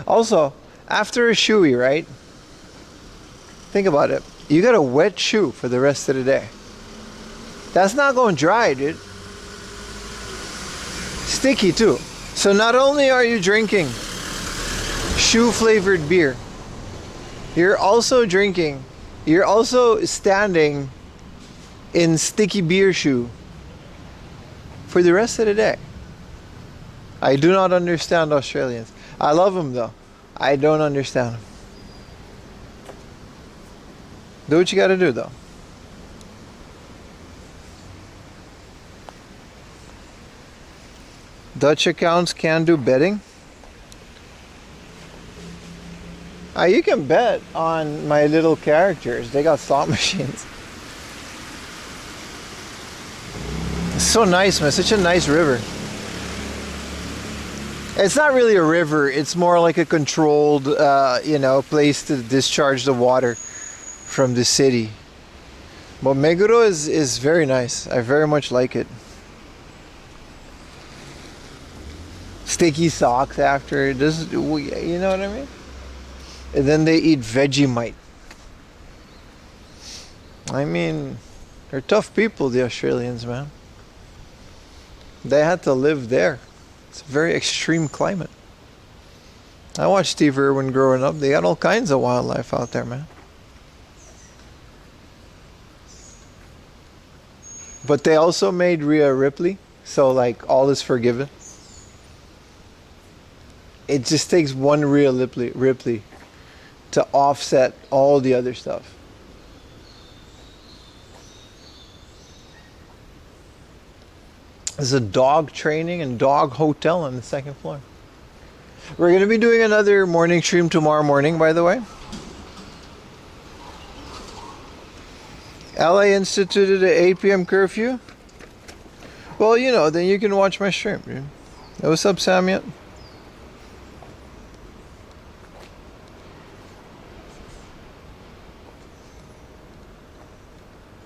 Also, after a shoey, right? Think about it. You got a wet shoe for the rest of the day. That's not going dry, dude. Sticky too. So not only are you drinking shoe flavored beer, you're also drinking You're also standing in sticky beer shoe for the rest of the day. I do not understand Australians. I love them though. I don't understand them. Do what you gotta do though. Dutch accounts can do betting. You can bet on my little characters. They got slot machines. It's so nice, man. Such a nice river. It's not really a river. It's more like a controlled, place to discharge the water from the city. But Meguro is very nice. I very much like it. Sticky socks after. You know what I mean? And then they eat Vegemite. I mean, they're tough people, the Australians, man. They had to live there. It's a very extreme climate. I watched Steve Irwin growing up. They got all kinds of wildlife out there, man. But they also made Rhea Ripley, so like all is forgiven. It just takes one Rhea Ripley to offset all the other stuff. There's a dog training and dog hotel on the second floor. We're going to be doing another morning stream tomorrow morning, by the way. LA instituted an 8 p.m. curfew. Well, then you can watch my stream. Dude. Hey, what's up, Samyat?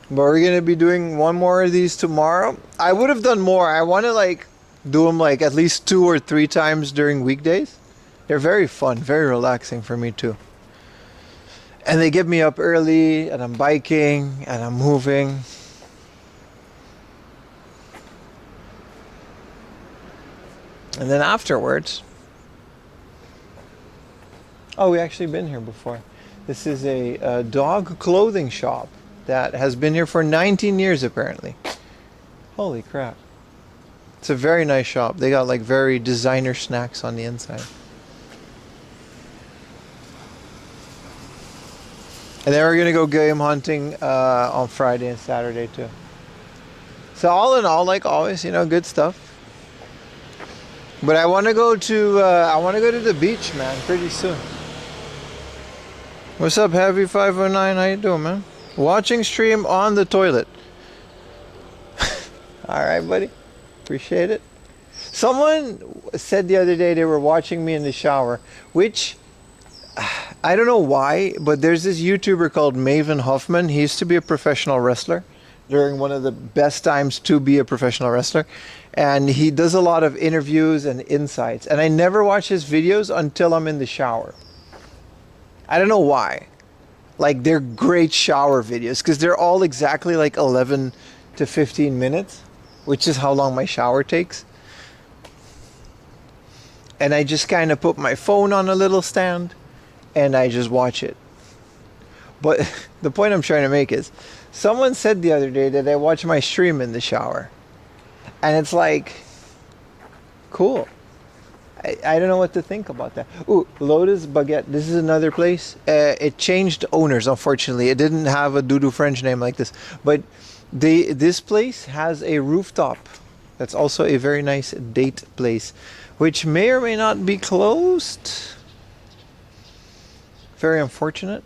But we're going to be doing one more of these tomorrow. I would have done more. I want to do them at least 2 or 3 times during weekdays. They're very fun, very relaxing for me too. And they get me up early and I'm biking and I'm moving. And then afterwards, we actually been here before. This is a dog clothing shop that has been here for 19 years apparently. Holy crap. It's a very nice shop. They got very designer snacks on the inside. And then we're going to go game hunting on Friday and Saturday too. So all in all, like always, good stuff. But I want to go to the beach, man, pretty soon. What's up, Heavy 509? How you doing, man? Watching stream on the toilet. All right, buddy. Appreciate it. Someone said the other day they were watching me in the shower, which I don't know why, but there's this YouTuber called Maven Huffman. He used to be a professional wrestler during one of the best times to be a professional wrestler. And he does a lot of interviews and insights. And I never watch his videos until I'm in the shower. I don't know why. They're great shower videos because they're all exactly 11 to 15 minutes, which is how long my shower takes. And I just kind of put my phone on a little stand and I just watch it. But the point I'm trying to make is, someone said the other day that I watch my stream in the shower. And it's cool. I don't know what to think about that. Ooh, Lotus Baguette. This is another place. It changed owners, unfortunately. It didn't have a Doodoo French name like this. But this place has a rooftop. That's also a very nice date place, which may or may not be closed. Very unfortunate.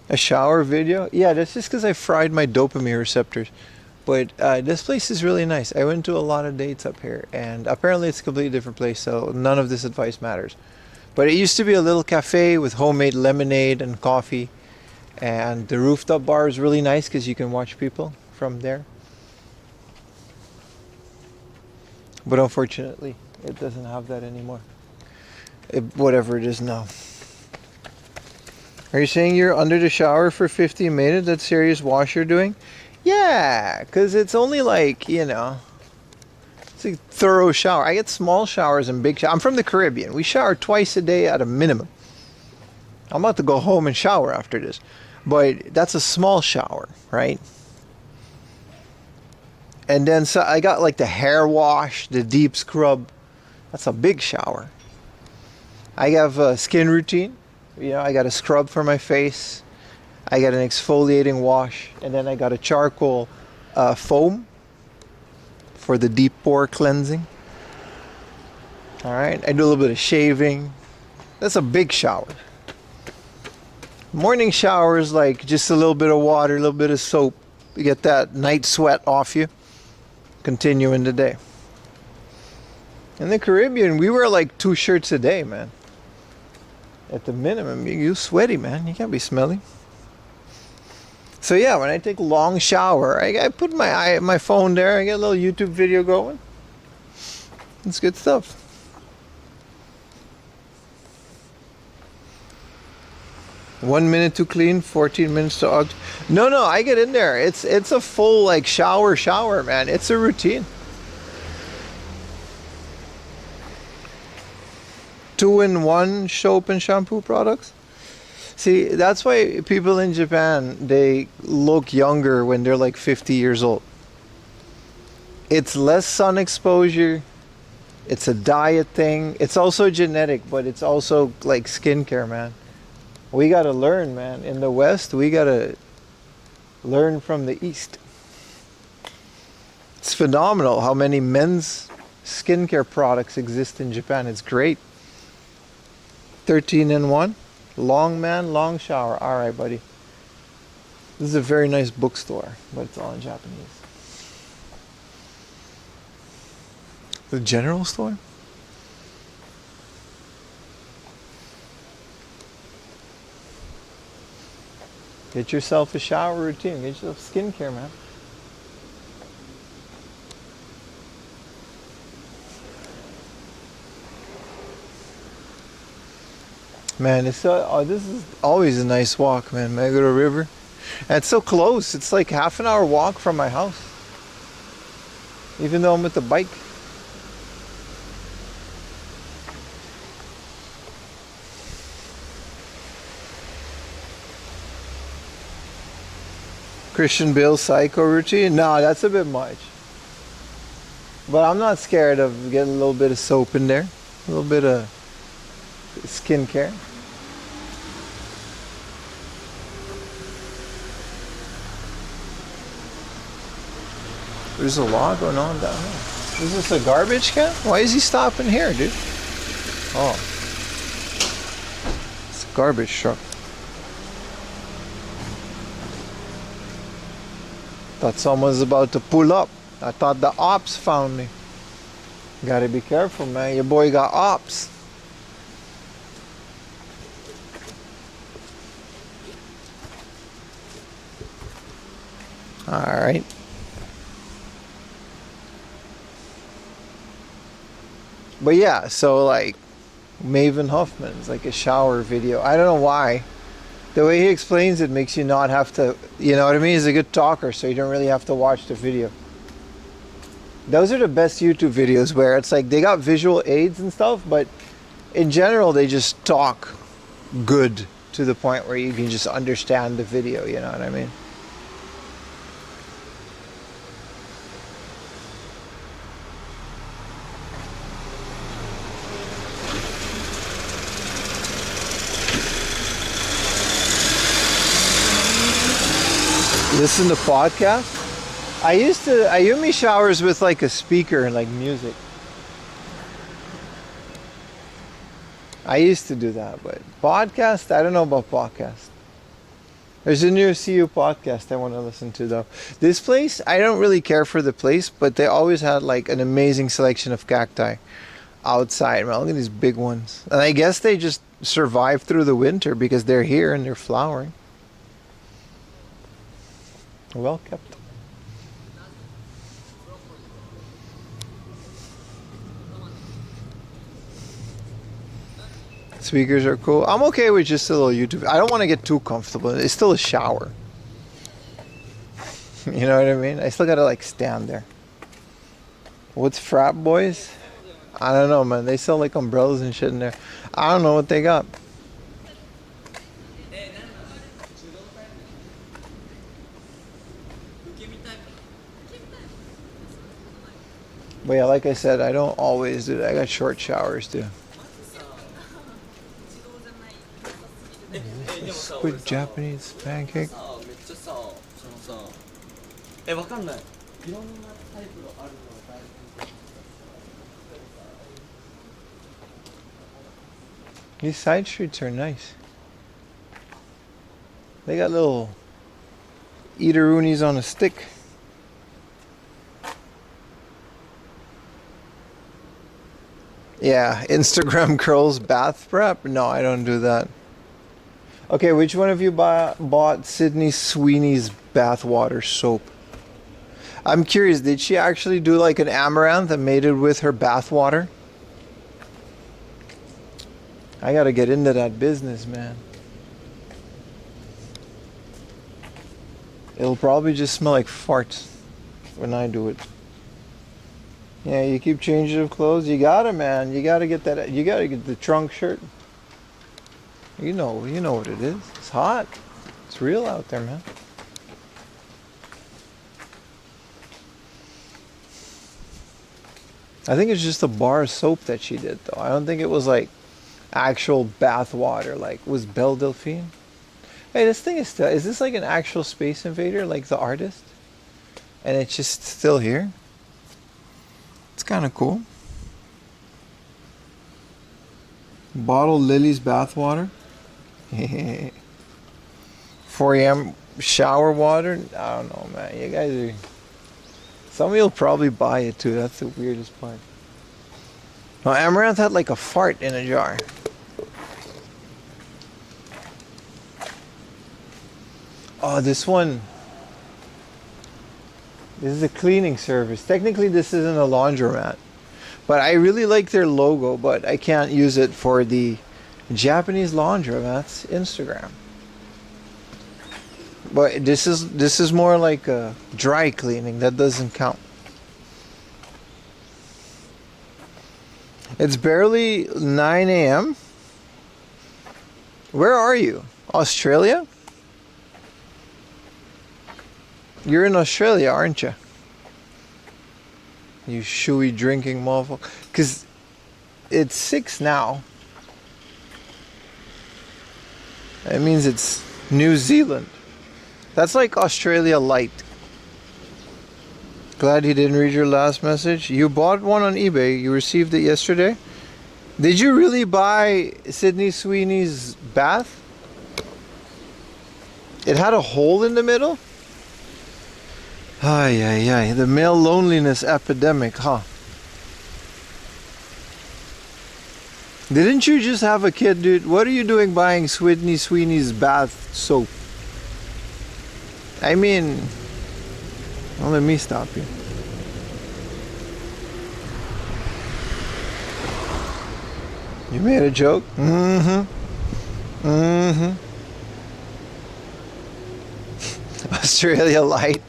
A shower video? Yeah, that's just because I fried my dopamine receptors. But this place is really nice. I went to a lot of dates up here, and apparently it's a completely different place, so none of this advice matters. But it used to be a little cafe with homemade lemonade and coffee, and the rooftop bar is really nice because you can watch people from there. But unfortunately, it doesn't have that anymore. Whatever it is now. Are you saying you're under the shower for 50 minutes? That serious wash you're doing? Yeah, because it's only It's a thorough shower. I get small showers and big showers. I'm from the Caribbean. We shower twice a day at a minimum. I'm about to go home and shower after this. But that's a small shower, right? And then so I got like the hair wash, the deep scrub. That's a big shower. I have a skin routine. You know, I got a scrub for my face. I got an exfoliating wash. And then I got a charcoal foam for the deep pore cleansing. All right. I do a little bit of shaving. That's a big shower. Morning shower is like just a little bit of water, a little bit of soap. You get that night sweat off you. Continue in the day. In the Caribbean, we wear like 2 shirts a day, man. At the minimum, you sweaty, man. You can't be smelly. So yeah, when I take a long shower, I put my phone there. I get a little YouTube video going. It's good stuff. One minute to clean, 14 minutes to out. No, I get in there. It's a full like shower, man. It's a routine. 2-in-1 soap and shampoo products. See, that's why people in Japan, they look younger when they're like 50 years old. It's less sun exposure. It's a diet thing. It's also genetic, but it's also like skincare, man. We gotta learn, man. In the West, we gotta learn from the East. It's phenomenal how many men's skincare products exist in Japan. It's great. 13-in-1. Long man, long shower. All right, buddy. This is a very nice bookstore, but it's all in Japanese. The general store? Get yourself a shower routine. Get yourself skincare, man. Man, it's so, this is always a nice walk, man. Meguro River. And it's so close. It's like half an hour walk from my house. Even though I'm with the bike. Christian Bale's psycho routine? No, that's a bit much. But I'm not scared of getting a little bit of soap in there. A little bit of skincare. There's a lot going on down there. Is this a garbage can? Why is he stopping here, dude? Oh. It's a garbage truck. Thought someone's about to pull up. I thought the ops found me. Gotta be careful, man. Your boy got ops. Alright. But yeah, so like Maven Huffman's like a shower video. I don't know why. The way he explains it makes you not have to, you know what I mean? He's a good talker, so you don't really have to watch the video. Those are the best YouTube videos where it's like they got visual aids and stuff, but in general they just talk good to the point where you can just understand the video, you know what I mean? Listen to podcasts? I used me showers with like a speaker and like music. I used to do that, but podcast, I don't know about podcast. There's a new CU podcast I want to listen to though. This place, I don't really care for the place, but they always had like an amazing selection of cacti outside. Man, look at these big ones. And I guess they just survive through the winter because they're here and they're flowering. Well kept. Speakers are cool. I'm okay with just a little YouTube. I don't want to get too comfortable. It's still a shower. You know what I mean? I still gotta like stand there. What's frat boys? I don't know, man. They sell like umbrellas and shit in there. I don't know what they got. But yeah, like I said, I don't always do that. I got short showers too. Is this a squid Japanese pancake? めっちゃさ、そのさ、わかんない。いろんなタイプがあるのは大変。 These side streets are nice. They got little eateroonies on a stick. Yeah, Instagram curls bath prep? No, I don't do that. Okay, which one of you bought Sydney Sweeney's bath water soap? I'm curious, did she actually do like an amaranth and made it with her bath water? I gotta get into that business, man. It'll probably just smell like farts when I do it. Yeah, you keep changing of clothes. You gotta, man. You gotta get that. You gotta get the trunk shirt. You know what it is. It's hot. It's real out there, man. I think it's just a bar of soap that she did, though. I don't think it was like actual bath water. Like, was Belle Delphine? Hey, this thing is still. Is this like an actual Space Invader, like the artist? And it's just still here? It's kind of cool. Bottled Lily's bathwater. 4 a.m. shower water. I don't know, man. You guys are. Some of you'll probably buy it too. That's the weirdest part. No, Amaranth had like a fart in a jar. Oh, this one. This is a cleaning service. Technically, this isn't a laundromat. But I really like their logo, but I can't use it for the Japanese laundromat's Instagram. But this is more like a dry cleaning. That doesn't count. It's barely 9 a.m. Where are you? Australia? You're in Australia, aren't you? You shoey drinking motherfucker. Because it's 6 now. That means it's New Zealand. That's like Australia light. Glad he didn't read your last message. You bought one on eBay. You received it yesterday. Did you really buy Sydney Sweeney's bath? It had a hole in the middle? Ay, ay, ay. The male loneliness epidemic, huh? Didn't you just have a kid, dude? What are you doing buying Sydney Sweeney's bath soap? I mean, well, let me stop you. You made a joke? Mm-hmm. Mm-hmm. Australia light.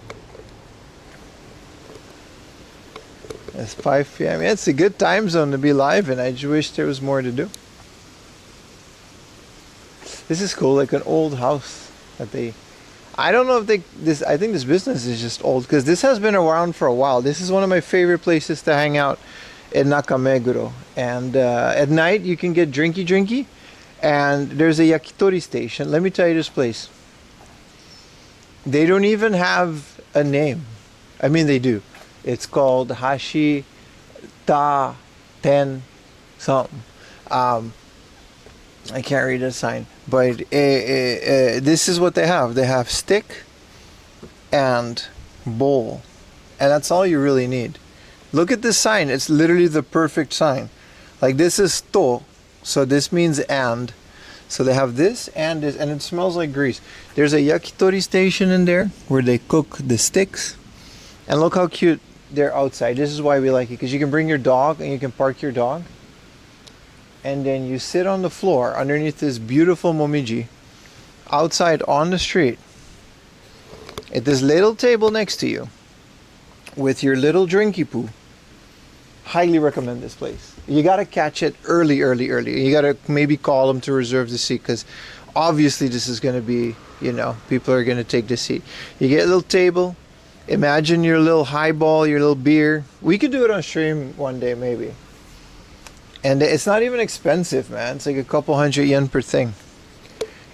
It's 5 p.m. It's a good time zone to be live in. I just wish there was more to do. This is cool, like an old house that they... I don't know if they... I think this business is just old because this has been around for a while. This is one of my favorite places to hang out in Nakameguro. And at night you can get drinky. And there's a yakitori station. Let me tell you this place. They don't even have a name. I mean, they do. It's called Hashi Ta Ten something. I can't read the sign. But this is what they have. They have stick and bowl. And that's all you really need. Look at this sign. It's literally the perfect sign. Like this is to. So this means and. So they have this and this. And it smells like grease. There's a yakitori station in there where they cook the sticks. And look how cute they're outside. This is why we like it. Because you can bring your dog and you can park your dog. And then you sit on the floor underneath this beautiful momiji outside on the street at this little table next to you with your little drinky poo Highly recommend this place. You gotta catch it early. You gotta maybe call them to reserve the seat, because obviously this is gonna be, people are gonna take the seat. You get a little table. Imagine your little highball, your little beer. We could do it on stream one day, maybe. And it's not even expensive, man. It's like a couple hundred yen per thing.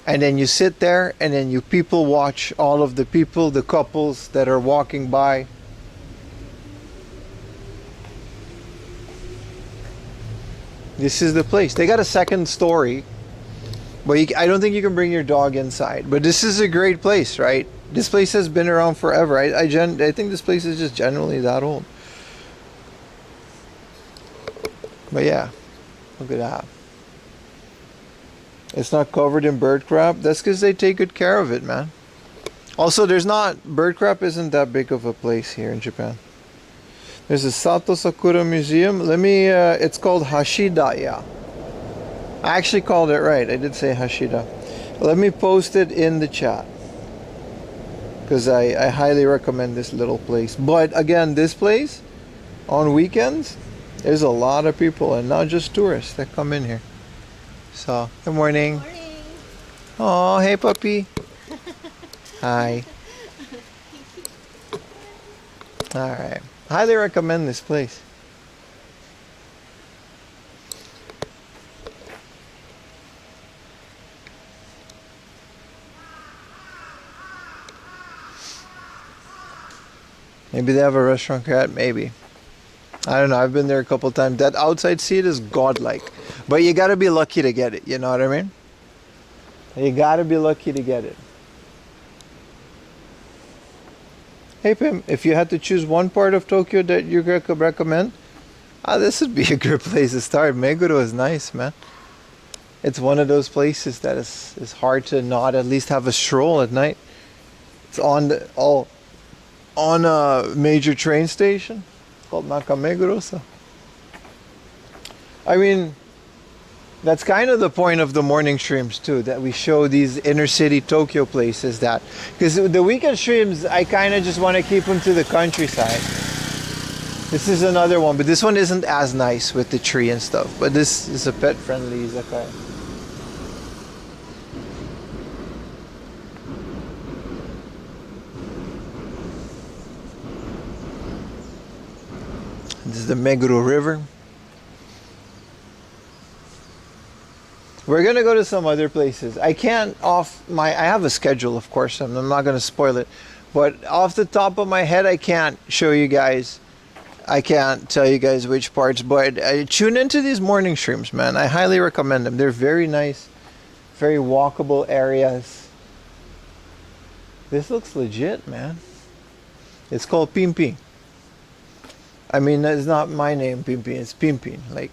And then you sit there, and then you people watch all of the people, the couples that are walking by. This is the place. They got a second story, but I don't think you can bring your dog inside. But this is a great place, right? This place has been around forever. I think this place is just generally that old. But yeah, look at that. It's not covered in bird crap. That's because they take good care of it, man. Also, bird crap isn't that big of a place here in Japan. There's a Sato Sakura Museum. It's called Hashida, yeah. I actually called it right. I did say Hashida. Let me post it in the chat, because I highly recommend this little place. But again, this place, on weekends, there's a lot of people, and not just tourists that come in here. So, good morning. Morning. Oh, hey puppy. Hi. Alright. Highly recommend this place. Maybe they have a restaurant cat, maybe. I don't know, I've been there a couple times. That outside seat is godlike. But you gotta be lucky to get it, you know what I mean? You gotta be lucky to get it. Hey Pim, if you had to choose one part of Tokyo that you could recommend, this would be a good place to start. Meguro is nice, man. It's one of those places that is hard to not at least have a stroll at night. It's on a major train station. It's called Nakameguro. So, I mean, that's kind of the point of the morning streams too, that we show these inner city Tokyo places, that because the weekend streams I kind of just want to keep them to the countryside. This is another one, but this one isn't as nice with the tree and stuff, but this is a pet friendly izakaya. This is the Meguro River. We're gonna go to some other places. I have a schedule, of course, and I'm not gonna spoil it, but off the top of my head, I can't show you guys. I can't tell you guys which parts, but tune into these morning streams, man. I highly recommend them. They're very nice, very walkable areas. This looks legit, man. It's called Pimpin. I mean, it's not my name, Pimpin. It's Pimpin, like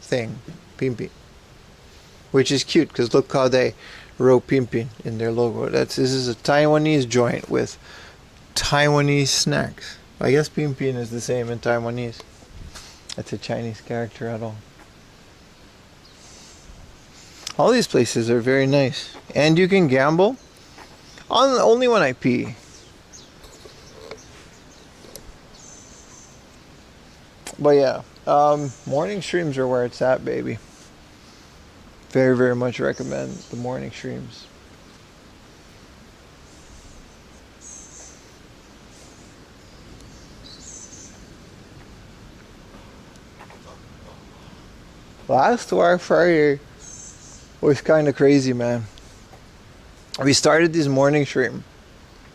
thing, Pimpin. Which is cute, because look how they wrote Pimpin in their logo. This is a Taiwanese joint with Taiwanese snacks. I guess Pimpin is the same in Taiwanese. That's a Chinese character at all. All these places are very nice. And you can gamble only when I pee. But yeah, morning streams are where it's at, baby. Very, very much recommend the morning streams. Last Friday was kind of crazy, man. We started this morning stream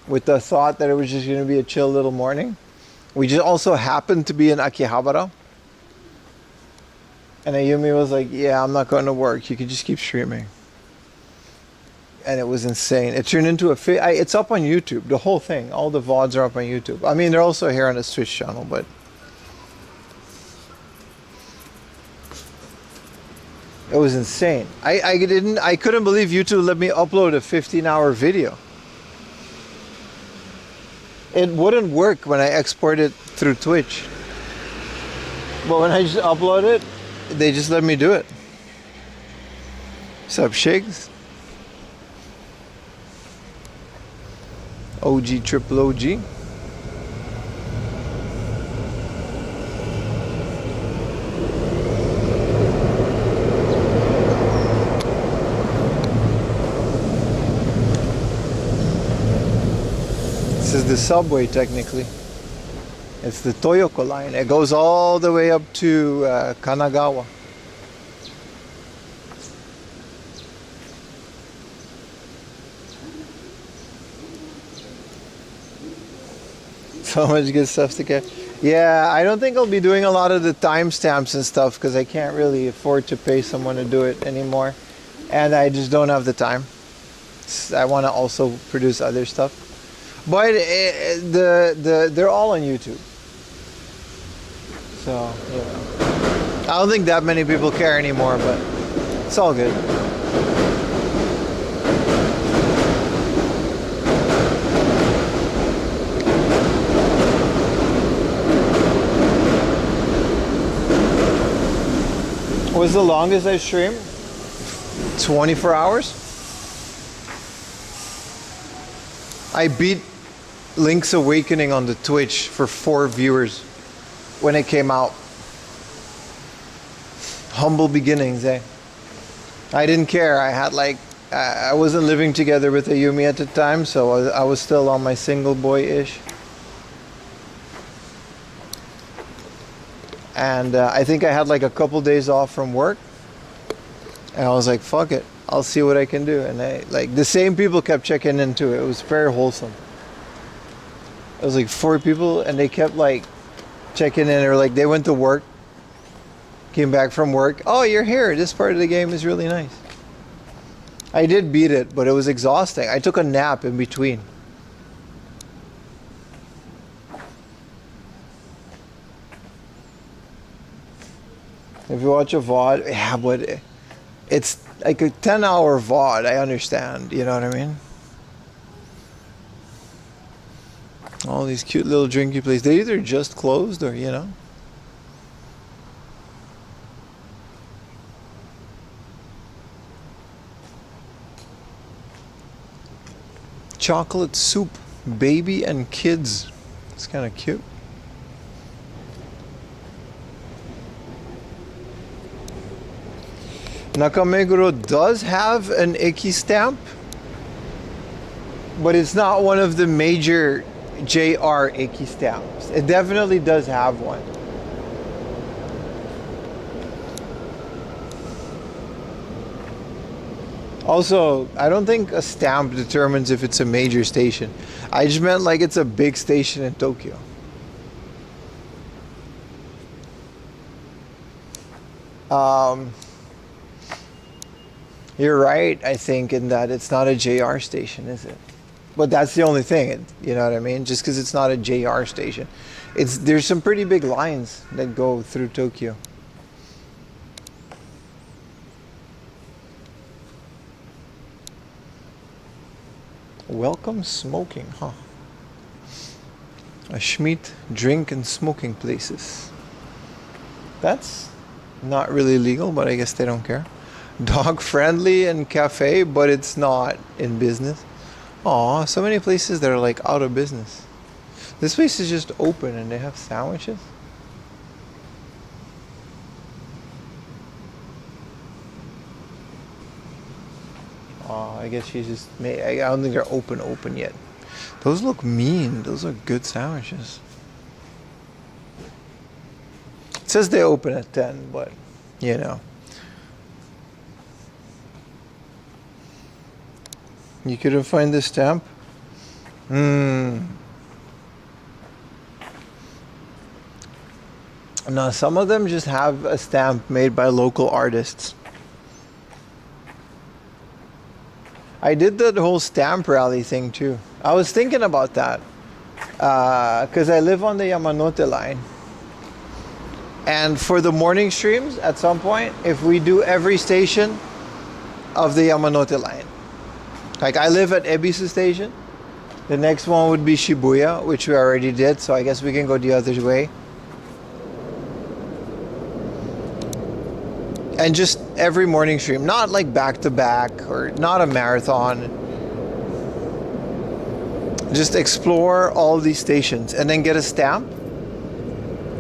with the thought that it was just going to be a chill little morning. We just also happened to be in Akihabara. And Ayumi was like, yeah, I'm not going to work. You can just keep streaming. And it was insane. It turned into it's up on YouTube. The whole thing. All the VODs are up on YouTube. I mean, they're also here on the Twitch channel, but it was insane. I couldn't believe YouTube let me upload a 15-hour video. It wouldn't work when I export it through Twitch. But when I just upload it, they just let me do it. What's up, Shigs? OG, triple OG. is the subway technically. It's the Toyoko line. It goes all the way up to Kanagawa. So much good stuff to get. Yeah, I don't think I'll be doing a lot of the timestamps and stuff because I can't really afford to pay someone to do it anymore. And I just don't have the time. I want to also produce other stuff. But they're all on YouTube. So, yeah. I don't think that many people care anymore, but it's all good. What's the longest I streamed? 24 hours? I beat Link's Awakening on the Twitch for 4 viewers when it came out. Humble beginnings, eh? I didn't care. I had like, I wasn't living together with Ayumi at the time, so I was still on my single boy-ish. And I think I had like a couple days off from work. And I was like, fuck it. I'll see what I can do. And the same people kept checking into it. It was very wholesome. It was like 4 people and they kept like checking in, or like they went to work, came back from work. Oh, you're here. This part of the game is really nice. I did beat it, but it was exhausting. I took a nap in between. If you watch a VOD, yeah, but it's like a 10-hour VOD, I understand, you know what I mean? All these cute little drinky places, they either just closed or, you know. Chocolate soup, baby and kids. It's kind of cute. Nakameguro does have an Iki stamp, but it's not one of the major JR Iki stamps. It definitely does have one. Also, I don't think a stamp determines if it's a major station. I just meant like it's a big station in Tokyo. You're right, I think, in that it's not a JR station, is it? But that's the only thing, you know what I mean? Just because it's not a JR station. There's some pretty big lines that go through Tokyo. Welcome smoking, huh? A Schmidt drink and smoking places. That's not really legal, but I guess they don't care. Dog friendly and cafe, but it's not in business. Aw, so many places that are like out of business. This place is just open and they have sandwiches. Oh, I guess she's just made. I don't think they're open yet. Those look mean. Those are good sandwiches. It says they open at 10, but you know. You couldn't find the stamp? No, some of them just have a stamp made by local artists. I did the whole stamp rally thing too. I was thinking about that. Because I live on the Yamanote line. And for the morning streams, at some point, if we do every station of the Yamanote line. Like I live at Ebisu Station. The next one would be Shibuya, which we already did, so I guess we can go the other way. And just every morning stream, not like back to back or not a marathon. Just explore all these stations and then get a stamp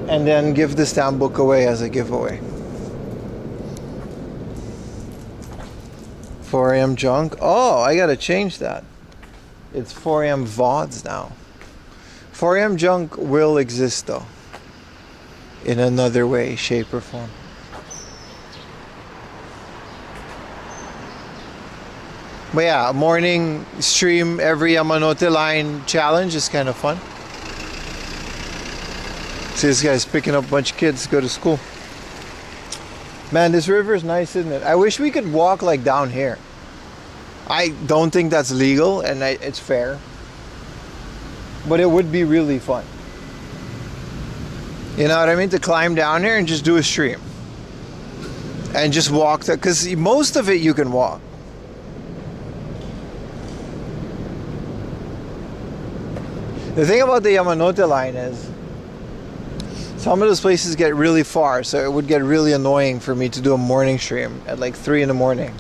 and then give the stamp book away as a giveaway. 4 a.m. junk. Oh, I gotta change that. It's 4 a.m. VODs now. 4am junk will exist though. In another way, shape, or form. But yeah, morning stream every Yamanote line challenge is kind of fun. See this guy's picking up a bunch of kids to go to school. Man, this river is nice, isn't it? I wish we could walk like down here. I don't think that's legal and it's fair. But it would be really fun. You know what I mean? To climb down here and just do a stream. And just walk that, because most of it you can walk. The thing about the Yamanote line is some of those places get really far, so it would get really annoying for me to do a morning stream at like 3 in the morning.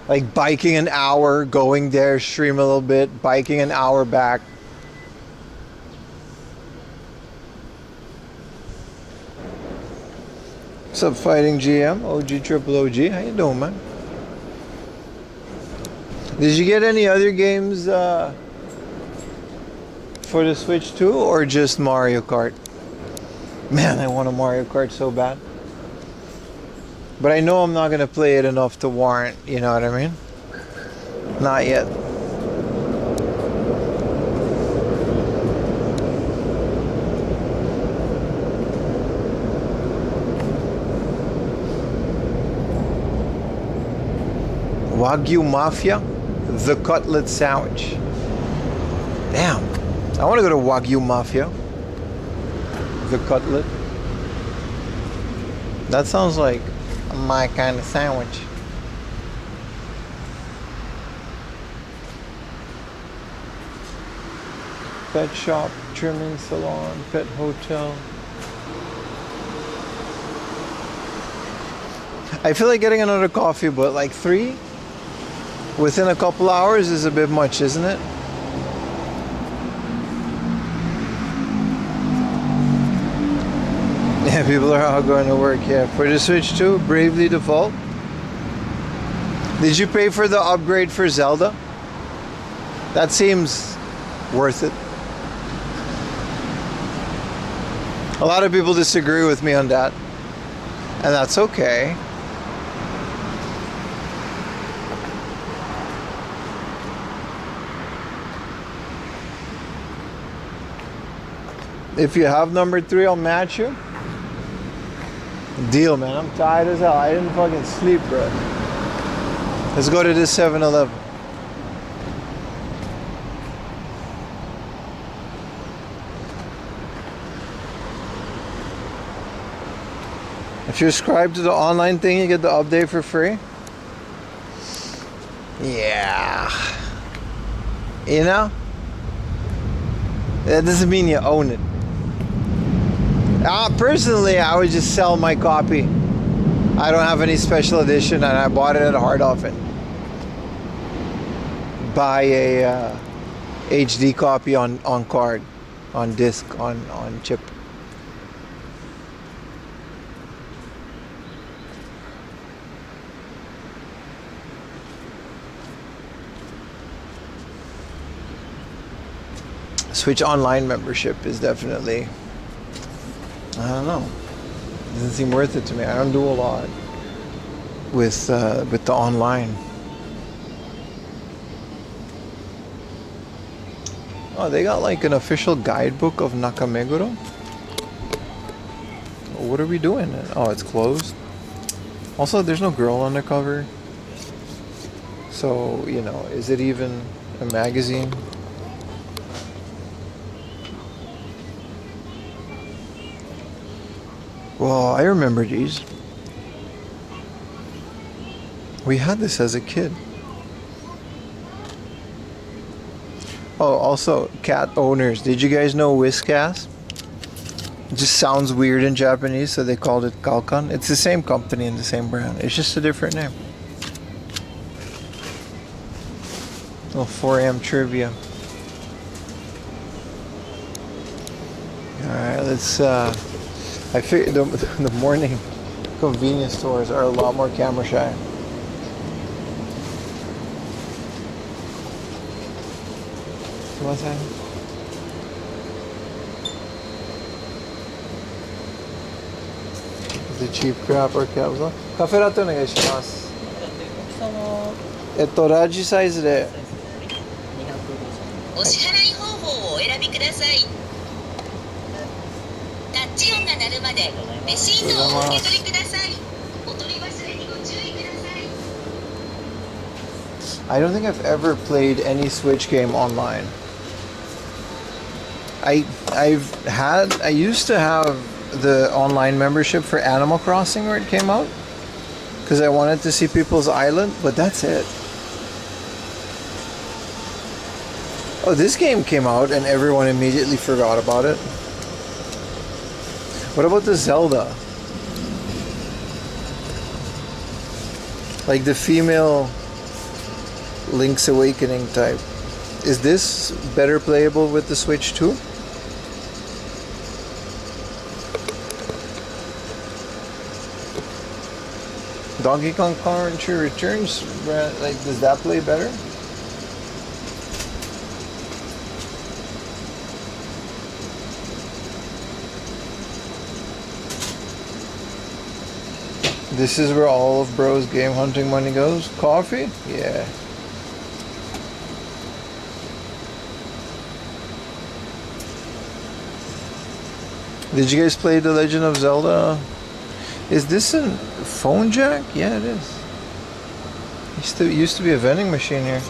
Like biking an hour, going there, stream a little bit, biking an hour back. What's up, Fighting GM? OG Triple OG. How you doing, man? Did you get any other games for the Switch too, or just Mario Kart? Man, I want a Mario Kart so bad. But I know I'm not going to play it enough to warrant, you know what I mean? Not yet. Wagyu Mafia, the cutlet sandwich. Damn, I want to go to Wagyu Mafia, the cutlet. That sounds like my kind of sandwich. Pet shop, trimming salon, pet hotel. I feel like getting another coffee, but like 3 within a couple hours is a bit much, isn't it? Yeah, people are all going to work. Yeah, for the Switch 2, Bravely Default. Did you pay for the upgrade for Zelda? That seems worth it. A lot of people disagree with me on that, and that's okay. If you have number 3, I'll match you. Deal, man. I'm tired as hell. I didn't fucking sleep, bro. Let's go to this 7-Eleven. If you subscribe to the online thing, you get the update for free. Yeah. You know? That doesn't mean you own it. Personally, I would just sell my copy. I don't have any special edition, and I bought it at Hard Often. Buy a HD copy on card, on disc, on chip. Switch Online membership is definitely, I don't know, doesn't seem worth it to me. I don't do a lot with the online. Oh, they got like an official guidebook of Nakameguro? What are we doing? Oh, it's closed. Also, there's no girl on the cover. So, you know, is it even a magazine? Well, I remember these. We had this as a kid. Oh, also, cat owners. Did you guys know Whiskas? It just sounds weird in Japanese, so they called it Kalkan. It's the same company and the same brand. It's just a different name. Little 4am trivia. Alright, let's I figured the morning convenience stores are a lot more camera shy. What's that? the cheap crap or capsule. カフェラテお願いします。ラージサイズで。お支払い方法をお選びください。タッチ音が鳴るまでレシートをお受け取りください。お取り忘れにご注意ください。I don't think I've ever played any Switch game online. I used to have the online membership for Animal Crossing where it came out because I wanted to see people's island, but that's it. Oh, this game came out and everyone immediately forgot about it. What about the Zelda? Like the female Link's Awakening type. Is this better playable with the Switch too? Donkey Kong Country Returns, like, does that play better? This is where all of bro's game hunting money goes. Coffee? Yeah. Did you guys play The Legend of Zelda? Is this a phone jack? Yeah, it is. Used to be a vending machine here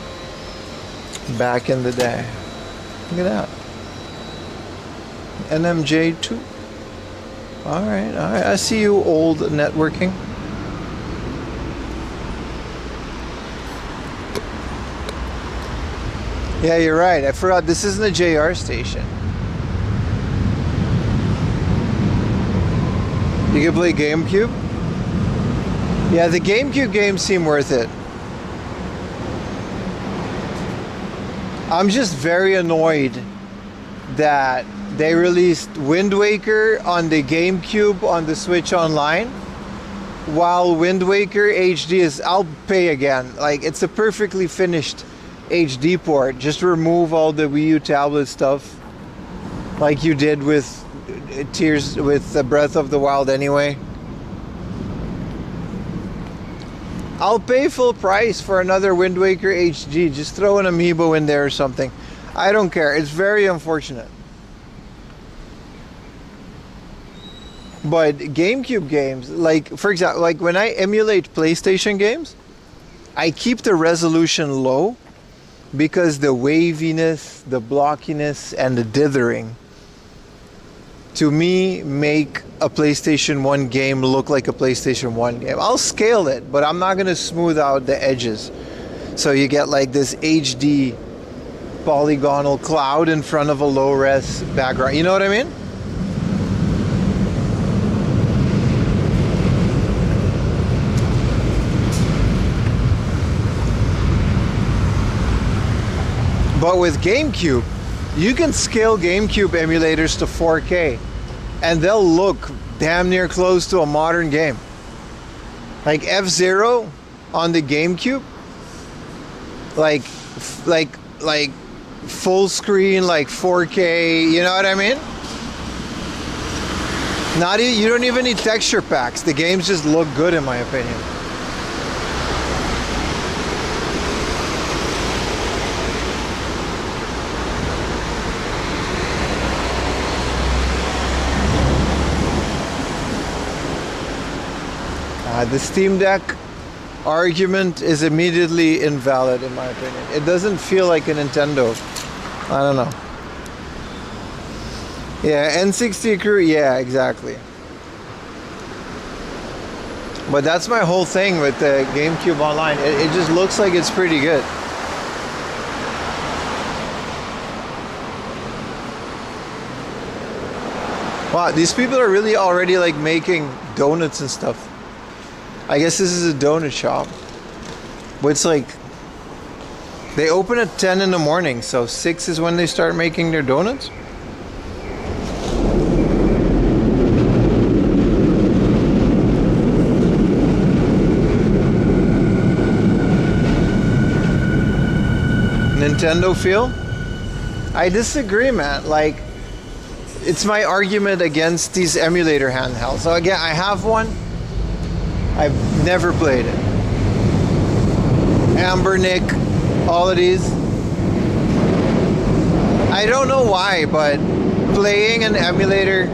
back in the day. Look at that. NMJ2. All right. I see you, old networking. Yeah, you're right. I forgot this isn't a JR station. You can play GameCube? Yeah, the GameCube games seem worth it. I'm just very annoyed that they released Wind Waker on the GameCube on the Switch Online, while Wind Waker HD is, I'll pay again. Like, it's a perfectly finished HD port. Just remove all the Wii U tablet stuff like you did with Tears, with the Breath of the Wild anyway. I'll pay full price for another Wind Waker HD. Just throw an amiibo in there or something. I don't care. It's very unfortunate. But GameCube games, like, for example, like when I emulate PlayStation games, I keep the resolution low because the waviness, the blockiness, and the dithering to me make a PlayStation 1 game look like a PlayStation 1 game. I'll scale it, but I'm not going to smooth out the edges. So you get like this HD polygonal cloud in front of a low-res background. You know what I mean? But with GameCube, you can scale GameCube emulators to 4K and they'll look damn near close to a modern game. Like F-Zero on the GameCube, like full screen, like 4K, you know what I mean? You don't even need texture packs. The games just look good in my opinion. The Steam Deck argument is immediately invalid in my opinion. It doesn't feel like a Nintendo. I don't know. Yeah, N60 crew, yeah, exactly. But that's my whole thing with the GameCube Online. It just looks like it's pretty good. Wow, these people are really already like making donuts and stuff. I guess this is a donut shop. But it's like, they open at 10 in the morning, so 6 is when they start making their donuts. Nintendo feel? I disagree, man. Like, it's my argument against these emulator handhelds. So again, I have one. I've never played it. Amber, Nick, all of these. I don't know why, but playing an emulator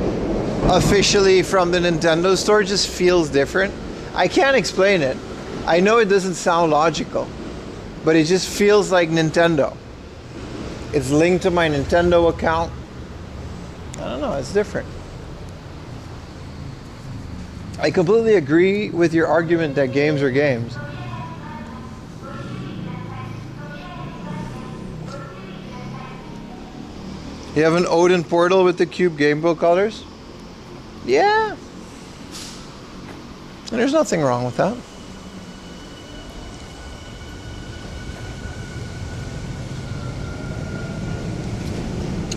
officially from the Nintendo store just feels different. I can't explain it. I know it doesn't sound logical, but it just feels like Nintendo. It's linked to my Nintendo account. I don't know, it's different. I completely agree with your argument that games are games. You have an Odin Portal with the Cube Game Boy colors? Yeah. And there's nothing wrong with that.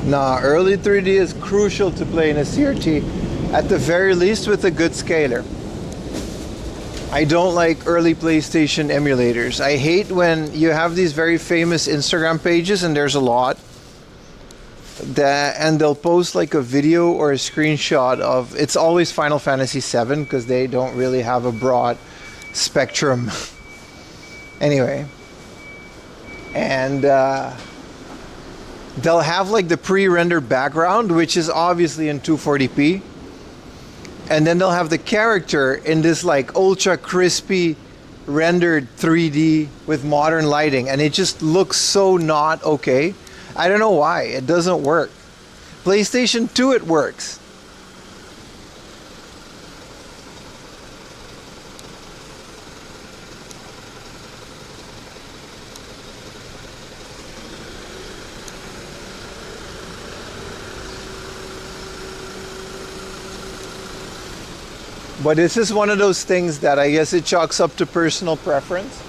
Nah, early 3D is crucial to play in a CRT, at the very least with a good scaler. I don't like early PlayStation emulators. I hate when you have these very famous Instagram pages, and there's a lot, and they'll post like a video or a screenshot of, it's always Final Fantasy VII because they don't really have a broad spectrum. Anyway, and they'll have like the pre-rendered background, which is obviously in 240p, and then they'll have the character in this like ultra crispy rendered 3D with modern lighting, and it just looks so not okay. I don't know why it doesn't work. PlayStation 2 it works. But this is one of those things that I guess it chalks up to personal preference.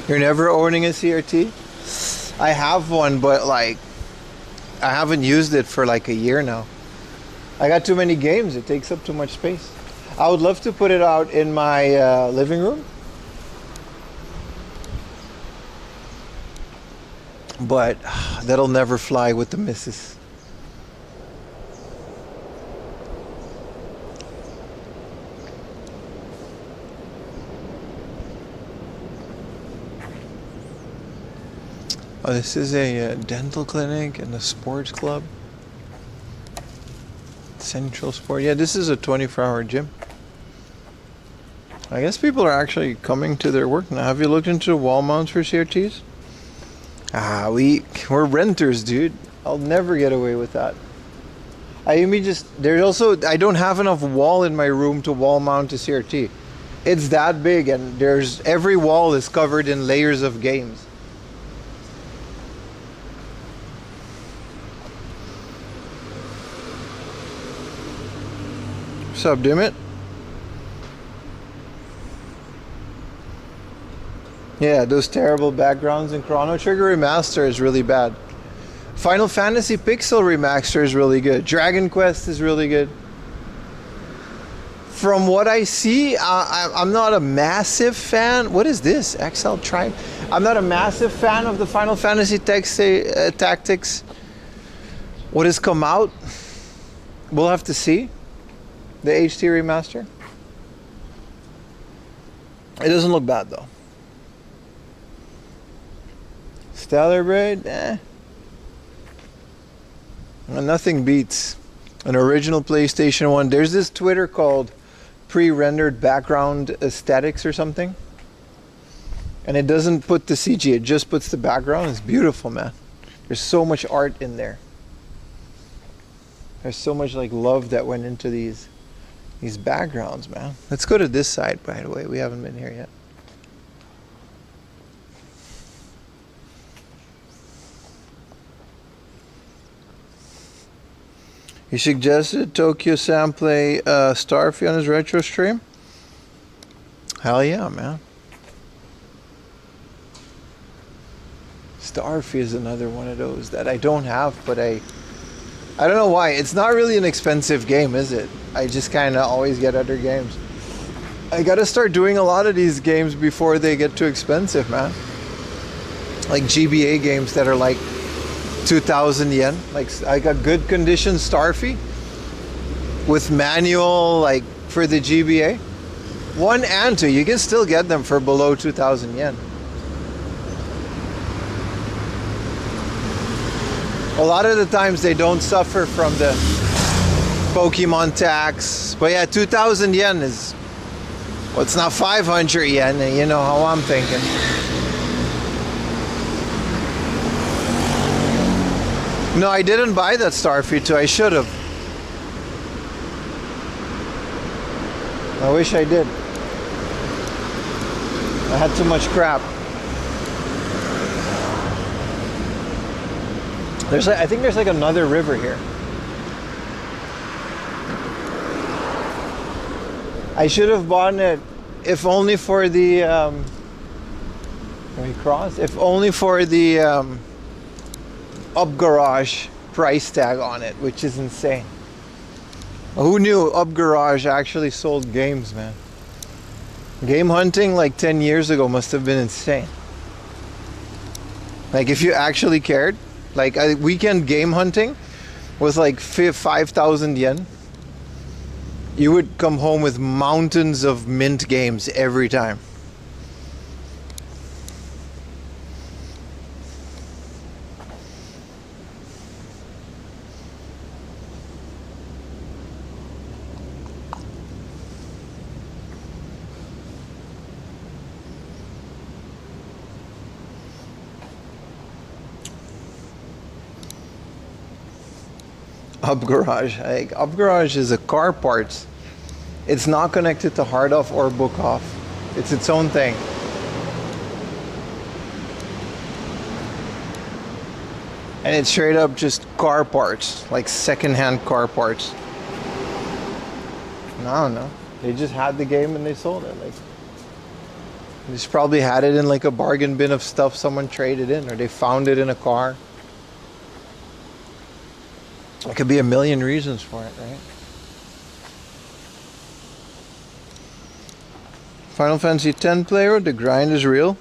You're never owning a CRT? I have one, but like I haven't used it for like a year now. I got too many games. It takes up too much space. I would love to put it out in my living room, but that'll never fly with the missus. Oh, this is a dental clinic and a sports club. Central Sport. Yeah, this is a 24-hour gym. I guess people are actually coming to their work now. Have you looked into wall mounts for CRTs? We're renters, dude. I'll never get away with that. There's also, I don't have enough wall in my room to wall mount a CRT. It's that big, and every wall is covered in layers of games. What's up, Dimit? Yeah, those terrible backgrounds in Chrono Trigger Remaster is really bad. Final Fantasy Pixel Remaster is really good. Dragon Quest is really good. From what I see, I'm not a massive fan. What is this? XL Tribe? I'm not a massive fan of the Final Fantasy Tactics. What has come out? We'll have to see. The HD remaster. It doesn't look bad though. Stellar Braid, nothing beats an original PlayStation 1. There's this Twitter called pre-rendered background aesthetics or something. And it doesn't put the CG, it just puts the background. It's beautiful, man. There's so much art in there. There's so much like love that went into these backgrounds, man. Let's go to this side, by the way. We haven't been here yet. He suggested Tokyo Sam play Starfy on his retro stream. Hell yeah, man. Starfy is another one of those that I don't have, but I don't know why. It's not really an expensive game, is it? I just kind of always get other games. I gotta start doing a lot of these games before they get too expensive, man. Like GBA games that are like 2,000 yen. Like a good condition Starfy with manual, like for the GBA. 1 and 2, you can still get them for below 2,000 yen. A lot of the times they don't suffer from the Pokemon tax. But yeah, 2,000 yen is, well, it's not 500 yen, and you know how I'm thinking. No, I didn't buy that Starfy 2. I should have. I wish I did. I had too much crap. I think there's like another river here. I should have bought it if only for the can we cross? If only for the Up Garage price tag on it, which is insane. Who knew Up Garage actually sold games, man? Game hunting like 10 years ago must have been insane. Like if you actually cared, like a weekend game hunting was like 5,000 yen. You would come home with mountains of mint games every time. Up Garage. Like, Up Garage is a car parts. It's not connected to Hard Off or Book Off. It's its own thing. And it's straight up just car parts, like secondhand car parts. I don't know. They just had the game and they sold it. Like, they just probably had it in like a bargain bin of stuff someone traded in, or they found it in a car. There could be a million reasons for it, right? Final Fantasy X player, the grind is real.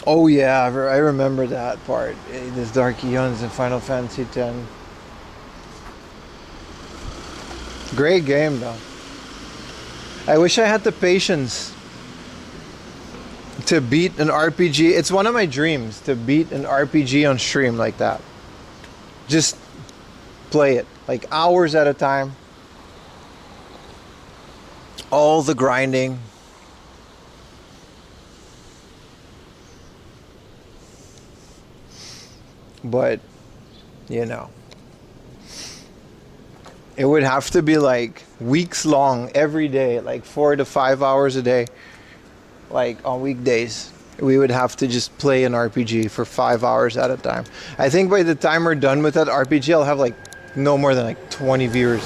Oh yeah, I remember that part. There's Dark Eons in Final Fantasy X. Great game though. I wish I had the patience to beat an RPG. It's one of my dreams to beat an RPG on stream like that. Just play it like hours at a time. All the grinding. But, you know, it would have to be like weeks long every day, like 4 to 5 hours a day, like on weekdays. We would have to just play an RPG for 5 hours at a time. I think by the time we're done with that RPG, I'll have like no more than like 20 viewers.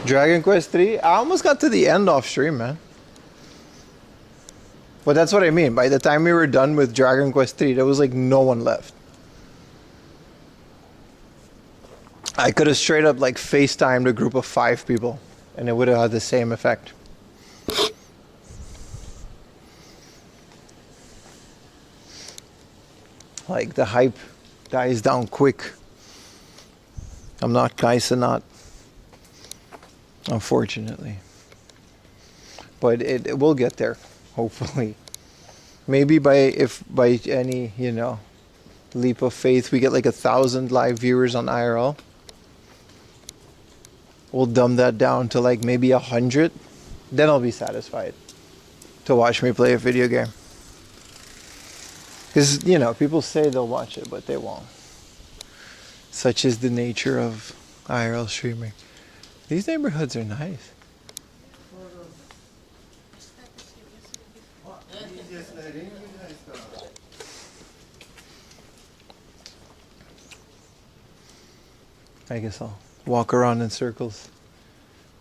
Dragon Quest 3, I almost got to the end off stream, man. But that's what I mean. By the time we were done with Dragon Quest 3, there was like no one left. I could have straight up like FaceTimed a group of 5 people and it would have had the same effect. Like the hype dies down quick. I'm not Kaisenat, unfortunately. But it will get there, hopefully. Maybe by any, you know, leap of faith, we get like 1,000 live viewers on IRL. We'll dumb that down to like maybe 100. Then I'll be satisfied to watch me play a video game. Because, you know, people say they'll watch it, but they won't. Such is the nature of IRL streaming. These neighborhoods are nice. I guess I'll walk around in circles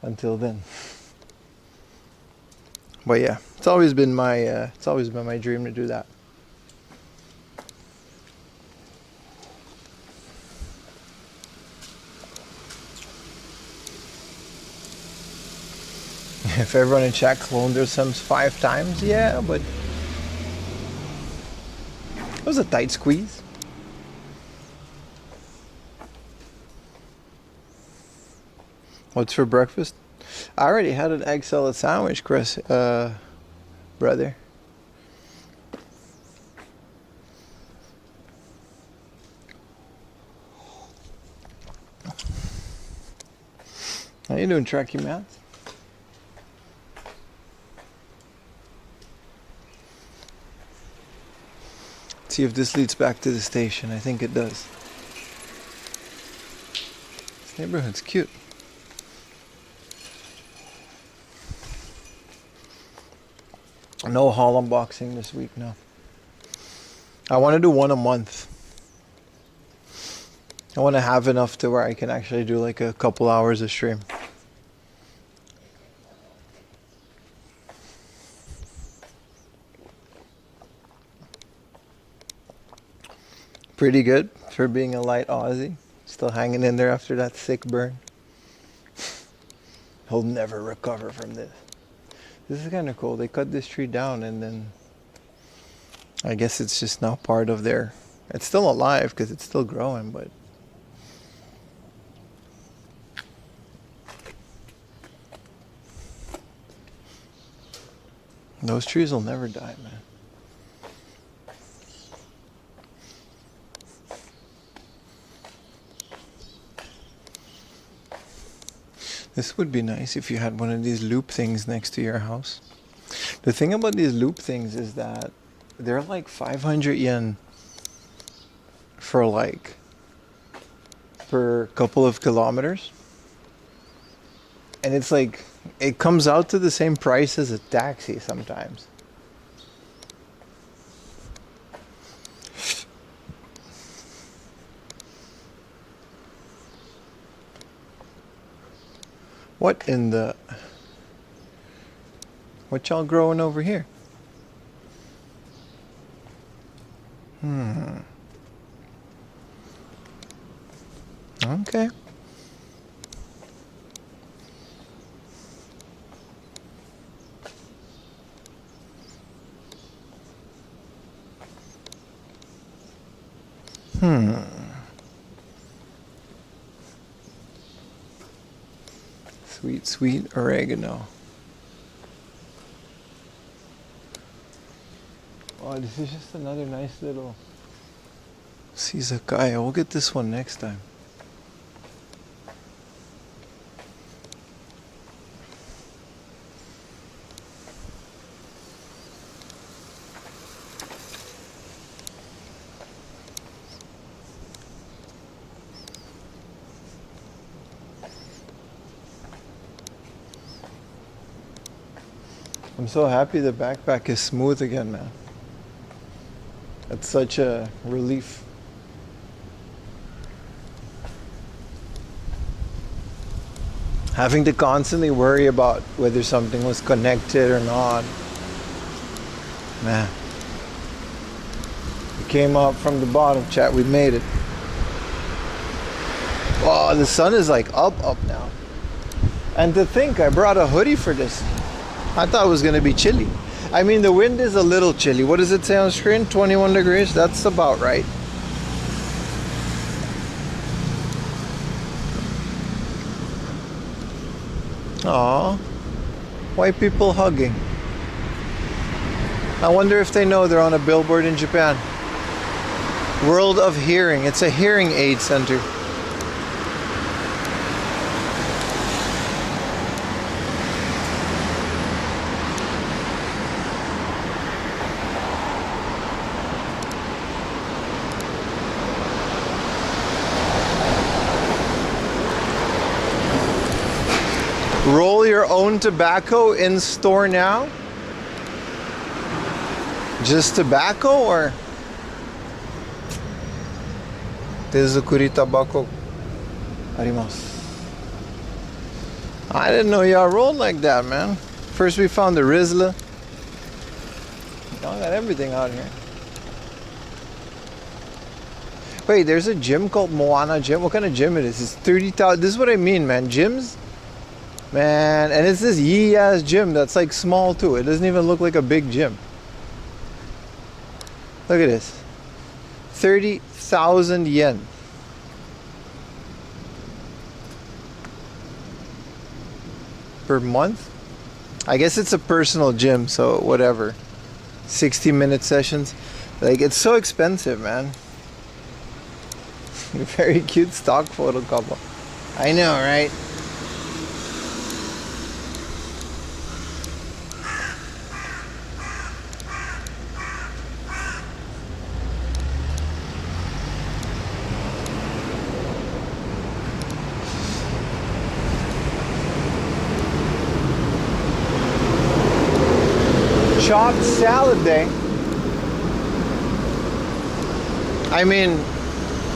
until then. But yeah, it's always been my dream to do that. If everyone in chat cloned their Sims 5 times, yeah, but was a tight squeeze. What's for breakfast? I already had an egg salad sandwich, Chris, brother. How you doing, Tracky Mats? See if this leads back to the station. I think it does. This neighborhood's cute. No haul unboxing this week, no. I want to do one a month. I want to have enough to where I can actually do like a couple hours of stream. Pretty good for being a light Aussie. Still hanging in there after that sick burn. He'll never recover from this. This is kind of cool. They cut this tree down and then I guess it's just now part of their... It's still alive because it's still growing, but... Those trees will never die, man. This would be nice if you had one of these loop things next to your house. The thing about these loop things is that they're like 500 yen for like per couple of kilometers. And it's like, it comes out to the same price as a taxi sometimes. What in the... What y'all growing over here? Okay. Sweet, sweet oregano. Oh, this is just another nice little Sizakaya. We'll get this one next time. I'm so happy the backpack is smooth again, man. It's such a relief. Having to constantly worry about whether something was connected or not. Man. We came up from the bottom, chat. We made it. Oh, the sun is like up now. And to think I brought a hoodie for this. I thought it was going to be chilly. I mean, the wind is a little chilly. What does it say on screen? 21 degrees? That's about right. Aww. White people hugging. I wonder if they know they're on a billboard in Japan. World of Hearing. It's a hearing aid center. Roll your own tobacco in store now? Just tobacco or? Tezukuri tobacco arimasu. I didn't know y'all rolled like that, man. First we found the Rizla. Y'all got everything out here. Wait, there's a gym called Moana Gym. What kind of gym it is? It's 30,000. This is what I mean, man. Gyms? Man, and it's this yee ass gym that's like small too. It doesn't even look like a big gym. Look at this. 30,000 yen. Per month? I guess it's a personal gym, so whatever. 60-minute sessions. Like, it's so expensive, man. Very cute stock photo couple. I know, right? Chopped salad day. I mean,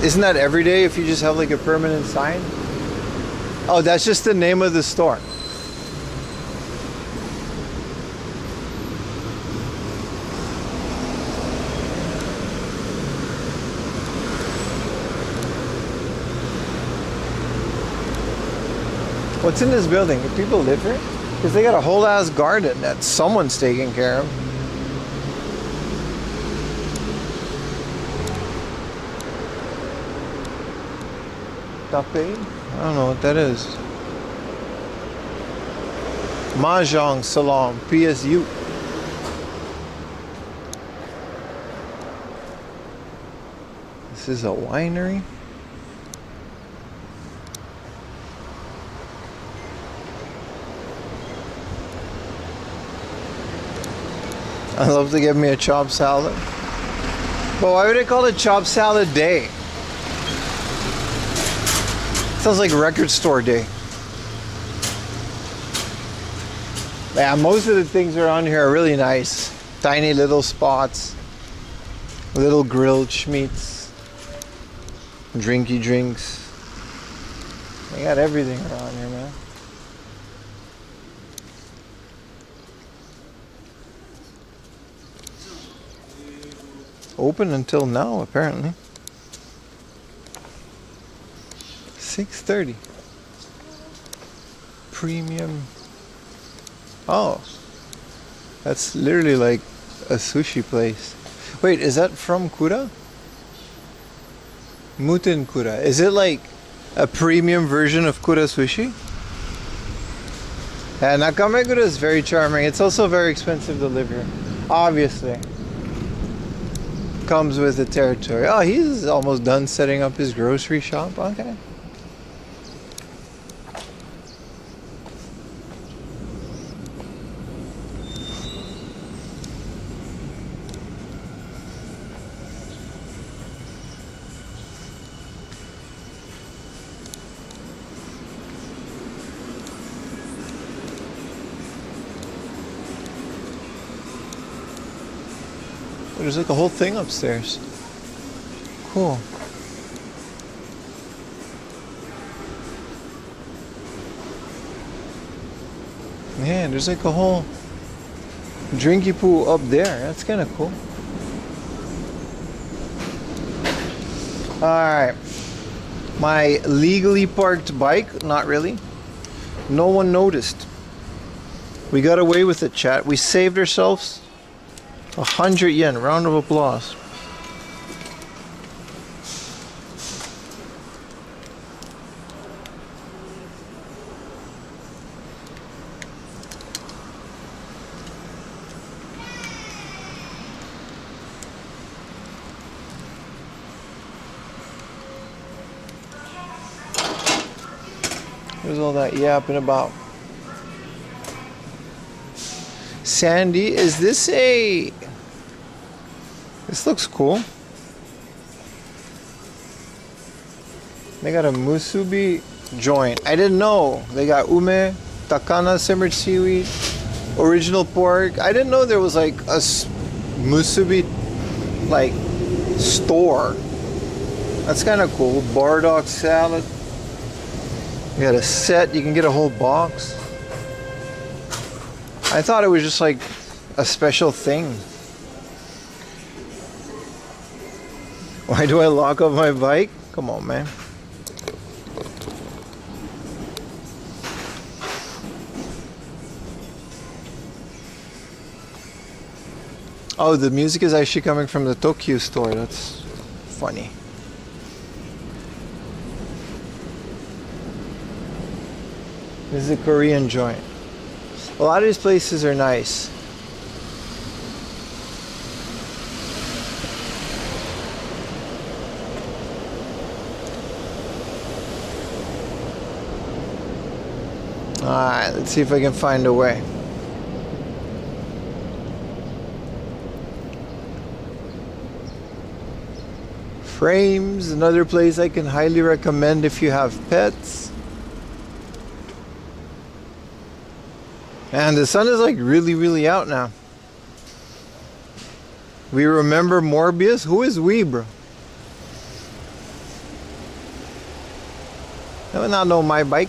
isn't that every day if you just have like a permanent sign? Oh, that's just the name of the store. What's in this building? Do people live here? Because they got a whole ass garden that someone's taking care of. Tape? I don't know what that is. Mahjong Salon, PSU. This is a winery. I'd love to get me a chopped salad. But why would they call it chopped salad day? Sounds like record store day. Yeah, most of the things around here are really nice. Tiny little spots. Little grilled schmeats. Drinky drinks. They got everything around here, man. Open until now, apparently. 6:30. Premium. Oh, that's literally like a sushi place. Wait, is that from Kura? Muten Kura. Is it like a premium version of Kura sushi? Yeah, Nakamegura is very charming. It's also very expensive to live here. Obviously. Comes with the territory. Oh, he's almost done setting up his grocery shop. Okay. There's like a whole thing upstairs. Cool. Man, there's like a whole drinky pool up there. That's kind of cool. Alright. My legally parked bike, not really. No one noticed. We got away with it, chat. We saved ourselves 100 yen. Round of applause. What's all that yapping about? Sandy, is this a... This looks cool. They got a musubi joint. I didn't know. They got ume, takana, simmered seaweed, original pork. I didn't know there was like a musubi like store. That's kind of cool. Bardock salad. You got a set. You can get a whole box. I thought it was just like a special thing. Why do I lock up my bike? Come on, man. Oh, the music is actually coming from the Tokyo store. That's funny. This is a Korean joint. A lot of these places are nice. Alright, let's see if I can find a way. Frames, another place I can highly recommend if you have pets. And the sun is like really out now. We remember Morbius? Who is we, bro? I do not know my bike.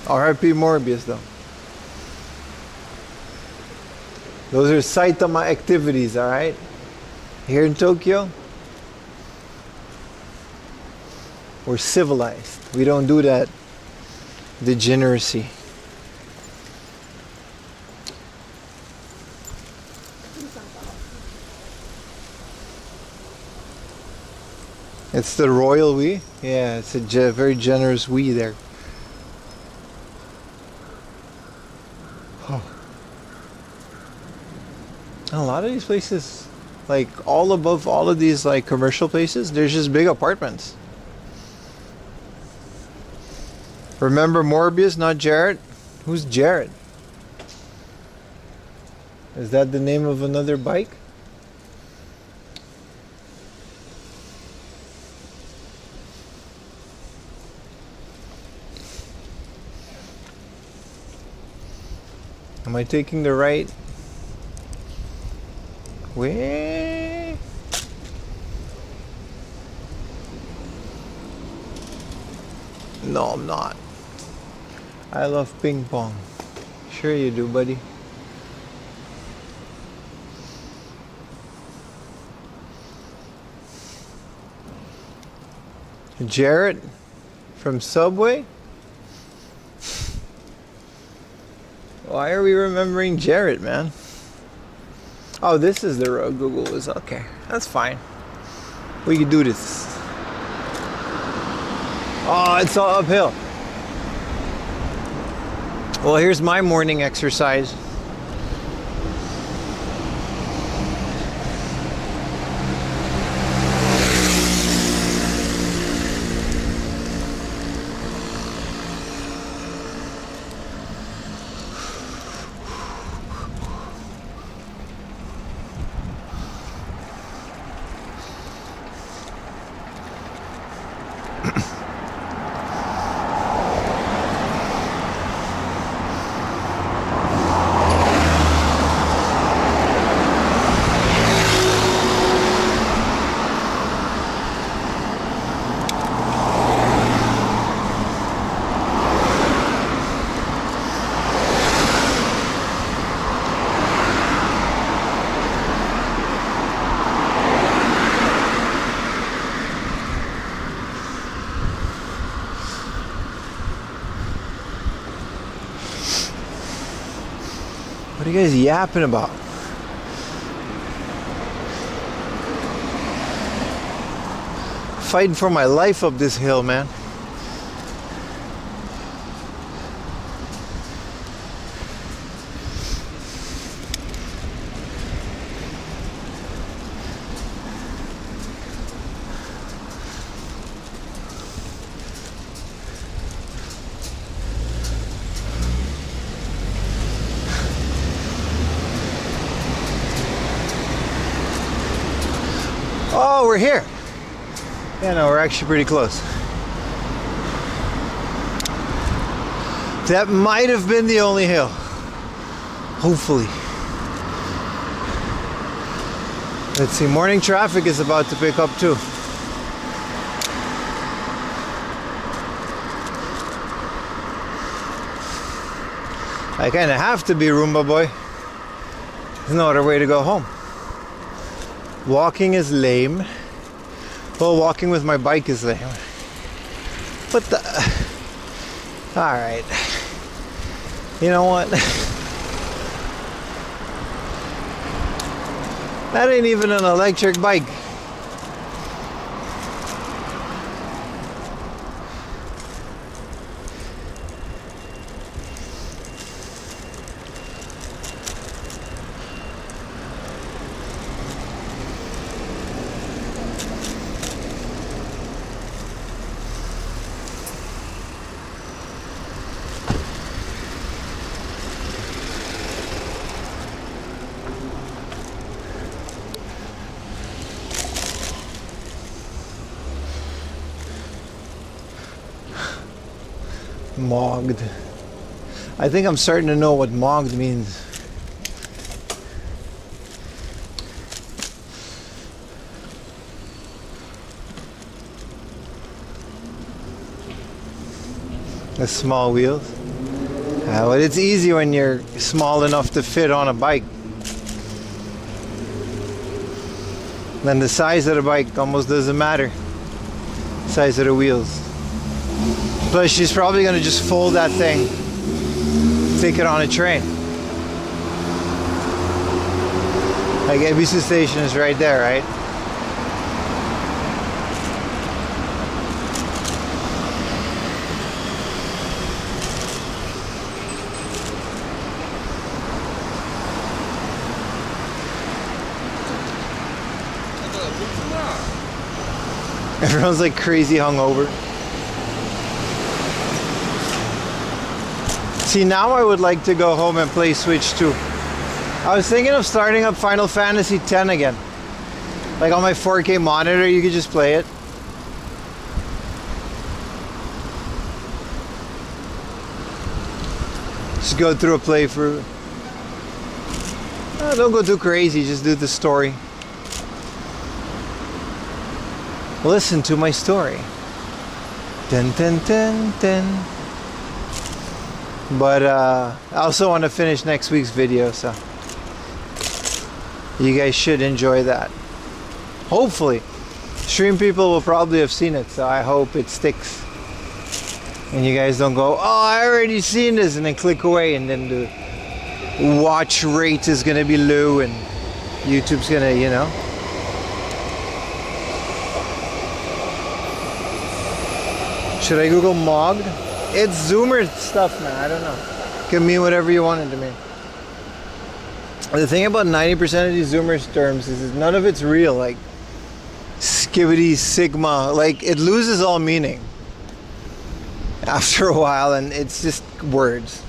R.I.P. Morbius though. Those are Saitama activities, alright? Here in Tokyo, we're civilized. We don't do that degeneracy. It's the royal we? Yeah, it's a very generous we there. Oh. A lot of these places, like all above all of these like commercial places, there's just big apartments. Remember Morbius, not Jared? Who's Jared? Is that the name of another bike? Am I taking the right way? No, I'm not. I love ping pong. Sure you do, buddy. Jarrett from Subway? Why are we remembering Jarrett, man? Oh, this is the road Google was. Okay, that's fine. We can do this. Oh, it's all uphill. Well, here's my morning exercise. What are you guys yapping about? Fighting for my life up this hill, man. Oh, we're here. Yeah, no, we're actually pretty close. That might have been the only hill. Hopefully. Let's see, morning traffic is about to pick up too. I kind of have to be Roomba boy. There's no other way to go home. Walking is lame. Well, walking with my bike is lame. What the? Alright. You know what? That ain't even an electric bike. Mogged. I think I'm starting to know what mogged means. The small wheels. But it's easy when you're small enough to fit on a bike. Then the size of the bike almost doesn't matter. Size of the wheels. Plus, she's probably gonna just fold that thing, take it on a train. Like Ebisu Station is right there, right? Everyone's like crazy hungover. See, now I would like to go home and play Switch 2. I was thinking of starting up Final Fantasy X again. Like on my 4K monitor, you could just play it. Just go through a playthrough. Don't go too crazy, just do the story. Listen to my story. Dun, dun, dun, dun. But I also want to finish next week's video, so you guys should enjoy that. Hopefully. Stream people will probably have seen it, so I hope it sticks. And you guys don't go, oh, I already seen this, and then click away, and then the watch rate is going to be low, and YouTube's going to, you know. Should I Google mogged? It's Zoomer stuff, man. I don't know. It can mean whatever you want it to mean. The thing about 90% of these Zoomer terms is none of it's real. Like skibbity, sigma. Like it loses all meaning after a while, and it's just words.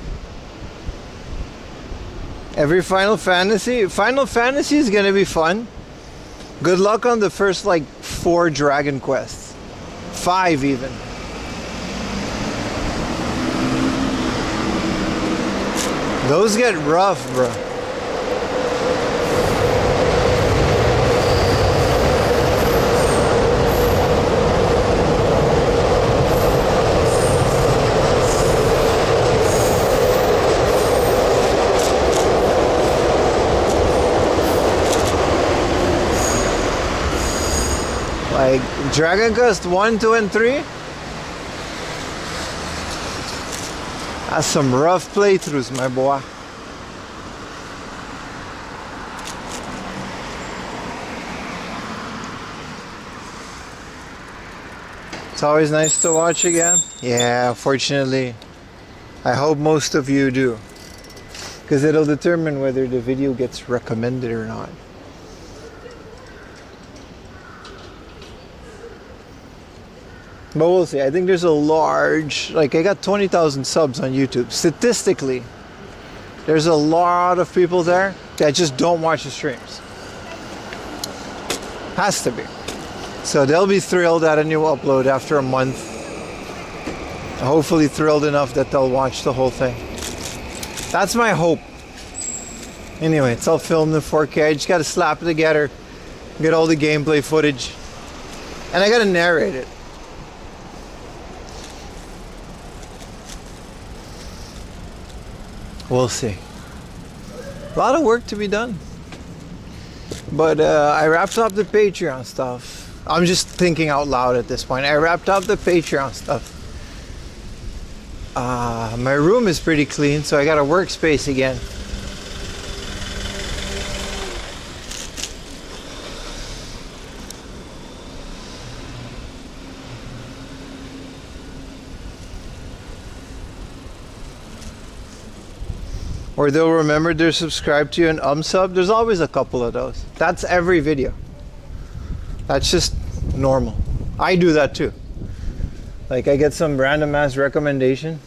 Every Final Fantasy is gonna be fun. Good luck on the first like 4 Dragon Quests. 5 even. Those get rough, bro. Like Dragon Quest 1, 2, and 3. That's some rough playthroughs, my boy. It's always nice to watch again. Yeah, fortunately, I hope most of you do. Because it'll determine whether the video gets recommended or not. But we'll see. I think there's a large, like I got 20,000 subs on YouTube. Statistically, there's a lot of people there that just don't watch the streams. Has to be. So they'll be thrilled at a new upload after a month. Hopefully thrilled enough that they'll watch the whole thing. That's my hope. Anyway, it's all filmed in 4K. I just gotta slap it together, get all the gameplay footage, and I gotta narrate it. We'll see. A lot of work to be done. But I wrapped up the Patreon stuff. I'm just thinking out loud at this point. I wrapped up the Patreon stuff. My room is pretty clean, so I got a workspace again. Or they'll remember they're subscribed to you and unsub. There's always a couple of those. That's every video. That's just normal. I do that too. Like I get some random ass recommendation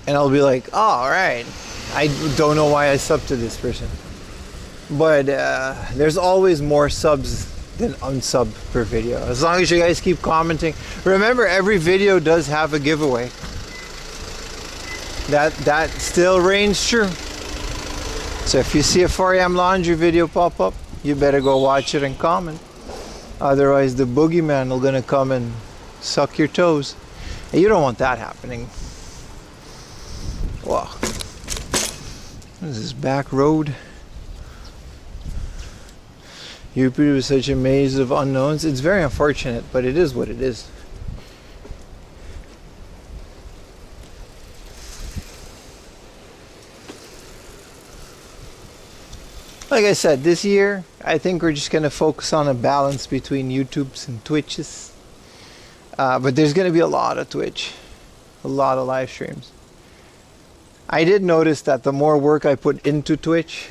and I'll be like, oh, all right. I don't know why I sub to this person. But there's always more subs than unsub per video. As long as you guys keep commenting. Remember, every video does have a giveaway. That still reigns true. So if you see a 4 a.m. laundry video pop up, you better go watch it and comment. Otherwise the boogeyman will gonna come and suck your toes. And you don't want that happening. Wow. What is this, back road? UP was such a maze of unknowns. It's very unfortunate, but it is what it is. Like I said, this year, I think we're just going to focus on a balance between YouTubes and Twitches. But there's going to be a lot of Twitch. A lot of live streams. I did notice that the more work I put into Twitch,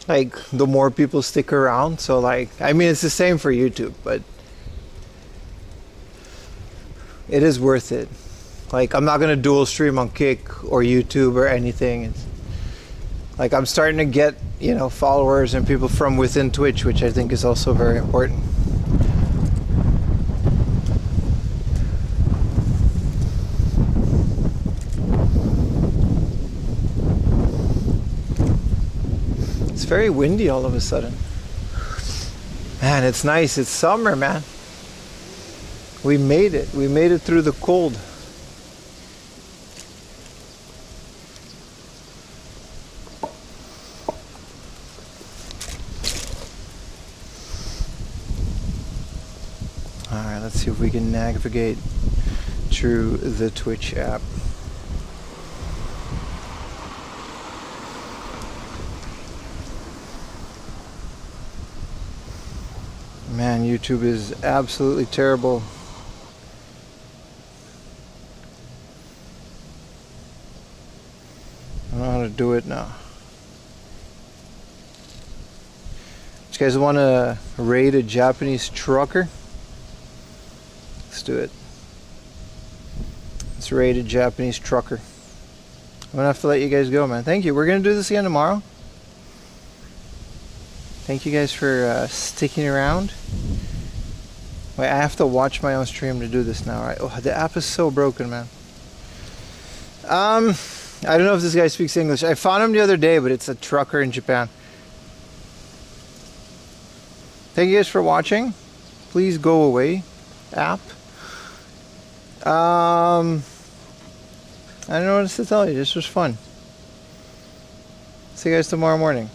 like, the more people stick around. So, like, I mean, it's the same for YouTube, but it is worth it. Like, I'm not going to dual stream on Kick or YouTube or anything. It's, like, I'm starting to get, you know, followers and people from within Twitch, which I think is also very important. It's very windy all of a sudden. Man, it's nice. It's summer, man. We made it. We made it through the cold. Alright, let's see if we can navigate through the Twitch app. Man, YouTube is absolutely terrible. I don't know how to do it now. You guys want to raid a Japanese trucker? Let's do it. Let's raid a Japanese trucker. I'm gonna have to let you guys go, man. Thank you. We're gonna do this again tomorrow. Thank you guys for sticking around. Wait, I have to watch my own stream to do this now, right? Oh, the app is so broken, man. I don't know if this guy speaks English. I found him the other day, but it's a trucker in Japan. Thank you guys for watching. Please go away, app. I don't know what else to tell you. This was fun. See you guys tomorrow morning.